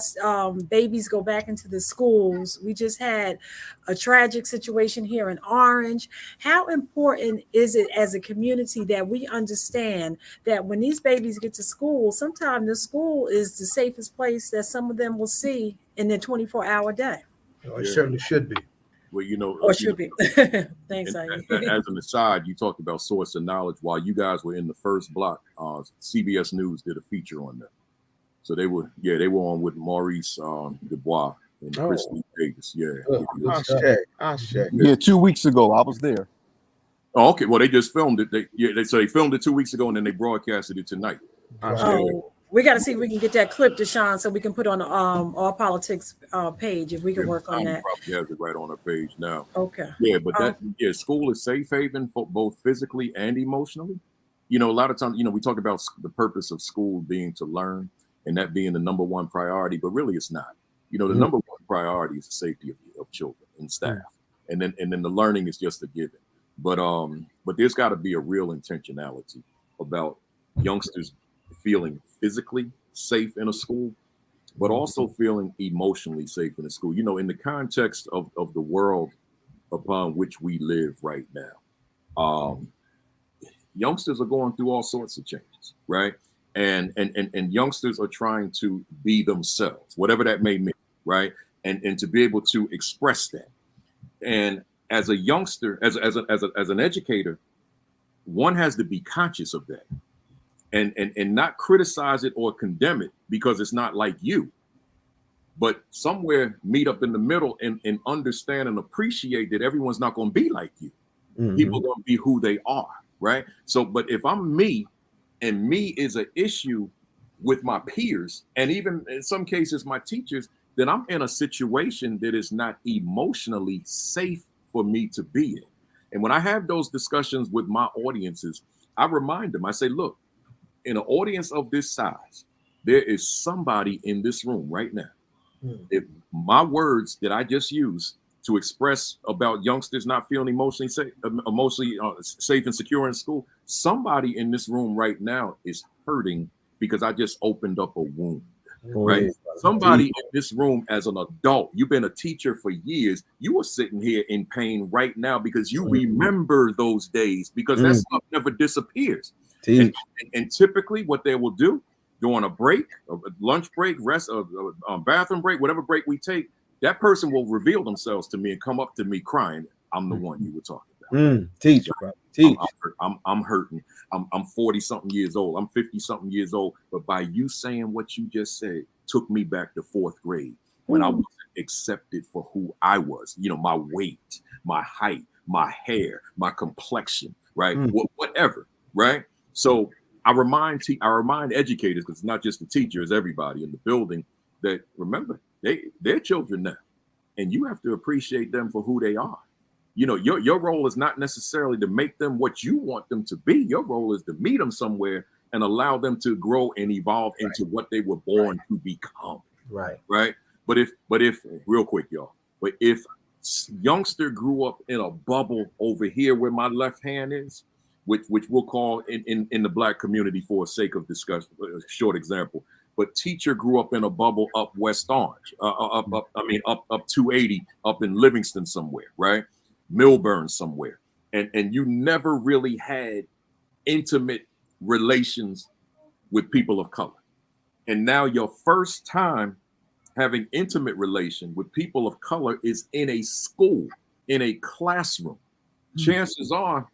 babies go back into the schools? We just had a tragic situation here in Orange. How important is it as a community that we understand that when these babies get to school, sometimes the school is the safest place that some of them will see in their 24-hour day? It certainly should be. Well, or should be. Thanks, as an aside, you talked about source of knowledge. While you guys were in the first block, CBS News did a feature on them. So they were on with Maurice Dubois and Christy Davis. Yeah, 2 weeks ago I was there. Oh, okay. Well, they just filmed it. They filmed it 2 weeks ago, and then they broadcasted it tonight. We got to see if we can get that clip, Deshaun, so we can put on the All Politics page if we can work on that. Probably has it right on her page now. Okay. Yeah, but school is safe haven for both physically and emotionally. You know, a lot of times, you know, we talk about the purpose of school being to learn and that being the number one priority, but really it's not. You know, the number one priority is the safety of children and staff, and then the learning is just a given. But there's got to be a real intentionality about youngsters feeling physically safe in a school, but also feeling emotionally safe in a school. You know, in the context of the world upon which we live right now, youngsters are going through all sorts of changes, right? And youngsters are trying to be themselves, whatever that may mean, right? And to be able to express that. And as a youngster, as an educator, one has to be conscious of that. And not criticize it or condemn it because it's not like you, but somewhere meet up in the middle and understand and appreciate that everyone's not going to be like you. People are going to be who they are, right? So, but if I'm me and me is an issue with my peers and even in some cases my teachers, then I'm in a situation that is not emotionally safe for me to be in. And when I have those discussions with my audiences, I remind them, I say, look, in an audience of this size, there is somebody in this room right now. If my words that I just used to express about youngsters not feeling emotionally safe and secure in school, somebody in this room right now is hurting because I just opened up a wound. Right? Somebody in this room as an adult, you've been a teacher for years, you are sitting here in pain right now because you remember those days because that stuff never disappears. And typically what they will do during a break, a lunch break, rest, bathroom break, whatever break we take, that person will reveal themselves to me and come up to me crying, I'm the one you were talking about. Teach, bro. Teach. I'm hurting. I'm 40 something years old. I'm 50 something years old. But by you saying what you just said took me back to fourth grade when I wasn't accepted for who I was. You know, my weight, my height, my hair, my complexion, right? Whatever, right? So I remind educators, because it's not just the teachers, everybody in the building, that remember they're children now, and you have to appreciate them for who they are. You know, your role is not necessarily to make them what you want them to be. Your role is to meet them somewhere and allow them to grow and evolve into what they were born to become. Right. But if real quick, y'all, but if youngster grew up in a bubble over here where my left hand is, which we'll call in the Black community for sake of discussion, a short example. But teacher grew up in a bubble up West Orange, up 280, up in Livingston somewhere, right? Milburn somewhere. And you never really had intimate relations with people of color. And now your first time having intimate relation with people of color is in a school, in a classroom. Chances are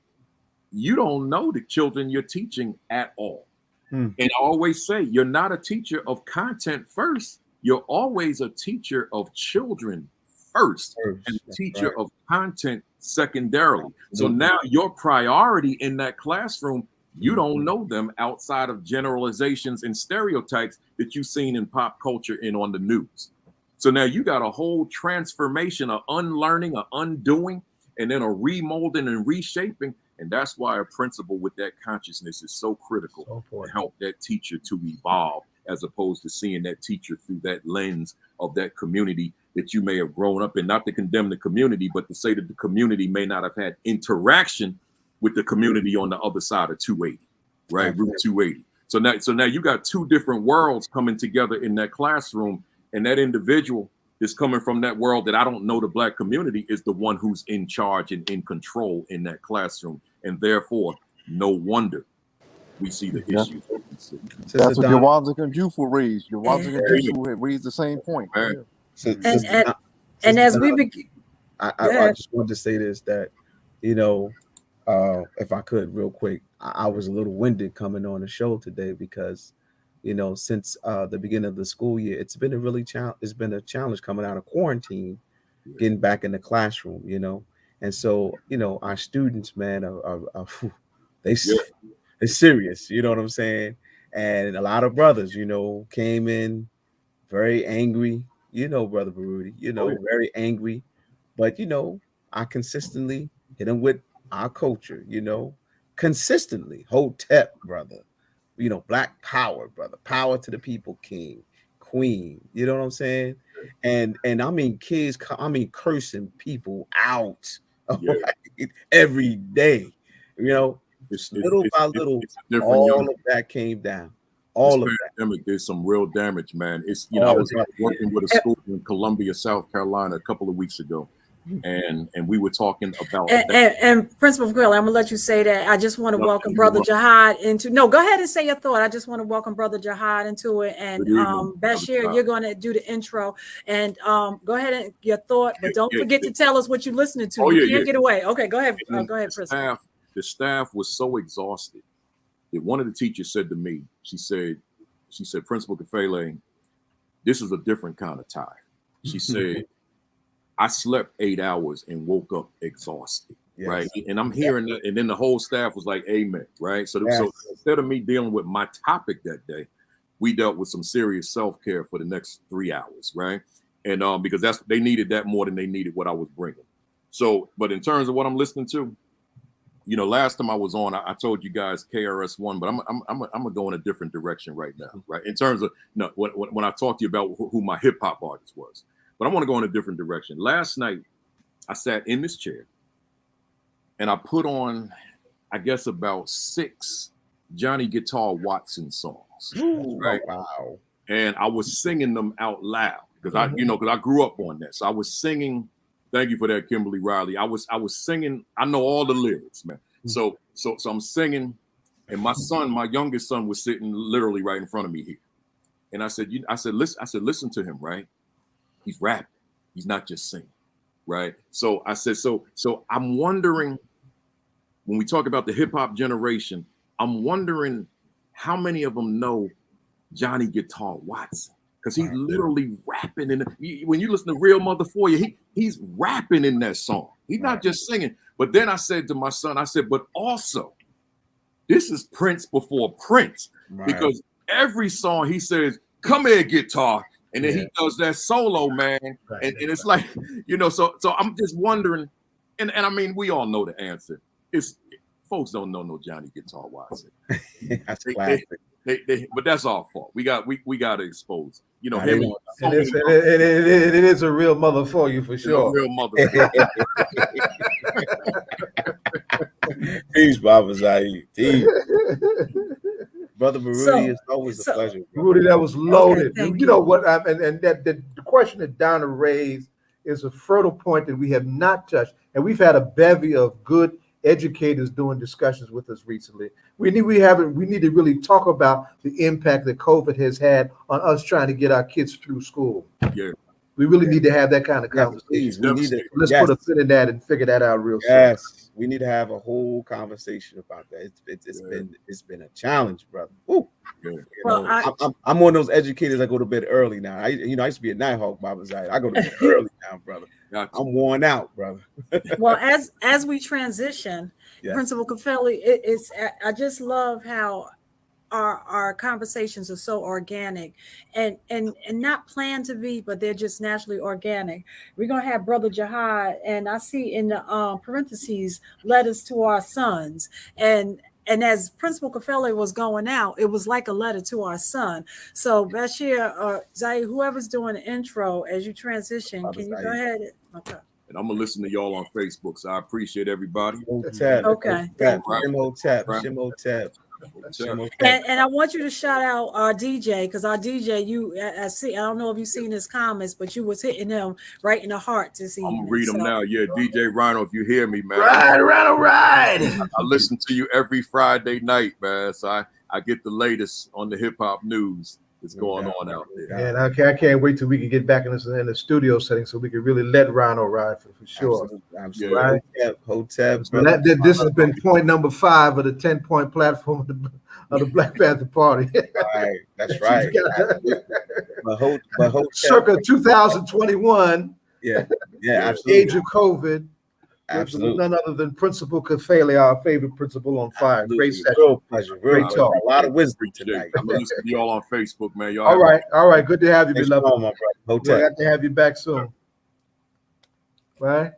you don't know the children you're teaching at all. And I always say, you're not a teacher of content first. You're always a teacher of children first and a teacher of content secondarily. So now your priority in that classroom, you don't know them outside of generalizations and stereotypes that you've seen in pop culture and on the news. So now you got a whole transformation, of unlearning, of undoing, and then a remolding and reshaping. And that's why a principal with that consciousness is so critical to help that teacher to evolve, as opposed to seeing that teacher through that lens of that community that you may have grown up in. Not to condemn the community, but to say that the community may not have had interaction with the community on the other side of 280, right? Route 280. So now you got two different worlds coming together in that classroom, and that individual is coming from that world that I don't know the Black community is the one who's in charge and in control in that classroom. And therefore, no wonder we see the issues. That's what Yawanzik and Jufu raised. Yawanzik and Jufu had raised the same point. And as we begin, I just wanted to say this, that, you know, if I could real quick, I was a little winded coming on the show today because, you know, since the beginning of the school year, it's been a challenge coming out of quarantine, getting back in the classroom, you know. And so, you know, our students, man, they're serious, you know what I'm saying? and a lot of brothers, came in very angry. Brother Baruti, very angry, but I consistently hit him with our culture, consistently. Hotep, brother, Black Power, brother, power to the people, king, queen. You know what I'm saying? And I mean, kids, cursing people out Yeah. every day. Little by little, it's different, all of that came down. All of that. Pandemic did some real damage, man. I was working with a school in Columbia, South Carolina, a couple of weeks ago, and we were talking about and Principal Grill, I'm gonna let you say that. I just want to welcome Brother Jihad into. No, go ahead and say your thought. I just want to welcome Brother Jihad into it, and Bashir, you're going to do the intro, and go ahead and your thought, but don't forget to tell us what you're listening to. You can't get away. Okay, go ahead. Go ahead, Principal. The staff was so exhausted that one of the teachers said to me, she said, Principal Kafele, this is a different kind of tired. She said, I slept 8 hours and woke up exhausted, right? And I'm hearing that, and then the whole staff was like, amen, right? So instead of me dealing with my topic that day, we dealt with some serious self-care for the next 3 hours, right? And because they needed that more than they needed what I was bringing. So, but in terms of what I'm listening to, last time I was on, I told you guys KRS-One, but I'm gonna go in a different direction right now, right? In terms of when I talked to you about who my hip hop artist was, but I want to go in a different direction. Last night, I sat in this chair, and I put on, I guess, about 6 Johnny Guitar Watson songs, right? Wow! And I was singing them out loud because I grew up on that, so I was singing. Thank you for that, Kimberly Riley. I was singing. I know all the lyrics, man. So I'm singing, and my youngest son was sitting literally right in front of me here. And I said, listen to him, right? He's rapping. He's not just singing, right? So I said, so I'm wondering, when we talk about the hip hop generation, I'm wondering how many of them know Johnny Guitar Watson. Because he's literally rapping when you listen to Real Mother For You, he's rapping in that song. He's not just singing. But then I said to my son, I said, but also, this is Prince before Prince. Right. Because every song he says, come here, guitar. And then he does that solo, man. Right. And it's like, so I'm just wondering, and I mean, we all know the answer. Folks don't know no Johnny Guitar Watson. That's classic. But that's our fault. We got to expose. Him. It is a real mother for you for sure. Real mother. Peace, Baba Zaid. Brother Baruti, it's always a pleasure. Rudy, that was loaded. Okay, you know what? And that the question that Donna raised is a fertile point that we have not touched, and we've had a bevy of good educators doing discussions with us recently. We need to really talk about the impact that COVID has had on us trying to get our kids through school. Yeah. We really need to have that kind of conversation. Let's put a pin in that and figure that out real soon. Yes, we need to have a whole conversation about that. It's been a challenge, brother. Ooh. I'm one of those educators that go to bed early now. I used to be a Nighthawk, Baba Zaid. I go to bed early now, brother. I'm worn out, brother. Well, as we transition, Principal Kafele, I just love how our conversations are so organic and not planned to be, but they're just naturally organic. We're gonna have Brother Jihad, and I see in the parentheses letters to our sons, and as Principal Kafele was going out, it was like a letter to our son. So Bashir or Zaid, whoever's doing the intro as you transition, can you go ahead? Okay. And I'm gonna listen to y'all on Facebook. So I appreciate everybody. Okay. Shimotep. And I want you to shout out our DJ, because our DJ, I don't know if you've seen his comments, but you was hitting him right in the heart this evening. I'm gonna read them now. Yeah, DJ Rhino, if you hear me, man. Ride. I listen to you every Friday night, man. So I get the latest on the hip hop news that's going on out there. And I can't wait till we can get back in the studio setting so we can really let Rhino ride for sure. Absolutely. Right? Hotep. So this has been point number 5 of the 10-point platform of the Black Panther Party. Right. That's right. Circa 2021. Yeah, absolutely. Age of COVID. with Absolutely. none other than Principal Kafele, our favorite principal on fire. Great Absolutely. session. Real pleasure. Real Great pleasure. talk. A lot of wisdom Appreciate tonight. it. I'm gonna listen to y'all on Facebook, man. Y'all All have right. All right. Good to have you, Thanks beloved. for calling, my brother. We'll Hotel. have to have you back soon. Right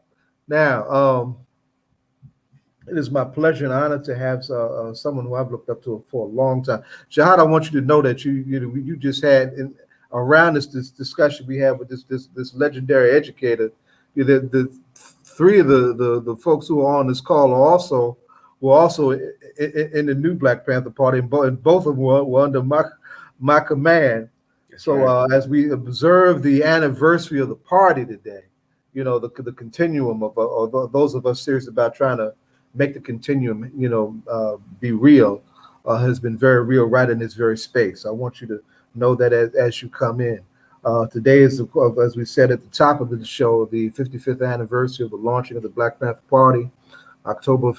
now, it is my pleasure and honor to have someone who I've looked up to for a long time. Jihad, I want you to know that you just had around this discussion we had with this legendary educator. The three of the folks who are on this call were also in the new Black Panther Party, and both of them were under my command. That's So right. as we observe the anniversary of the party today, the continuum of those of us serious about trying to make the continuum, be real, has been very real right in this very space. I want you to know that as you come in. Today is, as we said at the top of the show, the 55th anniversary of the launching of the Black Panther Party, October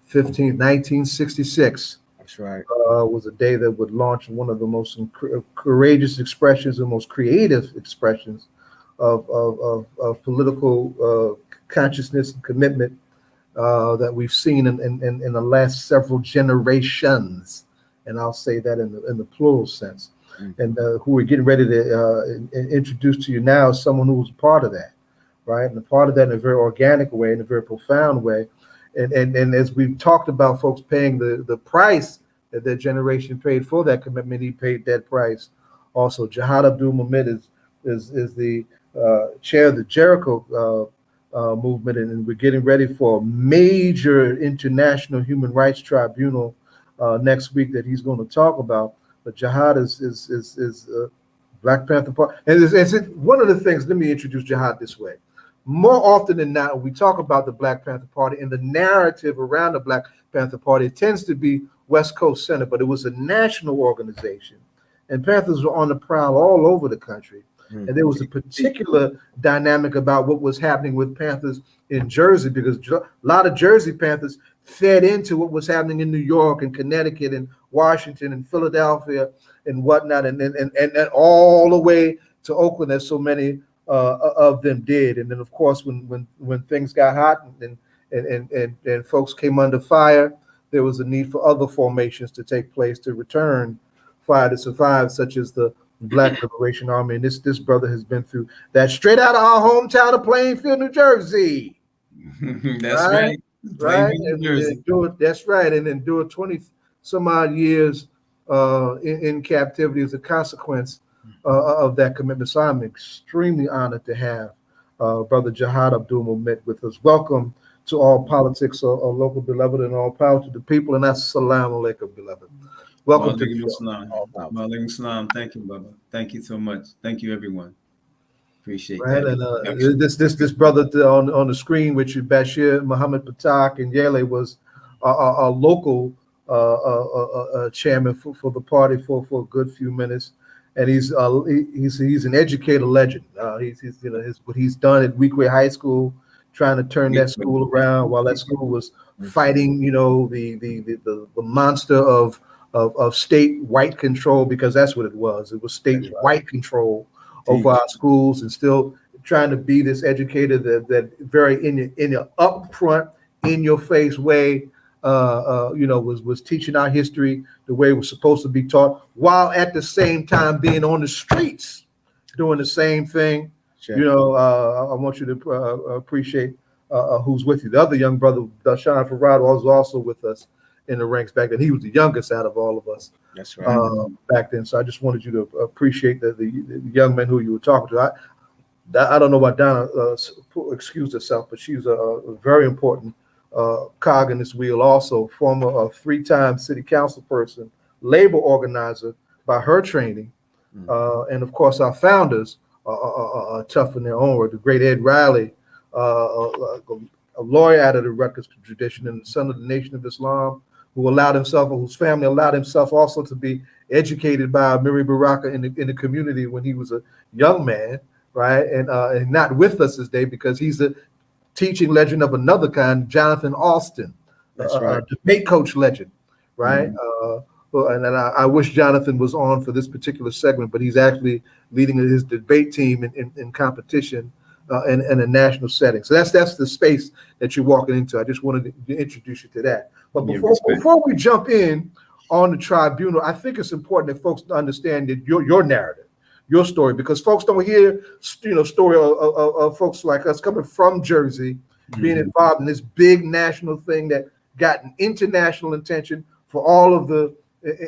15th, 1966. That's right. Was a day that would launch one of the most courageous expressions and most creative expressions of political consciousness and commitment that we've seen in the last several generations, and I'll say that in the plural sense. And who we're getting ready to introduce to you now is someone who was a part of that, right? And a part of that in a very organic way, in a very profound way. And as we've talked about folks paying the price that their generation paid for that commitment, he paid that price. Also, Jihad Abdul Mumit is the chair of the Jericho movement, and we're getting ready for a major international human rights tribunal next week that he's going to talk about. But Jihad is Black Panther Party, and it's one of the things. Let me introduce Jihad this way. More often than not, when we talk about the Black Panther Party and the narrative around the Black Panther Party, it tends to be West Coast centered, but it was a national organization, and Panthers were on the prowl all over the country. And there was a particular dynamic about what was happening with Panthers in Jersey, because a lot of Jersey Panthers fed into what was happening in New York and Connecticut and Washington and Philadelphia and whatnot, and all the way to Oakland, as so many of them did. And then, of course, when things got hot and folks came under fire, there was a need for other formations to take place to return fire to survive, such as the Black Liberation Army. And this brother has been through that straight out of our hometown of Plainfield, New Jersey. That's right. Right. That's right. And endured 20 some odd years in captivity as a consequence of that commitment. So I'm extremely honored to have Brother Jihad Abdul Mumit with us. Welcome to All Politics, or Local Beloved, and all power to the people. And assalamu alaikum, beloved. Welcome to the show. Malaikum salam. Thank you, Baba. Thank you so much. Thank you, everyone. Appreciate Right, that. and this brother on the screen with you, Bashir Muhammad Patak and Yele, was a local chairman for the party for a good few minutes, and he's an educator legend. What he's done at Weequahic High School, trying to turn that school around while that school was fighting, the monster of state white control, because that's what it was. It was state white control over our schools, and still trying to be this educator that very in your upfront, in your face way, was teaching our history the way it was supposed to be taught, while at the same time being on the streets doing the same thing. Sure. I want you to appreciate who's with you. The other young brother, Dashawn Farad, was also with us in the ranks back then. He was the youngest out of all of us. That's right. Back then. So I just wanted you to appreciate the young man who you were talking to. I don't know why Donna excused herself, but she's a very important cog in this wheel. Also, former three-time city council person, labor organizer by her training, and of course our founders are tough in their own way. The great Ed Riley, a lawyer out of the records tradition and the son of the Nation of Islam, whose family allowed himself also to be educated by Miri Baraka in the community when he was a young man, right? And not with us this day, because he's a teaching legend of another kind, Jonathan Alston. That's right. Debate coach legend, right? And I wish Jonathan was on for this particular segment, but he's actually leading his debate team in competition in a national setting. So that's the space that you're walking into. I just wanted to introduce you to that. But before we jump in on the tribunal, I think it's important that folks understand that your narrative, your story, because folks don't hear, story of folks like us coming from Jersey, being involved in this big national thing that got an international attention for all of the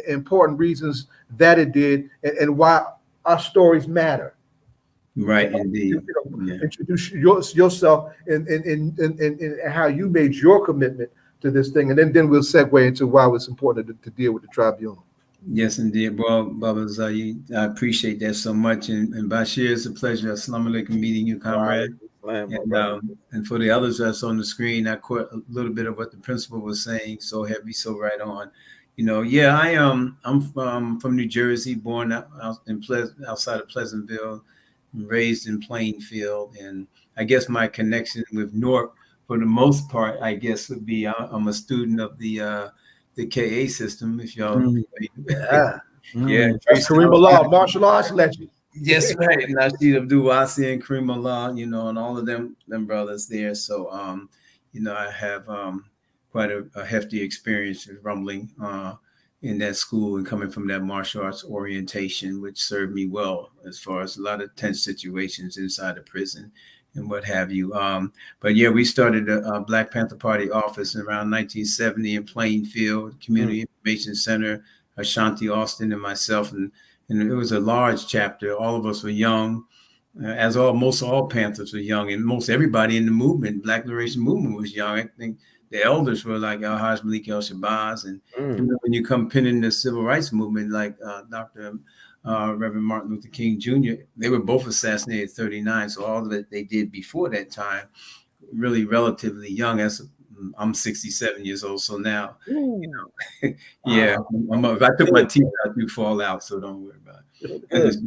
important reasons that it did, and why our stories matter. Right, indeed. Introduce yourself and how you made your commitment to this thing, and then we'll segue into why it's important to deal with the tribunal. Yes, indeed. Well, Baba Zayi, I appreciate that so much. And Bashir, it's a pleasure. Assalamu alaikum, meeting you, comrade. And for the others that's on the screen, I caught a little bit of what the principal was saying. So heavy, so right on. I'm from New Jersey, born out outside of Pleasantville, raised in Plainfield. And I guess my connection with Newark, for the most part, I guess would be I'm a student of the KA system, if y'all. That's Kareem Allah, martial arts legend. Yes, right. Nasheed Abdul and Kareem Allah, and all of them brothers there. So, I have quite a hefty experience of rumbling in that school and coming from that martial arts orientation, which served me well as far as a lot of tense situations inside the prison and what have you. But yeah, we started a Black Panther Party office in around 1970 in Plainfield Community Information Center. Ashanti Austin and myself, and it was a large chapter. All of us were young, as most all Panthers were young, and most everybody in the movement, Black Liberation Movement, was young. I think the elders were like Al-Haj Malik El-Shabazz, and when you come pinning the civil rights movement, like Dr. Reverend Martin Luther King Jr., they were both assassinated at 39. So all that they did before that time, really relatively young. As I'm 67 years old, so now, yeah, if I took my teeth out, you'd fall out, so don't worry about it.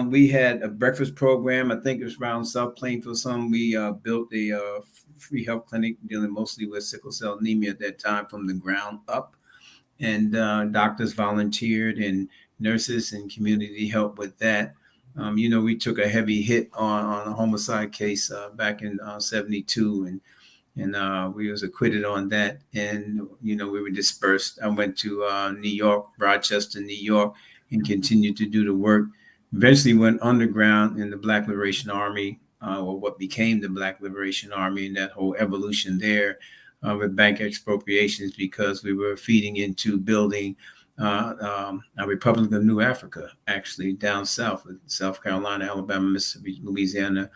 We had a breakfast program. I think it was around South Plainfield. We built a free health clinic dealing mostly with sickle cell anemia at that time from the ground up, and doctors volunteered and nurses and community help with that. We took a heavy hit on a homicide case back in 72, and we was acquitted on that. And, we were dispersed. I went to New York, Rochester, New York, and continued to do the work. Eventually went underground in the Black Liberation Army, or what became the Black Liberation Army, and that whole evolution there with bank expropriations, because we were feeding into building a Republic of New Africa, actually down south with South Carolina, Alabama, Mississippi, Louisiana,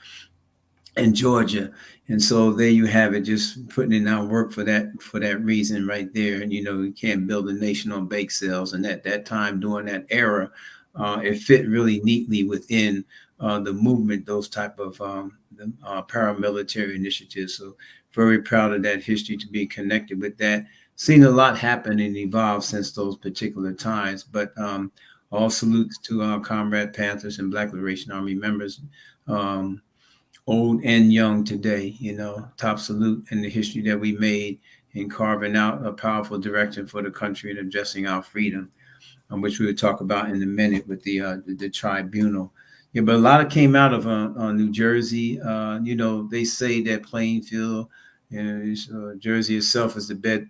and Georgia. And so there you have it, just putting in our work for that reason right there. And you can't build a nation on bake sales. And at that time, during that era, it fit really neatly within the movement, those type of paramilitary initiatives. So very proud of that history, to be connected with that. Seen a lot happen and evolve since those particular times, but all salutes to our comrade Panthers and Black Liberation Army members, old and young today. Top salute in the history that we made in carving out a powerful direction for the country and addressing our freedom, which we will talk about in a minute with the tribunal. Yeah, but a lot of came out of New Jersey. They say that Plainfield, Jersey itself is the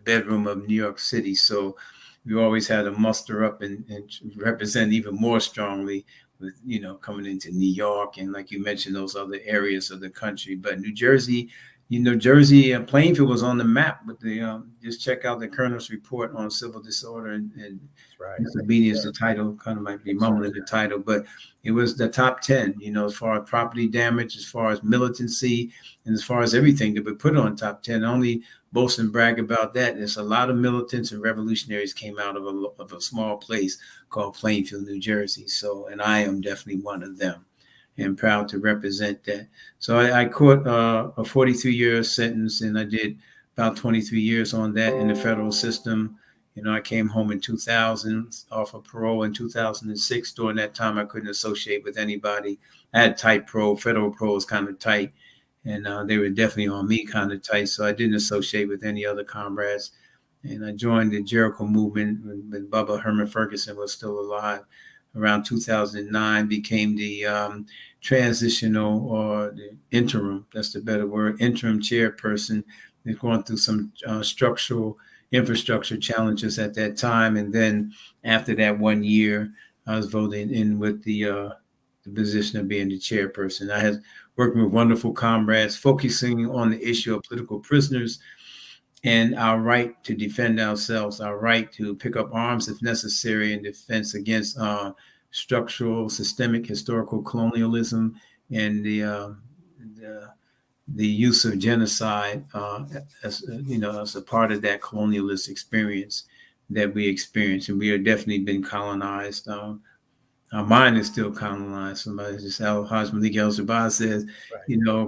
bedroom of New York City. So we always had to muster up and represent even more strongly with, coming into New York. And like you mentioned, those other areas of the country. But New Jersey, Jersey and Plainfield was on the map with the, just check out the Colonel's report on civil disorder and disobedience. The title kind of might be mumbling the title, but it was the top 10, as far as property damage, as far as militancy, and as far as everything that we put on top 10. Only boast and brag about that. There's a lot of militants and revolutionaries came out of a small place called Plainfield, New Jersey. So, and I am definitely one of them, and proud to represent that. So I caught a 43-year sentence, and I did about 23 years on that in the federal system. I came home in 2000 off of parole in 2006. During that time, I couldn't associate with anybody. I had tight parole. Federal parole was kind of tight, and they were definitely on me kind of tight. So I didn't associate with any other comrades. And I joined the Jericho movement when Bubba Herman Ferguson was still alive. around 2009 became the transitional or the interim, that's the better word, interim chairperson. They're going through some structural infrastructure challenges at that time. And then after that 1 year, I was voted in with the position of being the chairperson. I had working with wonderful comrades, focusing on the issue of political prisoners and our right to defend ourselves, our right to pick up arms if necessary in defense against structural, systemic, historical colonialism and the use of genocide as as a part of that colonialist experience that we experienced. And we have definitely been colonized. Our mind is still colonized. Somebody just Haj Malik El-Jabbar says,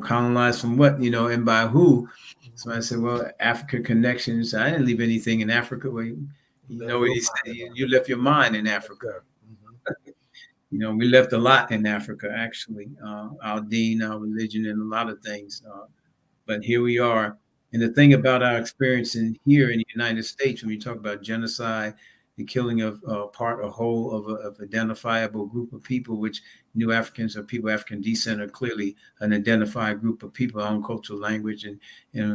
colonized from what, and by who? Somebody said, well, Africa connections. I didn't leave anything in Africa. Well, you know what he said? You left your mind in Africa. We left a lot in Africa, actually, our deen, our religion, and a lot of things. But here we are. And the thing about our experience here in the United States, when we talk about genocide, the killing of part or whole of identifiable group of people, which New Africans or people of African descent are clearly an identified group of people, our own cultural language and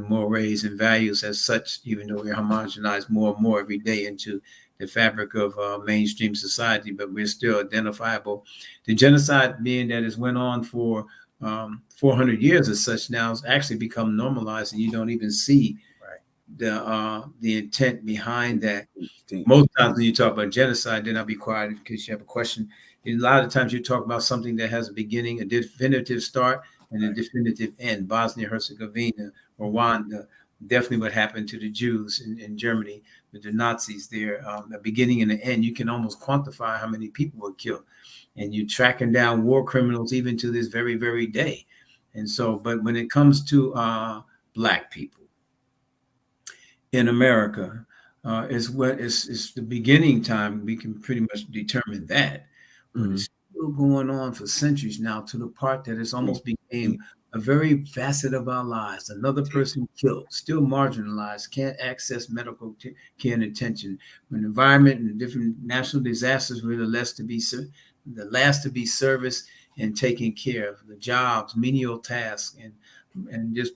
mores and values as such, even though we're homogenized more and more every day into the fabric of mainstream society, but we're still identifiable. The genocide being that has went on for 400 years as such now has actually become normalized, and you don't even see the intent behind that. Most times when you talk about genocide, then I'll be quiet in case you have a question. A lot of times you talk about something that has a beginning, a definitive start, and a definitive end. Bosnia-Herzegovina, Rwanda, definitely what happened to the Jews in Germany with the Nazis there, the beginning and the end. You can almost quantify how many people were killed. And you're tracking down war criminals even to this very, very day. And so, but when it comes to Black people in America, it's the beginning time. We can pretty much determine that. But it's still going on for centuries now, to the part that it's almost became a very facet of our lives. Another person killed, still marginalized, can't access medical care and attention. When environment and different national disasters were the last to be serviced and taken care of, the jobs, menial tasks, and just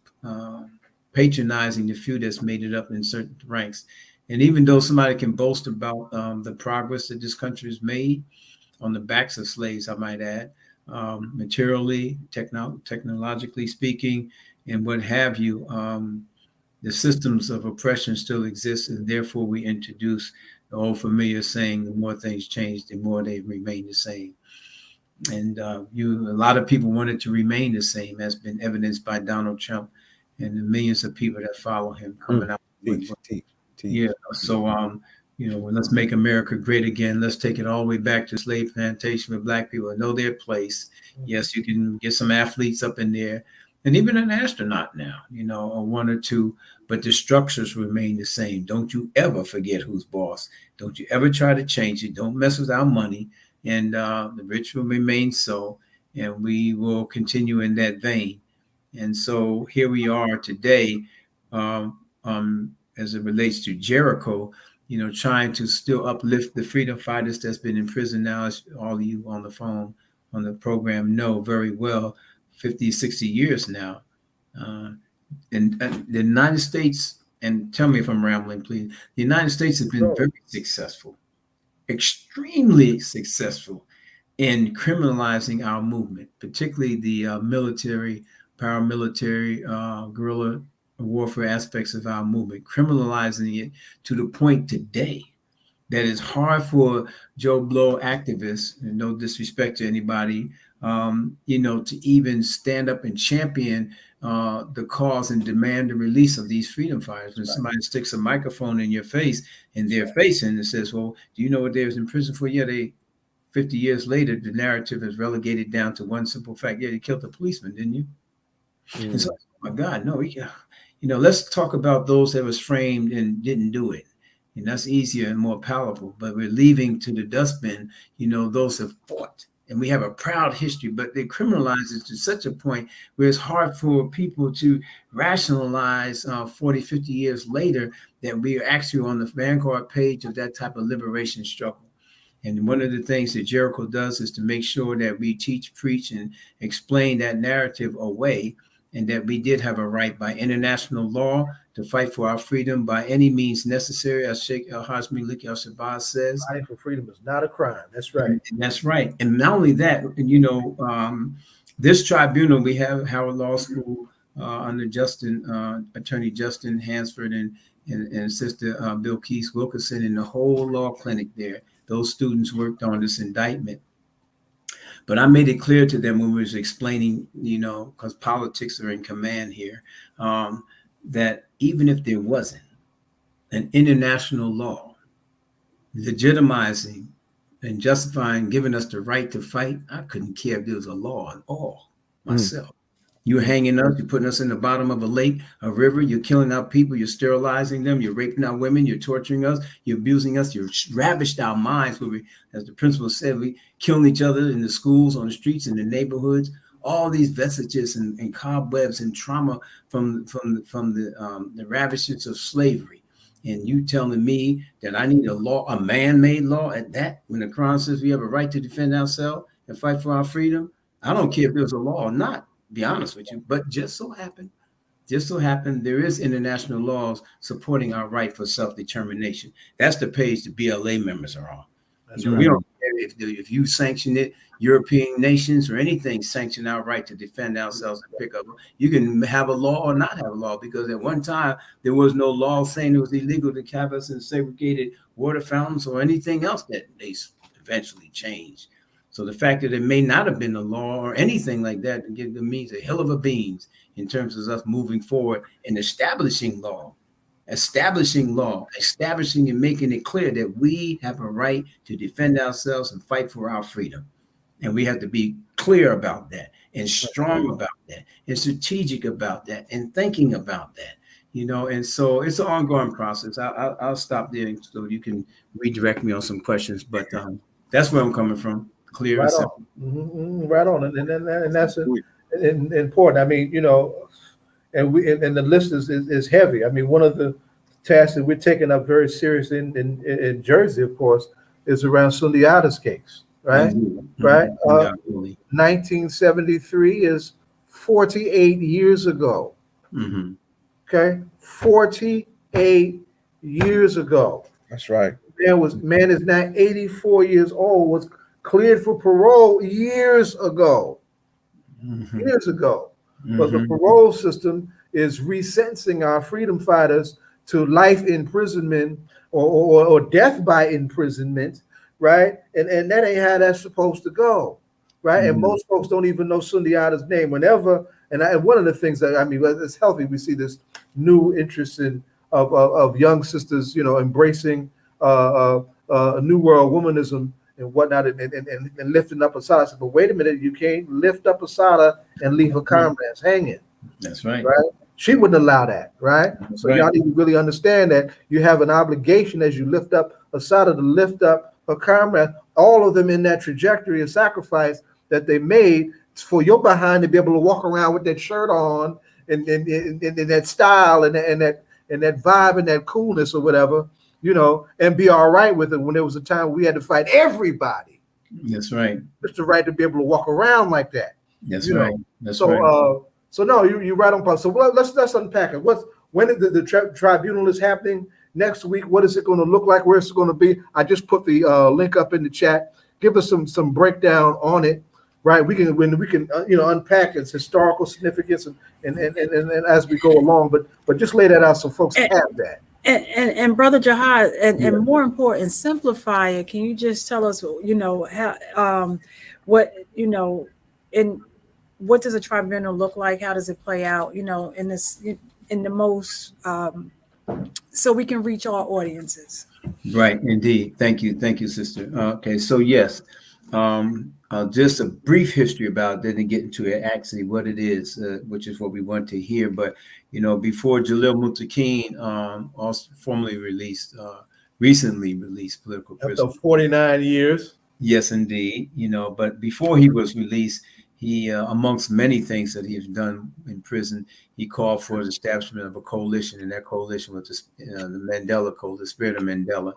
patronizing the few that's made it up in certain ranks. And even though somebody can boast about the progress that this country has made on the backs of slaves, I might add, materially, technologically speaking, and what have you, the systems of oppression still exist, and therefore we introduce the old familiar saying, the more things change, the more they remain the same. And a lot of people want it to remain the same, as been evidenced by Donald Trump and the millions of people that follow him coming out. Yeah. So, let's make America great again. Let's take it all the way back to slave plantation with Black people and know their place. Yes, you can get some athletes up in there and even an astronaut now, or one or two, but the structures remain the same. Don't you ever forget who's boss. Don't you ever try to change it. Don't mess with our money. And the rich will remain so, and we will continue in that vein. And so here we are today, as it relates to Jericho, trying to still uplift the freedom fighters that's been in prison now, as all of you on the phone, on the program know very well, 50, 60 years now. And the United States, and tell me if I'm rambling, please, the United States has been very successful, extremely successful in criminalizing our movement, particularly the military, paramilitary, guerrilla warfare aspects of our movement, criminalizing it to the point today that it's hard for Joe Blow activists, and no disrespect to anybody, to even stand up and champion the cause and demand the release of these freedom fighters. When somebody sticks a microphone in your face and they're facing and says, well, do you know what they was in prison for? Yeah, 50 years later, the narrative is relegated down to one simple fact. Yeah, you killed a policeman, didn't you? And so, oh my God, no, let's talk about those that was framed and didn't do it. And that's easier and more palatable. But we're leaving to the dustbin, those have fought. And we have a proud history, but they criminalize it to such a point where it's hard for people to rationalize 40, 50 years later that we are actually on the vanguard page of that type of liberation struggle. And one of the things that Jericho does is to make sure that we teach, preach, and explain that narrative away, and that we did have a right by international law to fight for our freedom by any means necessary, as Sheikh Al-Hazmi Lik Al-Shabazz says. Fighting for freedom is not a crime. That's right. And that's right. And not only that, you know, this tribunal, we have Howard Law School under Attorney Justin Hansford and Sister Bilquis Wilkerson and the whole law clinic there. Those students worked on this indictment. But I made it clear to them when we was explaining, you know, because politics are in command here, that even if there wasn't an international law legitimizing and justifying giving us the right to fight, I couldn't care if there was a law at all myself. You're hanging us, you're putting us in the bottom of a lake, a river, you're killing our people, you're sterilizing them, you're raping our women, you're torturing us, you're abusing us, you're ravished our minds. Where we, as the principal said, we killing each other in the schools, on the streets, in the neighborhoods. All these vestiges and cobwebs and trauma from the ravages of slavery. And you telling me that I need a law, a man-made law at that, when the Quran says we have a right to defend ourselves and fight for our freedom? I don't care if there's a law or not, be honest with you, but just so happened there is international laws supporting our right for self-determination. That's the page the BLA members are on. That's You know, right. we don't care if you sanction it, European nations or anything sanction our right to defend ourselves and pick up. You can have a law or not have a law, because at one time there was no law saying it was illegal to have us in segregated water fountains or anything else that they eventually changed. So the fact that it may not have been a law or anything like that to give them means a hill of a beans in terms of us moving forward and establishing and making it clear that we have a right to defend ourselves and fight for our freedom. And we have to be clear about that and strong about that and strategic about that and thinking about that, you know. And so it's an ongoing process. I'll stop there so you can redirect me on some questions, but that's where I'm coming from. Clear and simple. Right on. And that's important. I mean, you know, and the list is heavy. I mean, one of the tasks that we're taking up very seriously in Jersey, of course, is around Sundiata's case, right? Mm-hmm. Right. Mm-hmm. 1973 is 48 years ago. Mm-hmm. Okay, 48 years ago. That's right. Man is now 84 years old. Was cleared for parole years ago. Mm-hmm. Years ago. Mm-hmm. But the parole system is resentencing our freedom fighters to life imprisonment or death by imprisonment, right? And that ain't how that's supposed to go, right? Mm-hmm. And most folks don't even know Sundiata's name. And one of the things that, I mean, it's healthy, we see this new interest of young sisters, you know, embracing New World womanism and whatnot, and lifting up Asada. But wait a minute, you can't lift up Asada and leave her comrades hanging. That's right. Right? She wouldn't allow that, right? That's so right. Y'all need to really understand that you have an obligation as you lift up Asada to lift up her comrades, all of them in that trajectory of sacrifice that they made for your behind to be able to walk around with that shirt on and that style and that vibe and that coolness or whatever, you know, and be all right with it when there was a time we had to fight everybody. That's right. It's the right to be able to walk around like that. That's you right. know? That's so, right. So no, you're right on point. So let's unpack it. When the tribunal is happening next week? What is it going to look like? Where is it going to be? I just put the link up in the chat. Give us some breakdown on it. Right, we can unpack its historical significance and as we go along, but just lay that out so folks have that. And Brother Jihad, and more important, simplify it. Can you just tell us, you know, how what, you know, in what does a tribunal look like? How does it play out? You know, in the most so we can reach our audiences. Right, indeed. Thank you, sister. Okay, so yes. Just a brief history about it, then get into it, actually what it is, which is what we want to hear. But, you know, before Jalil Muttaqin, also recently released political prisoner. After 49 years. Yes, indeed. You know, but before he was released, he, amongst many things that he has done in prison, he called for the establishment of a coalition, and that coalition was the Mandela Coalition, the spirit of Mandela.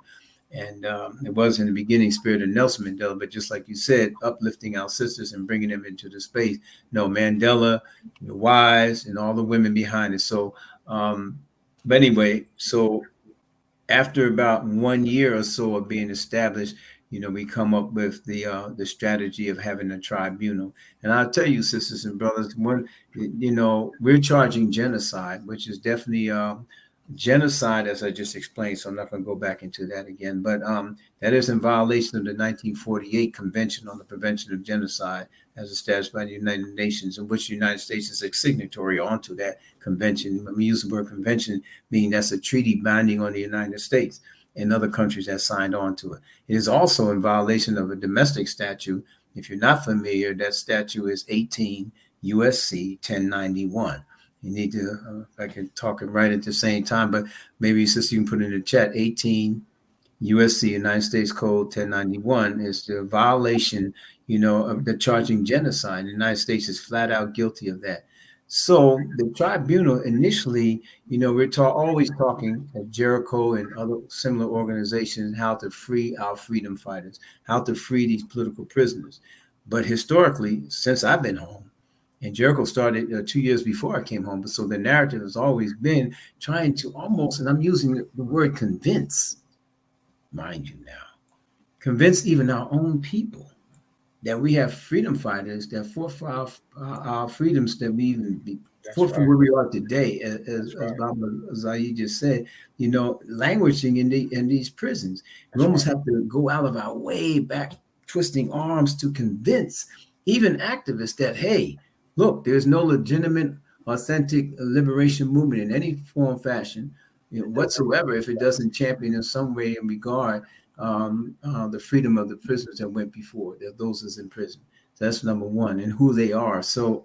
And it was in the beginning spirit of Nelson Mandela, but just like you said, uplifting our sisters and bringing them into the space. No, Mandela, the wives, and all the women behind it. So, but anyway, so after about 1 year or so of being established, we come up with the strategy of having a tribunal. And I'll tell you, sisters and brothers, we're charging genocide, which is definitely genocide, as I just explained. So I'm not going to go back into that again. But that is in violation of the 1948 Convention on the Prevention of Genocide, as established by the United Nations, in which the United States is a signatory onto that convention. When we use the word convention, meaning that's a treaty binding on the United States and other countries that signed on to it. It is also in violation of a domestic statute. If you're not familiar, that statute is 18 USC 1091. You need to, I can talk it right at the same time, but maybe sister, you can put in the chat, 18 USC United States Code 1091 is the violation, of the charging genocide. The United States is flat out guilty of that. So the tribunal initially, we're always talking at Jericho and other similar organizations, how to free our freedom fighters, how to free these political prisoners. But historically, since I've been home, and Jericho started 2 years before I came home, but so the narrative has always been trying to almost, and I'm using the word convince, mind you now, convince even our own people that we have freedom fighters that fought for our freedoms, that we even fought for where we are today, as Baba Zaid just said, languishing in these prisons. We almost have to go out of our way back, twisting arms to convince even activists that, hey, look, there's no legitimate, authentic liberation movement in any form, fashion, whatsoever, if it doesn't champion in some way and regard the freedom of the prisoners that went before, those that's in prison. So that's number one, and who they are. So,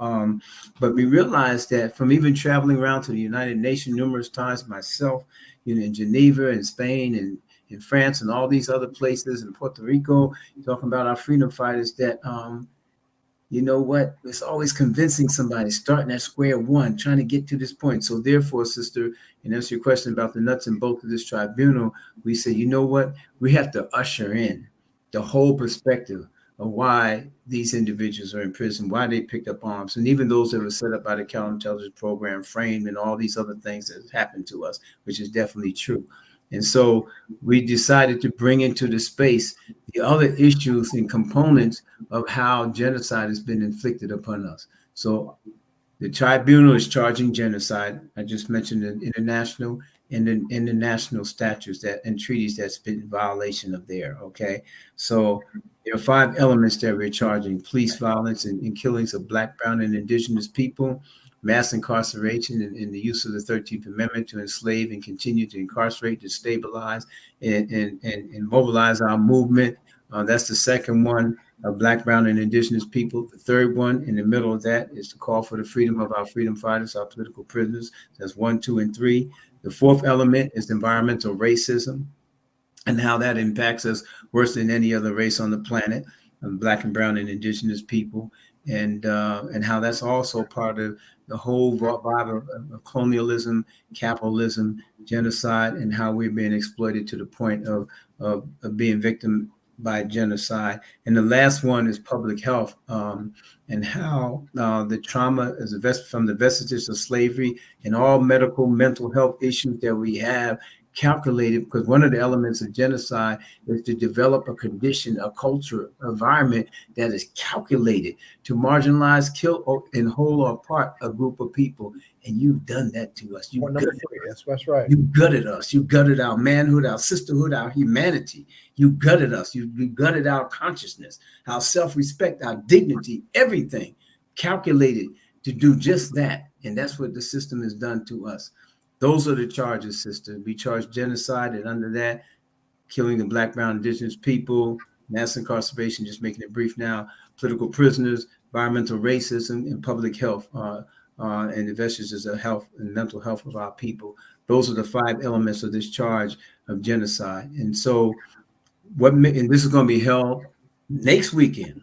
but we realized that from even traveling around to the United Nations numerous times, myself, in Geneva and Spain and in France and all these other places, in Puerto Rico, talking about our freedom fighters, that it's always convincing somebody, starting at square one, trying to get to this point. So therefore, sister, and answer your question about the nuts and bolts of this tribunal, we say, we have to usher in the whole perspective of why these individuals are in prison, why they picked up arms, and even those that were set up by the counterintelligence program, framed, and all these other things that happened to us, which is definitely true. And so we decided to bring into the space the other issues and components of how genocide has been inflicted upon us. So the tribunal is charging genocide. I just mentioned the international and the international statutes and treaties that's been in violation of there. Okay. So there are 5 elements that we're charging: police violence and killings of Black, brown, and indigenous people, mass incarceration and the use of the 13th Amendment to enslave and continue to incarcerate, to stabilize and mobilize our movement. That's the second one, of Black, brown, and indigenous people. The third one in the middle of that is to call for the freedom of our freedom fighters, our political prisoners. That's 1, 2, and 3. The fourth element is environmental racism and how that impacts us worse than any other race on the planet, Black and brown and indigenous people. And how that's also part of the whole vibe of colonialism, capitalism, genocide, and how we're being exploited to the point of being victim by genocide. And the last one is public health, and how the trauma is from the vestiges of slavery and all medical, mental health issues that we have calculated, because one of the elements of genocide is to develop a condition, a culture, environment that is calculated to marginalize, kill, and whole or part a group of people. And you've done that to us. That's right. You gutted us. You gutted our manhood, our sisterhood, our humanity. You gutted us. You gutted our consciousness, our self-respect, our dignity, everything calculated to do just that. And that's what the system has done to us. Those are the charges, sister. We charge genocide, and under that, killing the Black, brown, indigenous people, mass incarceration, just making it brief now, political prisoners, environmental racism, and public health, and the vestiges of health and mental health of our people. Those are the 5 elements of this charge of genocide. And so and this is going to be held next weekend.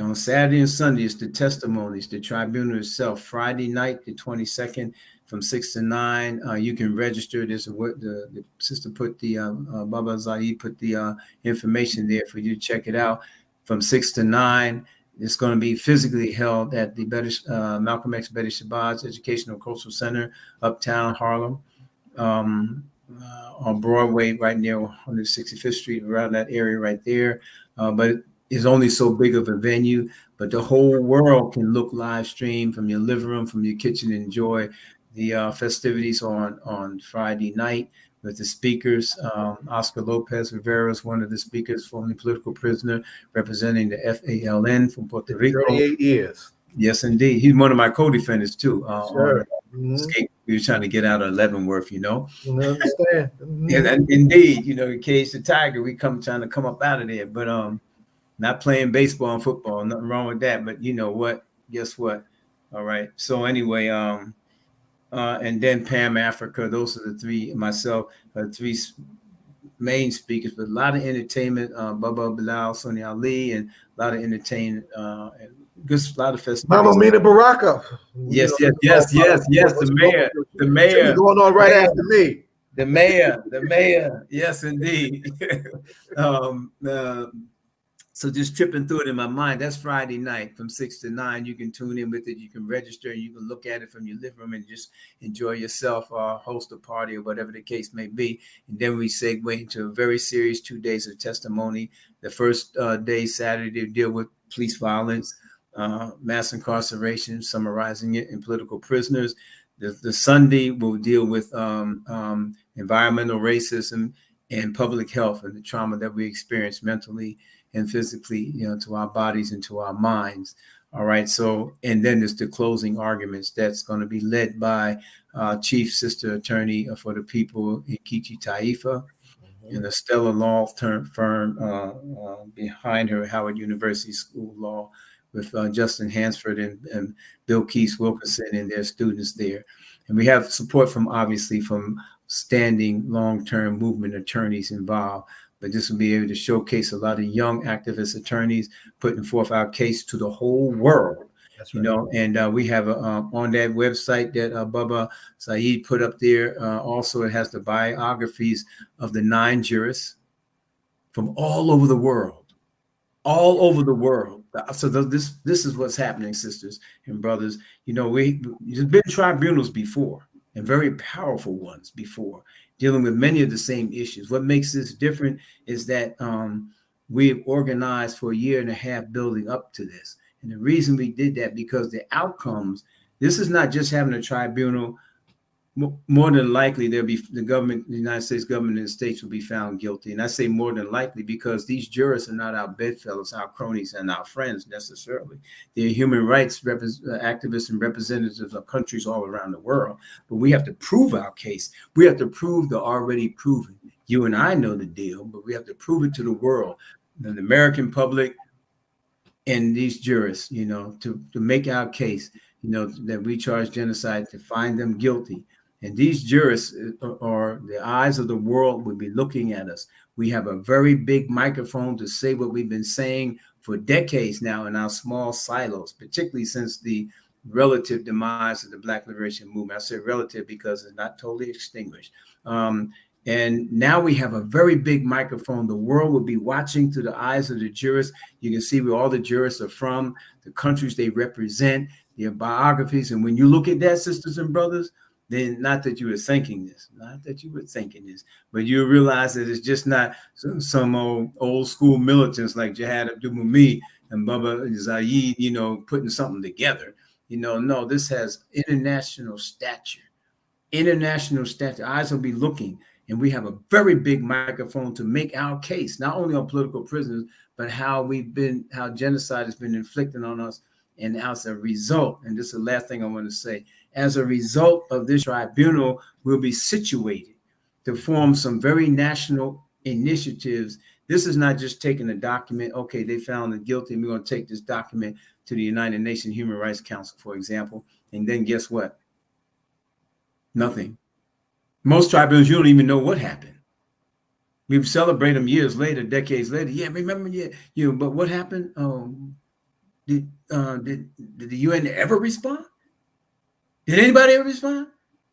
On Saturday and Sunday, it's the testimonies, the tribunal itself. Friday night, the 22nd, from 6 to 9. You can register. There's the sister put the Baba Zaid put the information there for you to check it out. From 6 to 9, it's going to be physically held at the Malcolm X Betty Shabazz Educational Cultural Center, Uptown Harlem, on Broadway, right near 165th Street, around that area right there. But it is only so big of a venue, but the whole world can look live stream from your living room, from your kitchen, and enjoy the festivities on Friday night with the speakers. Oscar Lopez Rivera is one of the speakers, formerly political prisoner, representing the FALN from Puerto Rico. 38 years. Yes, indeed. He's one of my co-defendants too. Sure. Escape. We were trying to get out of Leavenworth, I understand. And indeed, Cage the Tiger, we trying to come up out of there, but not playing baseball and football, nothing wrong with that. But you know what? Guess what? All right. So anyway, and then Pam Africa, those are the three, myself, three main speakers, but a lot of entertainment, Bubba Bilal, Sonny Ali, and a lot of entertainment, and just a lot of festivities. Mama Mina Baraka. Yes, the mayor. Going on right after me. The mayor. Yes, indeed. So just tripping through it in my mind. That's Friday night from 6 to 9. You can tune in with it. You can register and you can look at it from your living room and just enjoy yourself, or host a party, or whatever the case may be. And then we segue into a very serious 2 days of testimony. The first day, Saturday, deal with police violence, mass incarceration, summarizing it, and political prisoners. The Sunday will deal with environmental racism and public health, and the trauma that we experience mentally and physically, to our bodies and to our minds. All right. So, and then there's the closing arguments that's going to be led by Chief Sister Attorney for the People, Ikichi Taifa, and the stellar law firm behind her, Howard University School of Law, with Justin Hansford and Bill Keith Wilkinson and their students there. And we have support from standing long-term movement attorneys involved. But this will be able to showcase a lot of young activist attorneys putting forth our case to the whole world. That's right. And we have on that website that Baba Saeed put up there. Also, it has the biographies of the 9 jurists from all over the world. So this is what's happening, sisters and brothers. There's been tribunals before, and very powerful ones before, dealing with many of the same issues. What makes this different is that we've organized for a year and a half building up to this. And the reason we did that, because the outcomes, this is not just having a tribunal. More than likely, there'll be the United States government and the states will be found guilty. And I say more than likely because these jurists are not our bedfellows, our cronies, and our friends necessarily. They're human rights activists and representatives of countries all around the world. But we have to prove our case. We have to prove the already proven. You and I know the deal, but we have to prove it to the world, the American public, and these jurists, to make our case, that we charge genocide, to find them guilty. And these jurists, or the eyes of the world, will be looking at us. We have a very big microphone to say what we've been saying for decades now in our small silos, particularly since the relative demise of the Black Liberation Movement. I say relative because it's not totally extinguished. And now we have a very big microphone. The world will be watching through the eyes of the jurists. You can see where all the jurists are from, the countries they represent, their biographies. And when you look at that, sisters and brothers, then not that you were thinking this, but you realize that it's just not some old school militants like Jihad, Abdul, and Baba Zaid, putting something together. No, this has international stature. Eyes will be looking, and we have a very big microphone to make our case, not only on political prisoners, but how genocide has been inflicted on us. And as a result, and this is the last thing I want to say, as a result of this tribunal, we'll be situated to form some very national initiatives. This is not just taking a document. Okay, they found them guilty, and we're going to take this document to the United Nations Human Rights Council, for example. And then guess what? Nothing. Most tribunals, you don't even know what happened. We celebrate them years later, decades later. Yeah, remember, but what happened? Did the UN ever respond? Did anybody ever respond?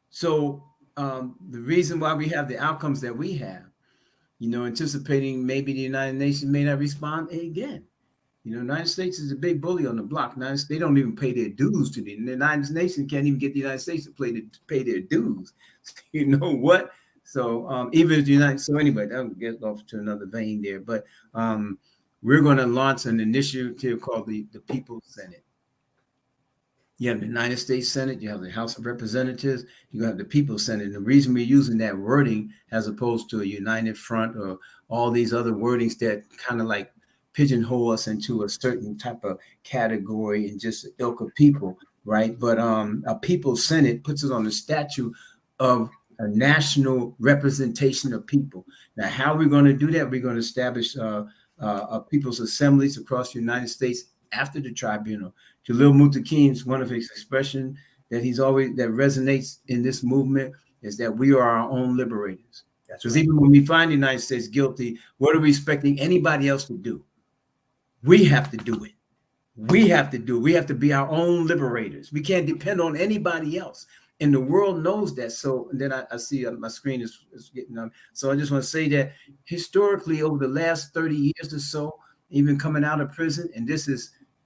So the reason why we have the outcomes that we have, anticipating maybe the United Nations may not respond again. The United States is a big bully on the block. They don't even pay their dues to the United Nations. Can't even get the United States to pay their dues. You know what? So even the United. So anyway, that'll get off to another vein there. But we're going to launch an initiative called the People's Senate. You have the United States Senate, you have the House of Representatives, you have the People's Senate. And the reason we're using that wording as opposed to a united front or all these other wordings that kind of like pigeonhole us into a certain type of category and just ilk of people, right? But a People's Senate puts it on the statute of a national representation of people. Now, how are we going to do that? We're going to establish people's assemblies across the United States after the tribunal. Jalil Mutakim's one of his expressions that that resonates in this movement is that we are our own liberators. Because even when we find the United States guilty, what are we expecting anybody else to do? We have to do it. We have to be our own liberators. We can't depend on anybody else. And the world knows that. So then I see my screen is getting on. So I just want to say that historically, over the last 30 years or so, even coming out of prison, and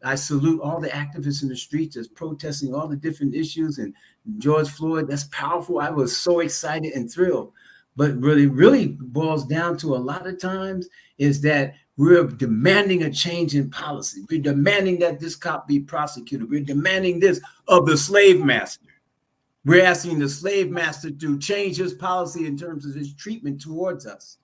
I salute all the activists in the streets that's protesting all the different issues. And George Floyd, that's powerful. I was so excited and thrilled. But really boils down to a lot of times is that we're demanding a change in policy. We're demanding that this cop be prosecuted. We're demanding this of the slave master. We're asking the slave master to change his policy in terms of his treatment towards us.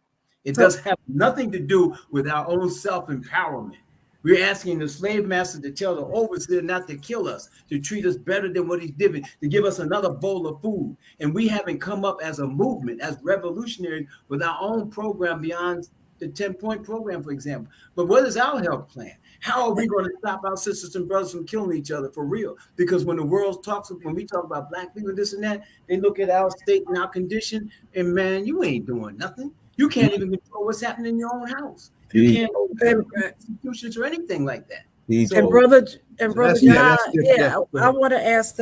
It does have nothing to do with our own self-empowerment. We're asking the slave master to tell the overseer not to kill us, to treat us better than what he's given, to give us another bowl of food. And we haven't come up as a movement, as revolutionaries, with our own program beyond the 10-point program, for example. But what is our health plan? How are we going to stop our sisters and brothers from killing each other for real? Because when we talk about Black people, this and that, they look at our state and our condition, and man, you ain't doing nothing. You can't even control what's happening in your own house. You can't institutions or anything like that. And brother Jihad, I want to ask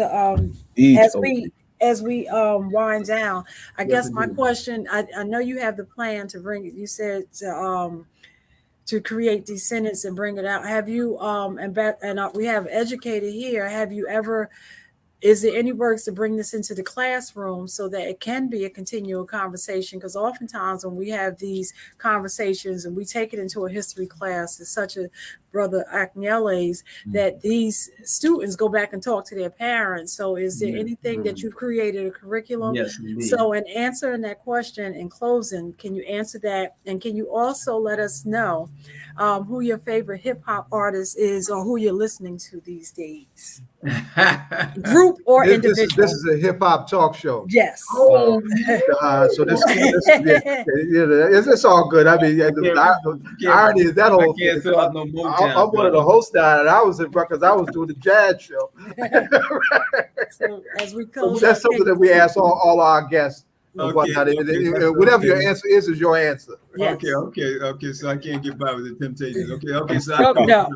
as we wind down. I guess my question, I know you have the plan to bring it. You said to create these senates and bring it out. Have you we have educated here. Have you ever? Is there any works to bring this into the classroom so that it can be a continual conversation? Because oftentimes when we have these conversations and we take it into a history class, it's such a Brother Aknyele's, that these students go back and talk to their parents. So is there anything that you've created a curriculum? Yes, indeed. So in answering that question in closing, can you answer that? And can you also let us know who your favorite hip hop artist is or who you're listening to these days? Group or individual? This is a hip hop talk show. Yes. So it's all good. I mean, the irony is that whole thing. I'm one of the hosts now, and I was in because I was doing the jazz show. So as we close, that's something that we ask all our guests. Whatever your answer is your answer. Yes. Okay. So I can't get by with the temptations. Okay. So no.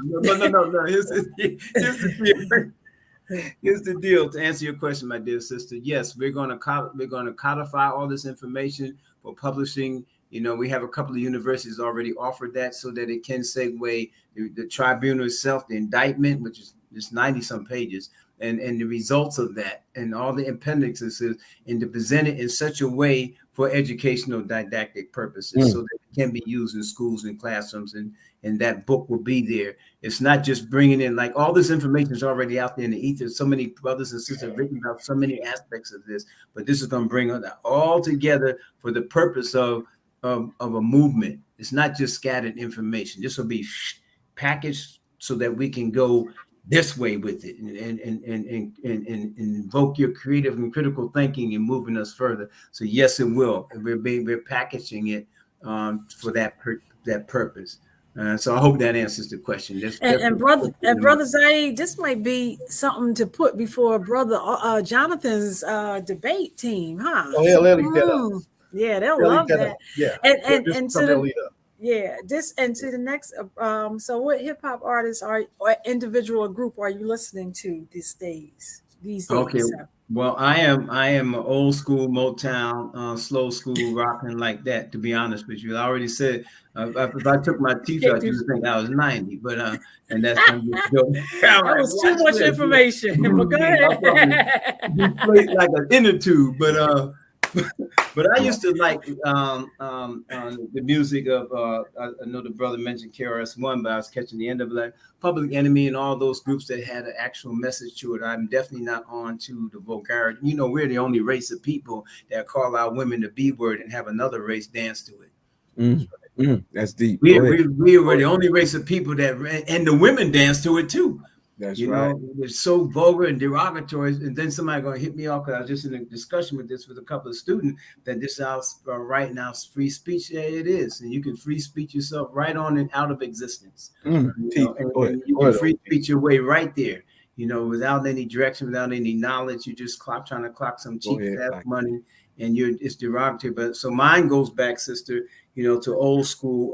Here's the deal. To answer your question, my dear sister, yes, we're going to codify all this information for publishing. We have a couple of universities already offered that so that it can segue the tribunal itself, the indictment, which is just 90-some pages, and the results of that, and all the appendixes, and to present it in such a way for educational didactic purposes so that it can be used in schools and classrooms, and that book will be there. It's not just bringing in, like, all this information is already out there in the ether. So many brothers and sisters have written about so many aspects of this, but this is going to bring it all together for the purpose of a movement. It's not just scattered information. This will be packaged so that we can go this way with it and invoke your creative and critical thinking and moving us further. So yes, it will. And we're packaging it for that purpose. So I hope that answers the question. And brother Zaid, this might be something to put before brother Jonathan's debate team, huh? Oh, yeah, let me get up. Yeah, they'll love that. Yeah, and to the next. So, what hip hop artists or individual group are you listening to these days? these Okay. days. So. Well, I am an old school Motown, slow school rocking like that. To be honest with you, I already said if I took my teeth out, you would think I was 90. But and that's I'm just joking. I'm That like, was too watch much this. information. But go I probably be ahead. played like an inner tube, but but I used to like the music of I know the brother mentioned KRS-One, but I was catching the end of it, like Public Enemy and all those groups that had an actual message to it. I'm definitely not on to the vulgarity. You know, we're the only race of people that call our women the B word and have another race dance to it. That's deep. We were the only race of people that and the women dance to it too. That's you right. know, it's so vulgar and derogatory. And then somebody gonna hit me off because I was just in a discussion with a couple of students that this is right now free speech. Yeah, it is, and you can free speech yourself right on and out of existence. You know, and you can free speech your way right there. You know, without any direction, without any knowledge, you just trying to clock some cheap fast money, and it's derogatory. But so mine goes back, sister, you know, to old school.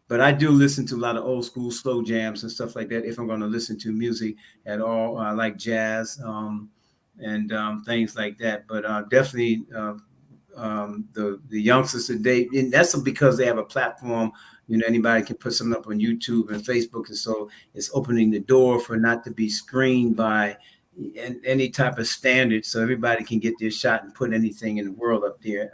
But I do listen to a lot of old school slow jams and stuff like that. If I'm going to listen to music at all, I like jazz and things like that. But definitely the youngsters today, and that's because they have a platform. You know, anybody can put something up on YouTube and Facebook, and so it's opening the door for not to be screened by any type of standard, so everybody can get their shot and put anything in the world up there.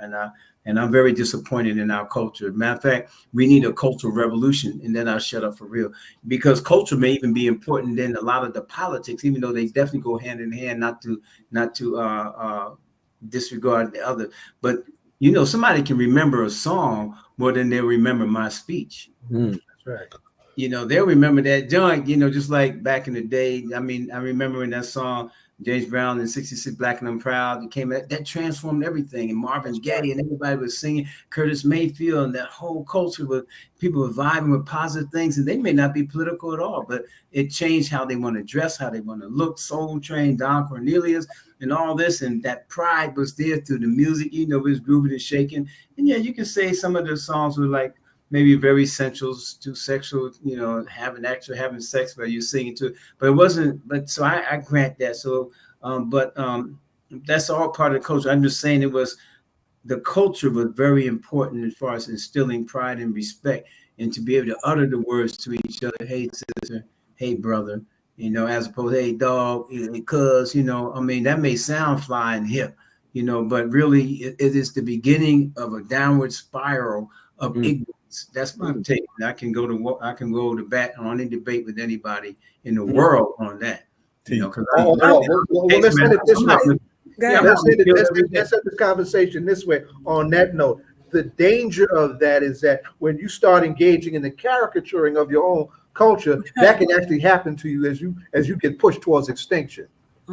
And I'm very disappointed in our culture. Matter of fact, we need a cultural revolution, and then I'll shut up for real. Because culture may even be important than a lot of the politics, even though they definitely go hand in hand, not to disregard the other. But, you know, somebody can remember a song more than they'll remember my speech. That's right. You know, they'll remember that joint, you know, just like back in the day. I mean, I remember in that song, James Brown in 66, Black and I'm Proud, it came that transformed everything. And Marvin Gaye and everybody was singing, Curtis Mayfield, and that whole culture with people were vibing with positive things. And they may not be political at all, but it changed how they want to dress, how they want to look. Soul Train, Don Cornelius, and all this. And that pride was there through the music, you know, it was grooving and shaking. And yeah, you can say some of the songs were like, maybe very sensual to sexual, you know, having sex while you're singing to it, but it wasn't. But so I grant that. So, that's all part of the culture. I'm just saying the culture was very important as far as instilling pride and respect, and to be able to utter the words to each other. Hey, sister. Hey, brother. You know, as opposed to hey, dog. Cuz, you know, I mean, that may sound fly and hip, you know, but really it is the beginning of a downward spiral of ignorance. That's my take. I can go to bat on any debate with anybody in the world on that. You know, let's end it this way. Let's end this conversation this way. On that note, the danger of that is that when you start engaging in the caricaturing of your own culture, that can actually happen to you as you get pushed towards extinction.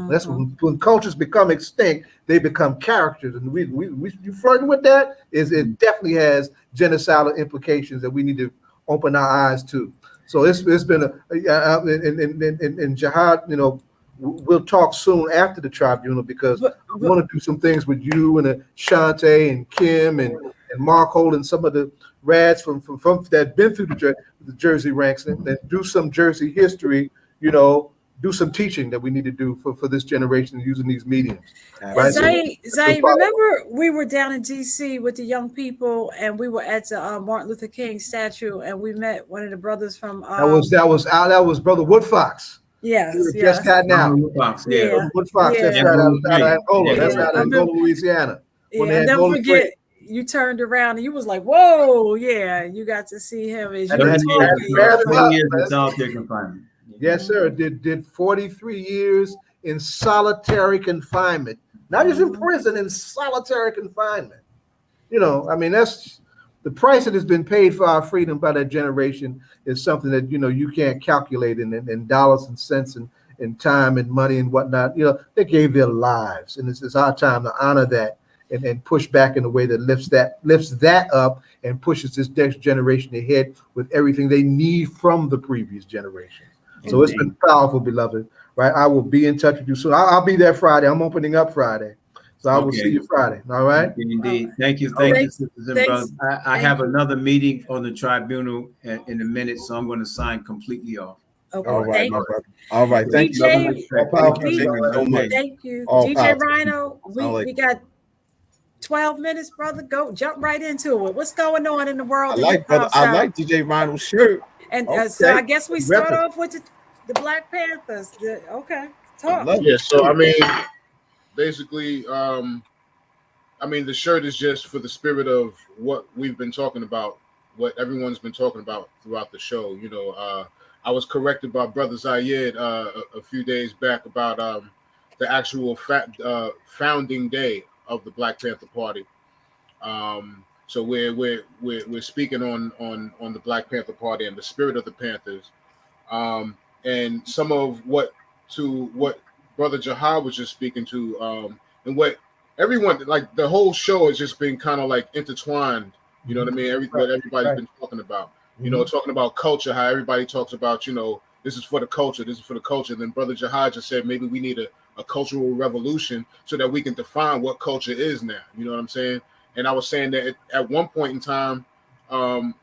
That's when cultures become extinct, they become characters, and you flirting with that it definitely has genocidal implications that we need to open our eyes to. So it's been in Jihad, you know, we'll talk soon after the tribunal because I want to do some things with you and Shante and Kim and Mark holding some of the rads from that been through the Jersey ranks and do some Jersey history, you know. Do some teaching that we need to do for this generation using these mediums. Right? Zay, remember we were down in DC with the young people, and we were at the Martin Luther King statue, and we met one of the brothers from. That was Brother Woodfox. Yes, just got now. Woodfox, Woodfox. That's right. Out of Angola. That's out of Angola, Louisiana. Yeah, and don't forget. You turned around and you was like, "Whoa, yeah!" You got to see him as you were talking. Yes, sir. Did 43 years in solitary confinement. Not just in prison, in solitary confinement. You know, I mean, that's the price that has been paid for our freedom by that generation is something that, you know, you can't calculate in dollars and cents and time and money and whatnot. You know, they gave their lives, and it's our time to honor that and push back in a way that lifts that up and pushes this next generation ahead with everything they need from the previous generation. So it's been powerful, beloved. Right, I will be in touch with you soon. I'll be there Friday. I'm opening up Friday, so I will see you Friday. All right. Indeed. Thank you, sisters and brothers. I have another meeting on the tribunal in a minute, so I'm going to sign completely off. Okay, All right, thank my brother. All right. Thank you so much. DJ. All Thank powerful. you. D, Thank you so much. thank you, All DJ powerful. Rhino. Sound like We got 12 minutes, brother. Go jump right into it. What's going on in the I world of hip like brother. hop I style? like DJ Ronald's shirt. And so Okay. I guess we start Repping. off with the Black Panthers. Okay, I talk. love Yeah, the so I shirt. mean, basically, I mean, the shirt is just for the spirit of what we've been talking about, what everyone's been talking about throughout the show. You know, I was corrected by Brother Zayed a few days back about the actual founding day of the Black Panther Party. So we're speaking on the Black Panther Party and the spirit of the Panthers, and some of what Brother Jihad was just speaking to, and what everyone, like, the whole show has just been kind of like intertwined. You know what I mean? What everybody's Right. been talking about. You know, talking about culture, how everybody talks about, you know, this is for the culture, this is for the culture. And then Brother Jihad just said maybe we need a cultural revolution so that we can define what culture is now. You know what I'm saying? And I was saying that at one point in time,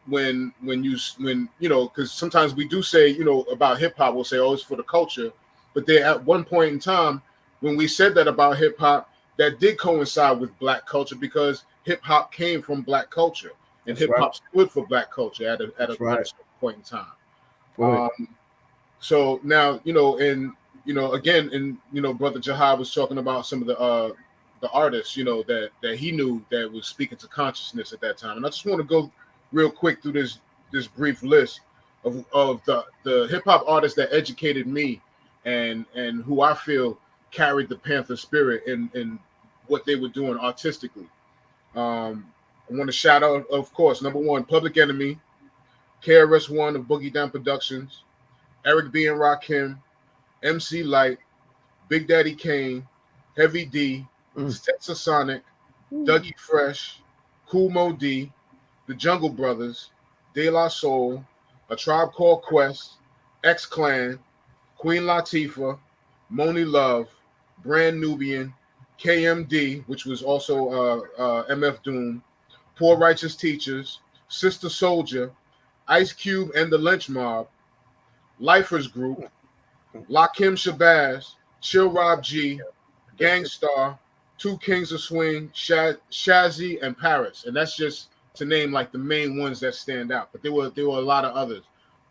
when you know, because sometimes we do say, you know, about hip hop, we'll say, oh, it's for the culture, but there at one point in time when we said that about hip hop, that did coincide with Black culture, because hip hop came from Black culture, and That's hip right. hop stood for Black culture at a That's right. certain point in time. Go ahead. So now, you know, and you know, again, and you know, Brother Jihad was talking about some of the artists, you know, that he knew that was speaking to consciousness at that time. And I just want to go real quick through this brief list of the hip hop artists that educated me and who I feel carried the Panther spirit in what they were doing artistically. I want to shout out, of course, number one, Public Enemy, KRS-One of Boogie Down Productions, Eric B. and Rakim, MC Light, Big Daddy Kane, Heavy D, Stetsasonic, Dougie Fresh, Cool Mo D, The Jungle Brothers, De La Soul, A Tribe Called Quest, X Clan, Queen Latifah, Moni Love, Brand Nubian, KMD, which was also MF Doom, Poor Righteous Teachers, Sister Soldier, Ice Cube and the Lynch Mob, Lifers Group, Lakim Shabazz, Chill Rob G, Gangstar, Two Kings of Swing, Shazzy, and Paris. And that's just to name like the main ones that stand out. But there were a lot of others.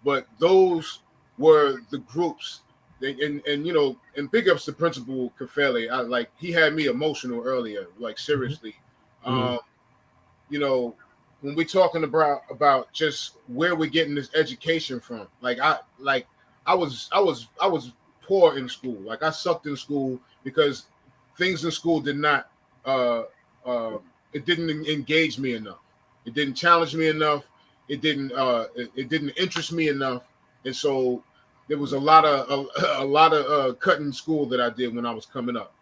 But those were the groups. And you know, and big ups to Principal Kafele. Like, he had me emotional earlier, like, seriously. You know, when we're talking about just where we're getting this education from, I was poor in school. Like, I sucked in school because things in school did not it didn't engage me enough. It didn't challenge me enough. It didn't interest me enough. And so there was a lot of cutting school that I did when I was coming up.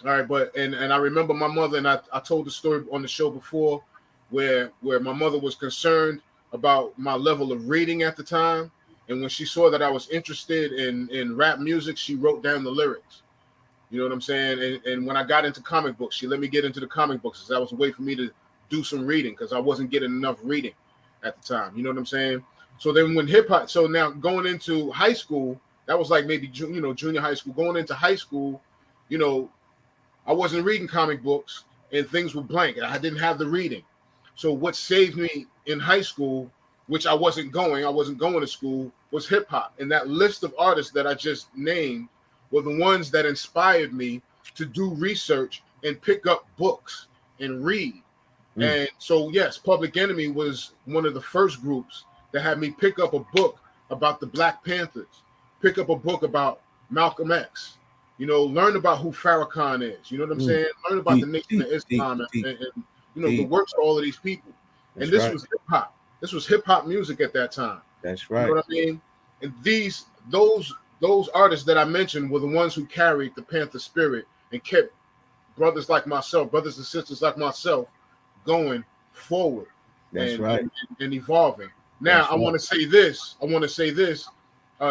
All right, but and I remember my mother, and I told the story on the show before, where my mother was concerned about my level of reading at the time, and when she saw that I was interested in rap music, she wrote down the lyrics. You know what I'm saying? And when I got into comic books, she let me get into the comic books, because that was a way for me to do some reading, because I wasn't getting enough reading at the time. You know what I'm saying? So then when hip hop, so now going into high school, that was like maybe junior high school. Going into high school, you know, I wasn't reading comic books, and things were blank. I didn't have the reading. So what saved me in high school, which I wasn't going to school, was hip hop. And that list of artists that I just named were the ones that inspired me to do research and pick up books and read. And so, yes, Public Enemy was one of the first groups that had me pick up a book about the Black Panthers, pick up a book about Malcolm X, you know, learn about who Farrakhan is. You know what I'm saying? Learn about the Nation of Islam and you know, the works of all of these people. That's and this right. was hip hop. This was hip hop music at that time. That's You right. know what I mean? And those artists that I mentioned were the ones who carried the Panther spirit and kept brothers like myself, brothers and sisters like myself, going forward That's and, right. and evolving. Now, That's I want to say this.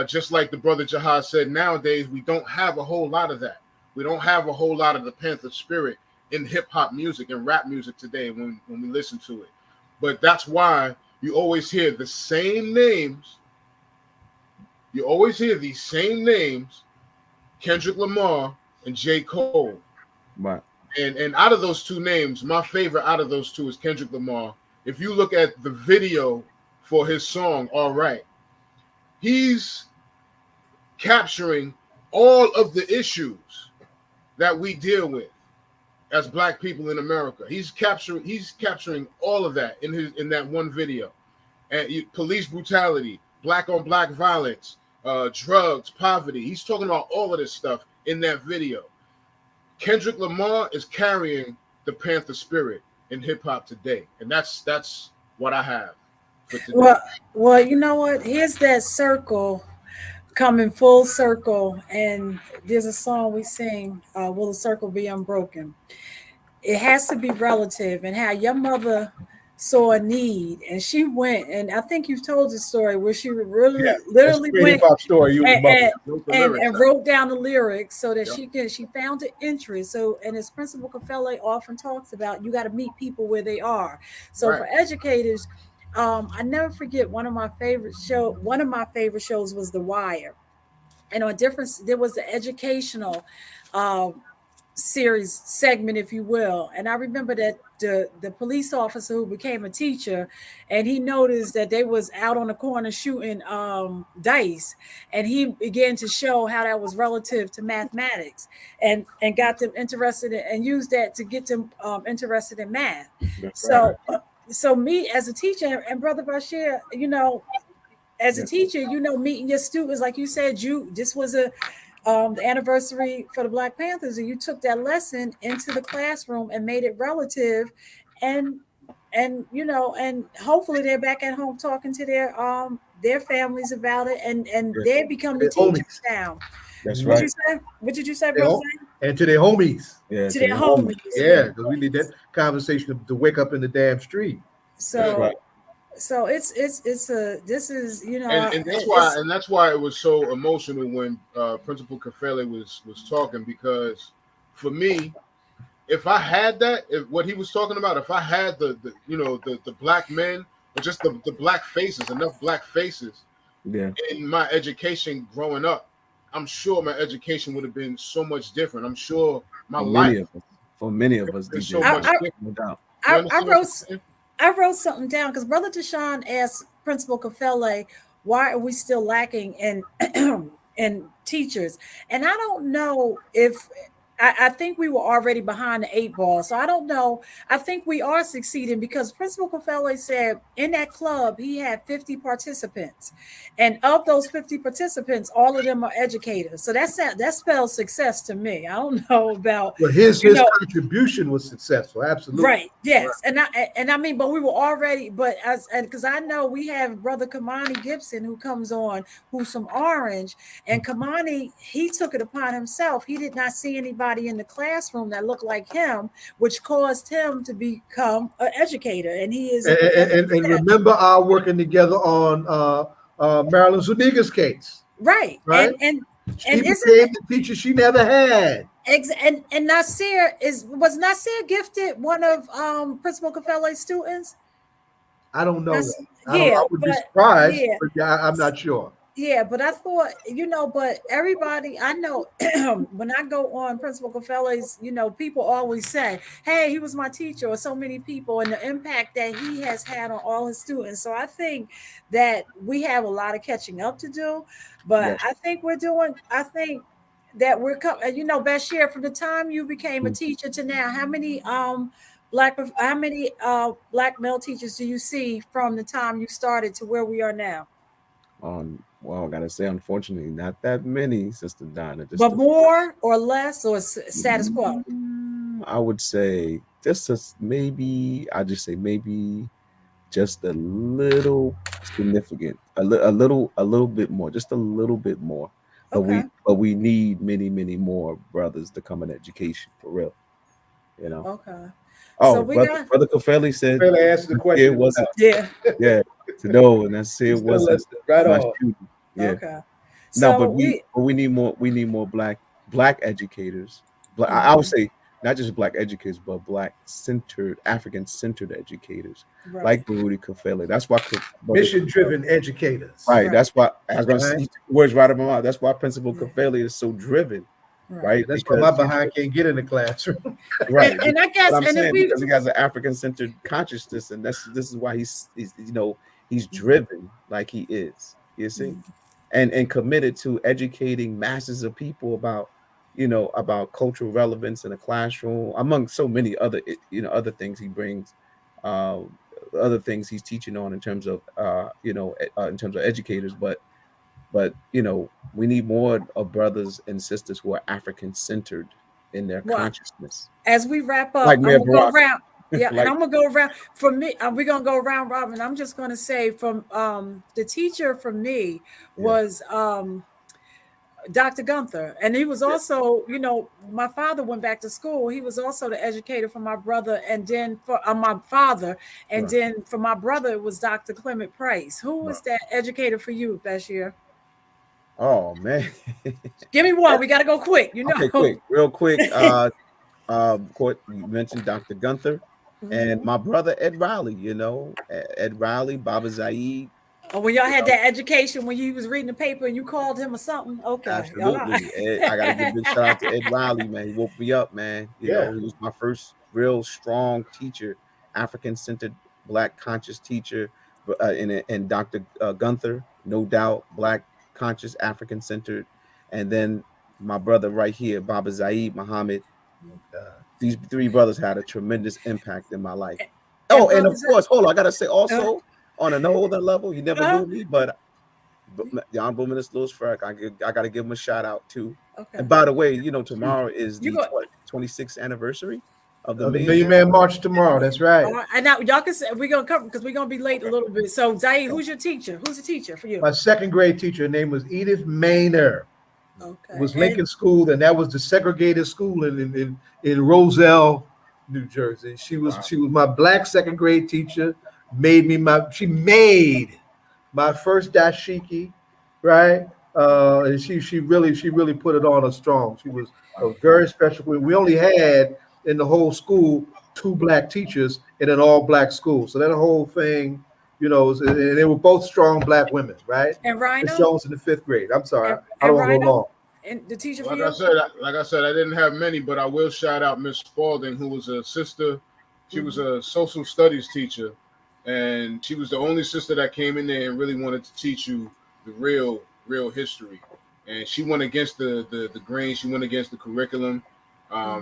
Just like the brother Jihad said, nowadays we don't have a whole lot of that. We don't have a whole lot of the Panther spirit in hip hop music and rap music today when we listen to it. But that's why you always hear the same names you always hear these same names, Kendrick Lamar and J. Cole. Right. And out of those two names, my favorite out of those two is Kendrick Lamar. If you look at the video for his song, All Right, he's capturing all of the issues that we deal with as Black people in America. He's capturing all of that in that one video. And police brutality, Black on Black violence, drugs, poverty. He's talking about all of this stuff in that video. Kendrick Lamar is carrying the Panther spirit in hip hop today, and that's what I have for today. Well, you know what? Here's that circle coming full circle, and there's a song we sing, "Will the Circle Be Unbroken?" It has to be relative, and how your mother saw a need, and she went, and I think you've told the story where she really literally went story, and wrote down the lyrics so that she found the interest. So, and as Principal Kafele often talks about, you got to meet people where they are. So for educators, I never forget one of my favorite shows was The Wire, and there was the educational series segment, if you will. And I remember that the police officer who became a teacher, and he noticed that they was out on the corner shooting dice, and he began to show how that was relative to mathematics, and got them interested and used that to get them interested in math. So me as a teacher, and Brother Bashir, as a teacher, meeting your students, like you said, this was the anniversary for the Black Panthers, and you took that lesson into the classroom and made it relative, and hopefully they're back at home talking to their families about it, and they become the teachers now. That's right. What did you say, brother? And to their homies. Yeah, to their homies. Yeah, because we need that conversation to wake up in the damn street. So this is and that's why it was so emotional when Principal Kafele was talking, because for me, if I had what he was talking about, if I had the Black men, or just the Black faces, enough Black faces in my education growing up, I'm sure my education would have been so much different. I'm sure for many of us, so much different. I wrote something down because Brother Deshaun asked Principal Kafele, why are we still lacking in teachers? And I don't know if I think we were already behind the 8 ball. So I don't know. I think we are succeeding because Principal Kafele said in that club, he had 50 participants. And of those 50 participants, all of them are educators. So that spells success to me. I don't know about. But his contribution was successful. Absolutely. Right. Yes. And I mean, but we were already, because I know we have Brother Kamani Gibson who comes on, who's from Orange. And Kamani, he took it upon himself. He did not see anybody in the classroom that looked like him, which caused him to become an educator, and he is. And remember our working together on Marilyn Zuniga's case, right? And she became the teacher she never had. And Nasir was Nasir gifted one of Principal Kafele's students? I don't know. I would be surprised, but I'm not sure. Yeah, but I thought, but everybody, I know when I go on Principal Kafele's, people always say, hey, he was my teacher, or so many people, and the impact that he has had on all his students. So I think that we have a lot of catching up to do, but I think that we're coming, Bashir, from the time you became a teacher to now, how many black male teachers do you see from the time you started to where we are now? Well, I gotta say, unfortunately, not that many, Sister Donna. But more or less, or status quo? I would say just maybe just a little significant, a little bit more, just a little bit more. But we need many more brothers to come in education for real. Okay. Oh, so Brother Kafele said, asked the question. It wasn't. Yeah. To know, and I said it wasn't. Right on. Yeah. Okay. No, but we need more. We need more black educators. I would say not just Black educators, but Black centered, African centered educators, Right. like Baruti Kafele. That's why Mission driven educators. right. That's why I was going to Right. say words right of my mouth. That's why Principal Kafele is so driven, right? That's why my behind can't get in the classroom. Right. And I guess, what I'm and if saying, we, because he has an African centered consciousness, and this is why he's he's driven like he is. You see, and committed to educating masses of people about about cultural relevance in the classroom, among so many other other things he brings, other things he's teaching on in terms of in terms of educators, but we need more of brothers and sisters who are African centered in their well, consciousness. as we wrap up, Like I'm Mayor gonna go Baraka. around. Yeah, Like- and I'm gonna go around. For me, we're gonna go around robin. I'm just gonna say from the teacher for me was Dr. Gunther, and he was also, my father went back to school. He was also the educator for my brother, and then for my father, and then for my brother it was Dr. Clement Price. Who was that educator for you, Bashir? Oh man, Give me one. We got to go quick. Okay, quick, real quick. You mentioned Dr. Gunther and my brother Ed Riley. Ed Riley, Baba Zaid. Oh, when y'all had that education, when you was reading the paper and you called him or something. Okay, Absolutely. Ed, I gotta give a big shout out to Ed Riley, man. He woke me up, man. He was my first real strong teacher, African-centered, Black conscious teacher, and Dr. Gunther, no doubt, Black conscious, African-centered, and then my brother right here, Baba Zaid Muhammad. These three brothers had a tremendous impact in my life. And of course, hold on, I gotta say also on another level, you never knew me, but the Honorable Minister Louis Farrakhan, I got to give him a shout out too. Okay. And by the way, tomorrow is the 26th anniversary of the Million Man March tomorrow. That's right. And now y'all can say we're gonna cover because we're gonna be late a little bit. So Zaid, who's your teacher? Who's the teacher for you? My second grade teacher, her name was Edith Maynard. Okay. It was Lincoln School, and that was the segregated school in Roselle, New Jersey. She was my Black second grade teacher. She made my first dashiki, right? And she really put it on us strong. She was a very special. We only had in the whole school 2 Black teachers in an all Black school. So that whole thing, and they were both strong Black women, right? And Rhino? Miss Jones in the 5th grade. I'm sorry, I don't want to go long. And the teacher like I said, I didn't have many, but I will shout out Miss Spalding, who was a sister. She was a social studies teacher, and she was the only sister that came in there and really wanted to teach you the real history. And she went against the grain. She went against the curriculum.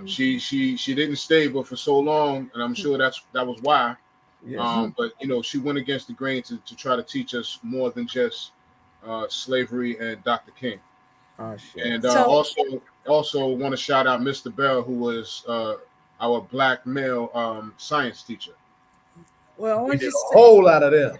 She didn't stay, but for so long, and I'm sure that was why. But she went against the grain to try to teach us more than just slavery and Dr. King. Oh, shit. And also want to shout out Mr. Bell, who was our Black male science teacher. Well, we did a whole lot of them.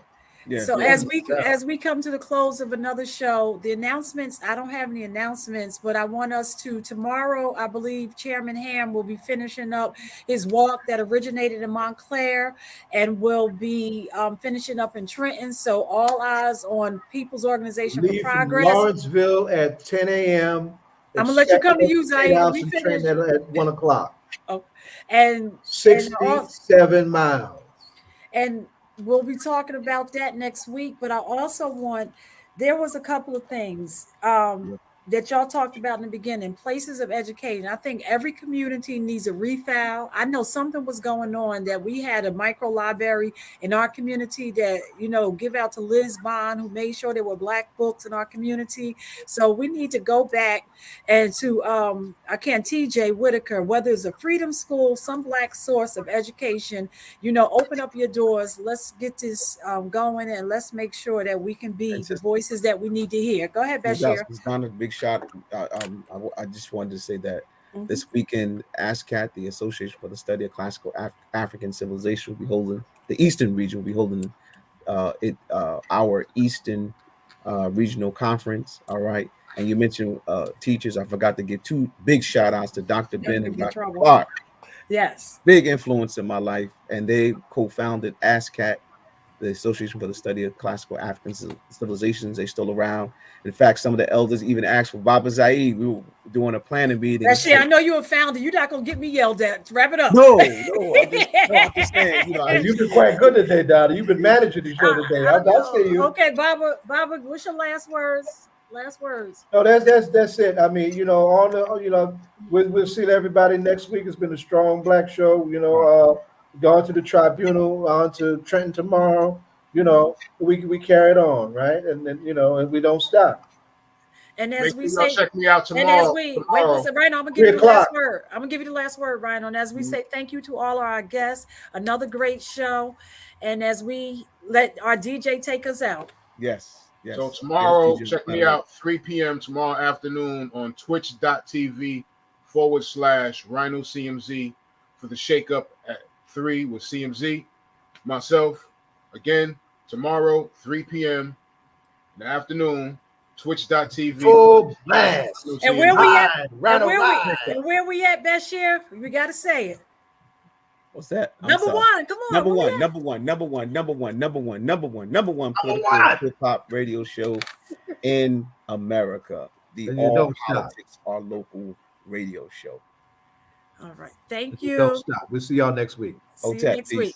Yeah. So as we come to the close of another show, the announcements, I don't have any announcements, but I want us to tomorrow, I believe Chairman Ham will be finishing up his walk that originated in Montclair and will be finishing up in Trenton. So all eyes on People's Organization for Progress. Lawrenceville at 10 a.m. I'm gonna let you come to you, Zaid. At 1 o'clock. Oh, and 67 miles. And we'll be talking about that next week, but I also there was a couple of things that y'all talked about in the beginning, places of education. I think every community needs a refile. I know something was going on that we had a micro library in our community that, give out to Liz Bond, who made sure there were Black books in our community. So we need to go back and to, TJ Whitaker, whether it's a freedom school, some Black source of education, open up your doors. Let's get this going, and let's make sure that we can be the voices that we need to hear. Go ahead, Bashir. It's not a big shot. I just wanted to say that this weekend, ASCAT, the Association for the Study of Classical African Civilization, will be holding, the Eastern region will be holding our Eastern regional conference. All right. And you mentioned teachers. I forgot to give 2 big shout outs to Dr. Ben and Dr. Clark. Yes. Big influence in my life. And they co-founded ASCAT the Association for the Study of Classical African Civilizations. They're still around. In fact, some of the elders even asked for Baba Zaid. We were doing a planning meeting. Actually, I know you're a founder. You're not gonna get me yelled at. Wrap it up. No, I'm just saying, You've been quite good today, Dottie. You've been managing the show today. I see you. Okay, Baba, what's your last words? Last words. No, that's it. I mean, on the, we'll see everybody next week. It's been a strong black show. Going to the tribunal, on to Trenton tomorrow. We carry it on, right? And then and we don't stop. And as we say, check me out tomorrow. And as we wait, listen, Rhino, I'm gonna give you the last word. I'm gonna give you the last word, Rhino. And as we say, thank you to all our guests. Another great show. And as we let our DJ take us out. Yes. So tomorrow, check me out 3 p.m. tomorrow afternoon on twitch.tv/Rhino CMZ for the shake up at 3 with CMZ. Myself, again, tomorrow, 3 p.m. in the afternoon, twitch.tv. Full blast. And where we at? And where we at, Bashir? We got to say it. What's that? Number one. Come on. Number one political hip hop radio show in America. The All Politics Are Local radio show. All right. Thank you. Don't stop. We'll see y'all next week. See you next week.